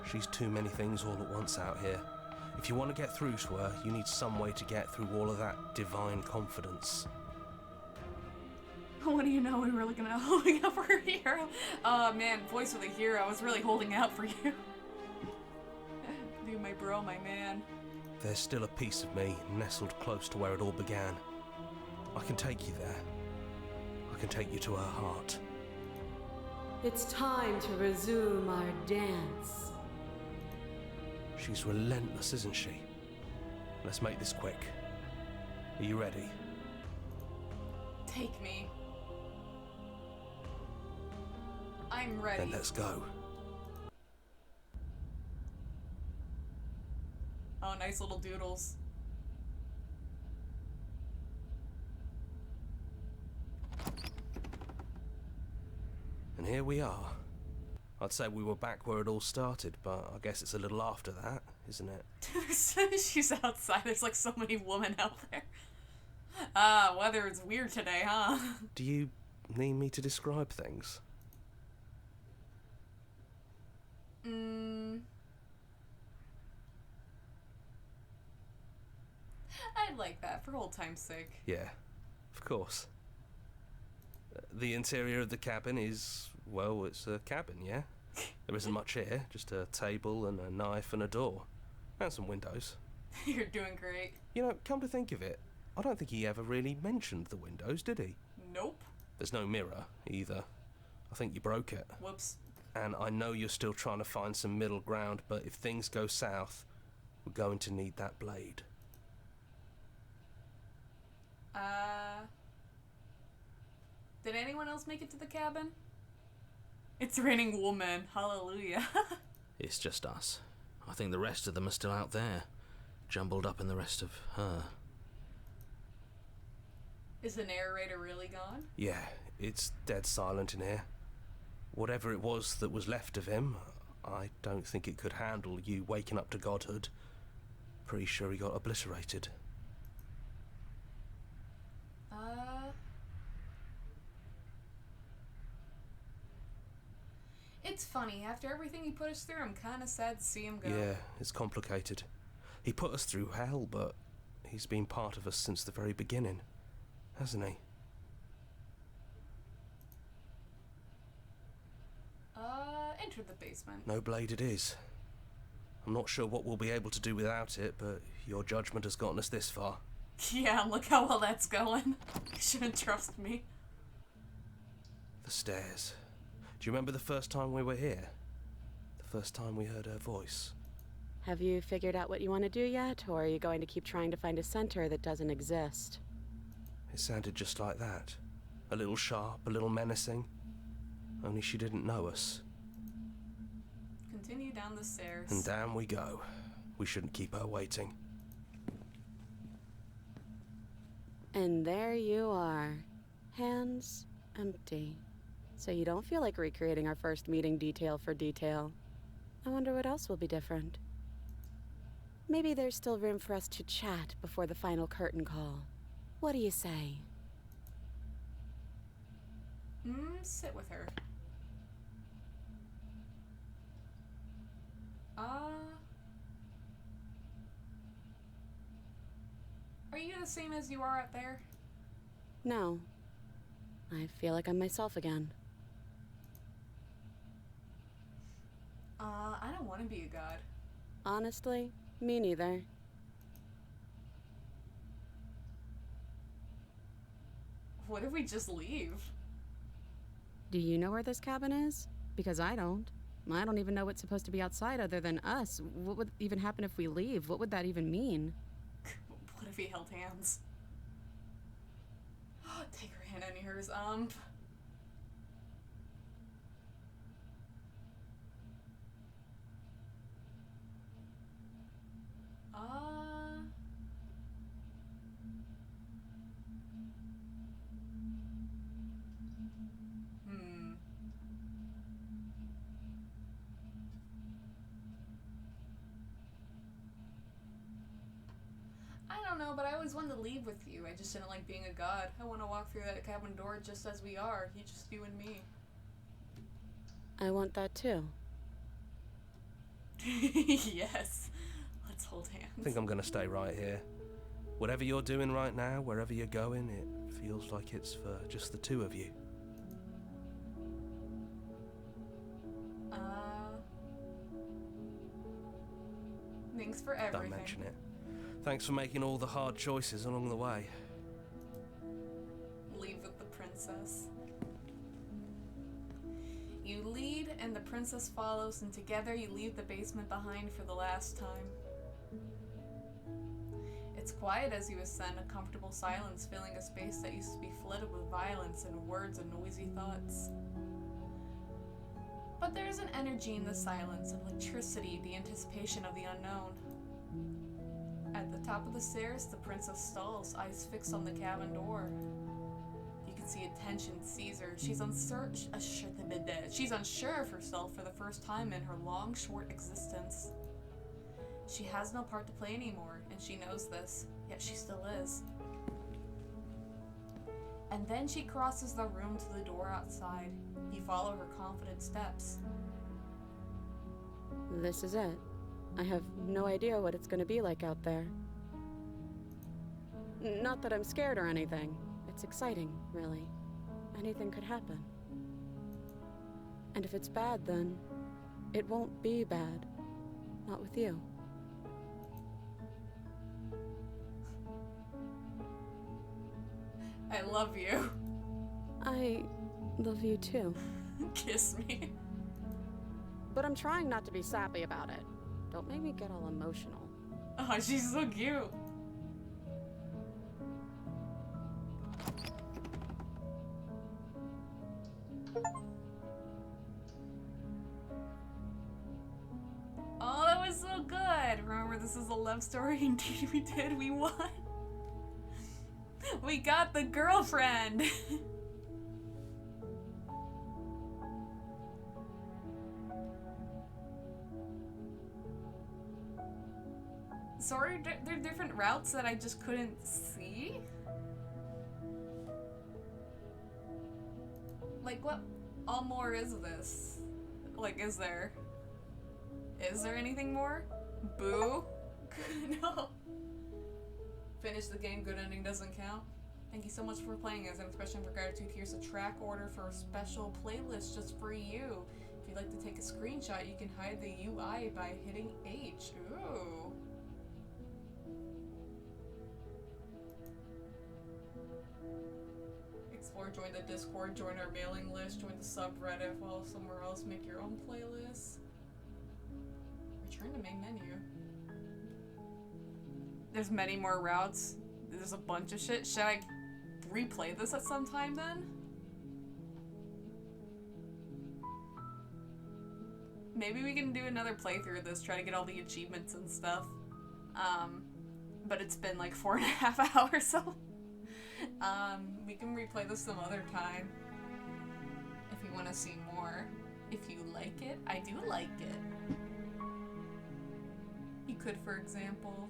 She's too many things all at once out here. If you want to get through to her, you need some way to get through all of that divine confidence.
What do you know? We were looking at holding out for a hero. Oh man, voice of the hero. I was really holding out for you. Dude, my bro, my man.
There's still a piece of me nestled close to where it all began. I can take you there. I can take you to her heart.
It's time to resume our dance.
She's relentless, isn't she? Let's make this quick. Are you ready?
Take me. I'm ready.
Then let's go.
Oh, nice little doodles.
And here we are. I'd say we were back where it all started, but I guess it's a little after that, isn't it?
She's outside. There's like so many women out there. Weather is weird today, huh?
Do you need me to describe things?
I'd like that for old time's sake.
Yeah, of course. The interior of the cabin is, well, it's a cabin, yeah? There isn't much here, just a table and a knife and a door. And some windows.
You're doing great.
You know, come to think of it, I don't think he ever really mentioned the windows, did he?
Nope.
There's no mirror, either. I think you broke it.
Whoops.
And I know you're still trying to find some middle ground, but if things go south, we're going to need that blade.
Did anyone else make it to the cabin? It's raining woman. Hallelujah.
It's just us. I think the rest of them are still out there, jumbled up in the rest of her.
Is the narrator really gone?
Yeah, it's dead silent in here. Whatever it was that was left of him, I don't think it could handle you waking up to godhood. Pretty sure he got obliterated.
It's funny, after everything he put us through, I'm kind of sad to see him go.
Yeah, it's complicated. He put us through hell, but he's been part of us since the very beginning, hasn't he?
Enter the basement.
No blade it is. I'm not sure what we'll be able to do without it, but your judgment has gotten us this far.
Yeah, look how well that's going. You shouldn't trust me.
The stairs. Do you remember the first time we were here? The first time we heard her voice?
Have you figured out what you want to do yet, or are you going to keep trying to find a center that doesn't exist?
It sounded just like that. A little sharp, a little menacing. Only she didn't know us.
Continue down the stairs.
And down we go. We shouldn't keep her waiting.
And there you are. Hands empty. So you don't feel like recreating our first meeting detail for detail. I wonder what else will be different. Maybe there's still room for us to chat before the final curtain call. What do you say?
Sit with her. Are you the same as you are out there?
No. I feel like I'm myself again.
I don't want to be a god.
Honestly, me neither.
What if we just leave?
Do you know where this cabin is? Because I don't. I don't even know what's supposed to be outside other than us. What would even happen if we leave? What would that even mean?
What if we held hands? Take her hand in yours, I don't know, but I always wanted to leave with you. I just didn't like being a god. I want to walk through that cabin door just as we are. Just you and me.
I want that too.
Yes. Let's hold hands.
I think I'm gonna stay right here. Whatever you're doing right now, wherever you're going, it feels like it's for just the two of you.
Thanks for everything.
Don't mention it. Thanks for making all the hard choices along the way.
Leave with the princess. You lead and the princess follows, and together you leave the basement behind for the last time. It's quiet as you ascend, a comfortable silence filling a space that used to be flooded with violence and words and noisy thoughts. But there's an energy in the silence, an electricity, the anticipation of the unknown. At the top of the stairs, the princess stalls, eyes fixed on the cabin door. You can see a tension seize her. She's unsure of herself for the first time in her long, short existence. She has no part to play anymore, and she knows this, yet she still is. And then she crosses the room to the door outside. You follow her confident steps.
This is it. I have no idea what it's going to be like out there. Not that I'm scared or anything. It's exciting, really. Anything could happen. And if it's bad, then it won't be bad. Not with you.
I love you.
I love you too.
Kiss me.
But I'm trying not to be sappy about it. Don't make me get all emotional.
Oh, she's so cute. Oh, that was so good. Remember, this is a love story. Indeed, we did. We won. We got the girlfriend. Sorry, there are different routes that I just couldn't see. Like, what all more is this? Like, is there anything more? Boo? No. Finish the game, good ending doesn't count. Thank you so much for playing. As an expression for gratitude, here's a track order for a special playlist just for you. If you you'd like to take a screenshot, you can hide the UI by hitting H. Ooh. Explore, join the Discord, join our mailing list, join the subreddit, follow somewhere else, make your own playlist. Return to main menu. There's many more routes. There's a bunch of shit. Should I replay this at some time then? Maybe we can do another playthrough of this, try to get all the achievements and stuff. But it's been like 4.5 hours, so we can replay this some other time if you want to see more. If you like it, I do like it. You could, for example,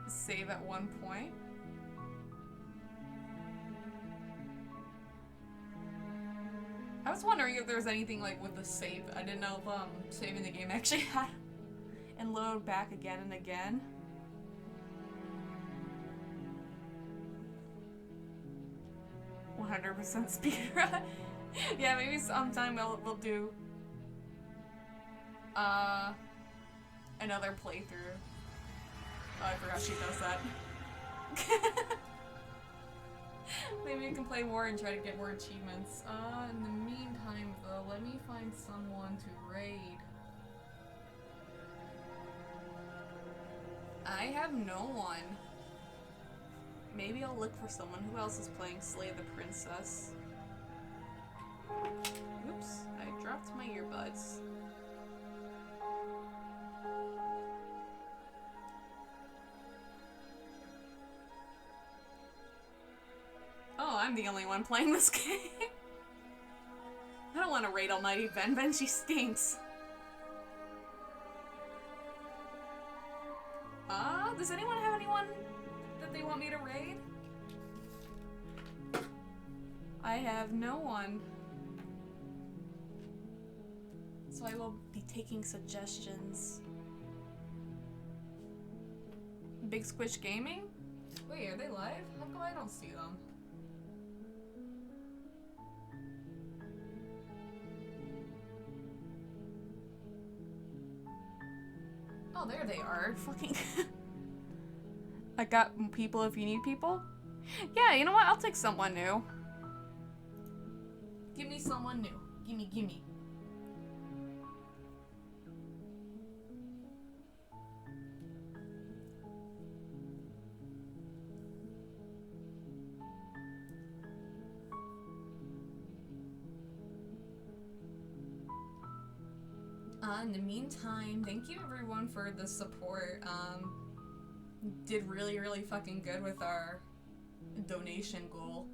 save at one point. I was wondering if there was anything like with the save. I didn't know if saving the game actually had and load back again and again. "100% speedrun." Yeah, maybe sometime we'll do another playthrough. Oh, I forgot she does that. Maybe we can play more and try to get more achievements. In the meantime, though, let me find someone to raid. I have no one. Maybe I'll look for someone. Who else is playing Slay the Princess? Oops, I dropped my earbuds. Oh, I'm the only one playing this game. I don't want to raid Almighty Ben. She stinks. Does anyone have anyone that they want me to raid? I have no one. So I will be taking suggestions. Big Squish Gaming? Wait, are they live? How come I don't see them? Oh, there they are. Fucking. I got people if you need people. Yeah, you know what? I'll take someone new. Give me someone new. Gimme. In the meantime, thank you everyone for the support. Did really fucking good with our donation goal.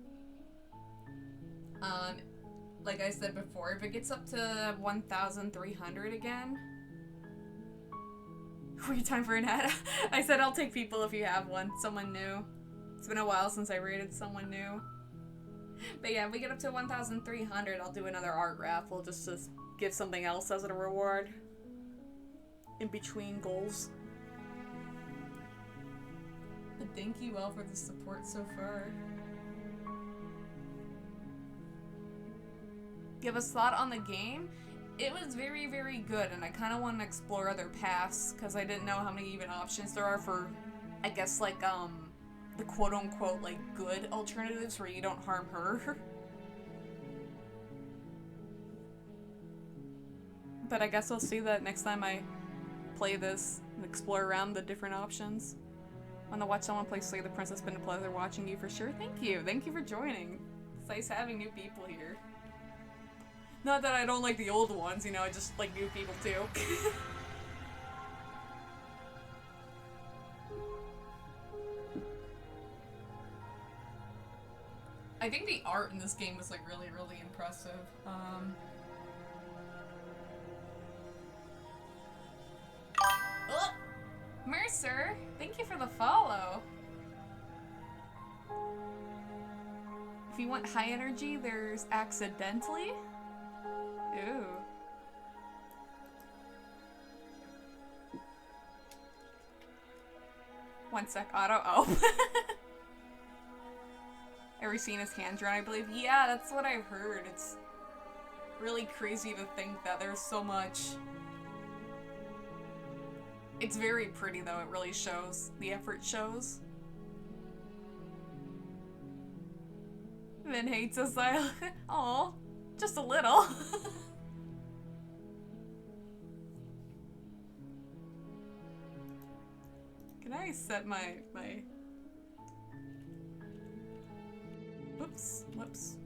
Like I said before, if it gets up to 1,300 again, wait, time for an ad. I said I'll take people if you have one, someone new. It's been a while since I rated someone new. But yeah, if we get up to 1,300, I'll do another art raffle just to give something else as a reward in between goals. But thank you all for the support so far. Give a thought on the game. It was very good, and I kind of want to explore other paths because I didn't know how many even options there are for, I guess, like the quote-unquote like good alternatives where you don't harm her. But I guess I'll see that next time I play this and explore around the different options. Want to watch someone play Slay the Princess? Been a pleasure watching you for sure. Thank you for joining. It's nice having new people here. Not that I don't like the old ones, you know, I just like new people too. I think the art in this game was like really impressive. Oh! Mercer, thank you for the follow. If you want high energy, there's accidentally. Ooh. One sec, auto. Oh. Ever seen his hand drawn, I believe? Yeah, that's what I've heard. It's really crazy to think that there's so much. It's very pretty though, it really shows. The effort shows. Vin hates us, Aw, just a little. Can I set my... Whoops, whoops.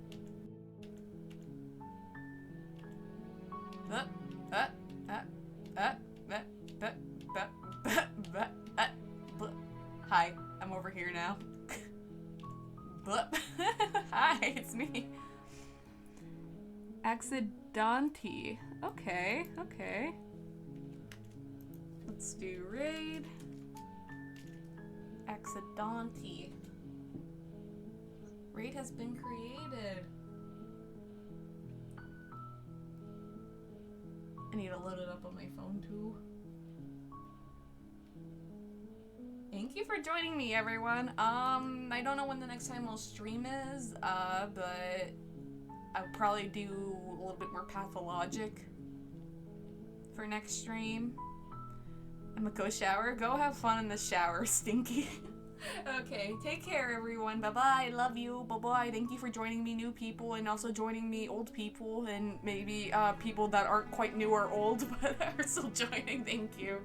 Hi, I'm over here now. Hi, it's me. Accidenti. Okay, okay. Let's do raid. Accidenti. Raid has been created. I need to load it up on my phone too. Thank you for joining me, everyone. I don't know when the next time I'll stream is, but I'll probably do a little bit more pathologic for next stream. I'm gonna go shower. Go have fun in the shower, Stinky. Okay, take care, everyone. Bye-bye. Love you. Bye-bye. Thank you for joining me, new people, and also joining me, old people, and maybe people that aren't quite new or old, but are still joining. Thank you.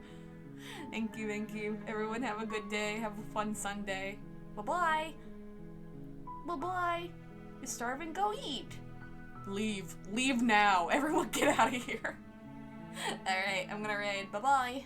Thank you, thank you. Everyone have a good day. Have a fun Sunday. Bye-bye. Bye-bye. You're starving? Go eat. Leave. Leave now. Everyone get out of here. Alright, I'm gonna raid. Bye-bye.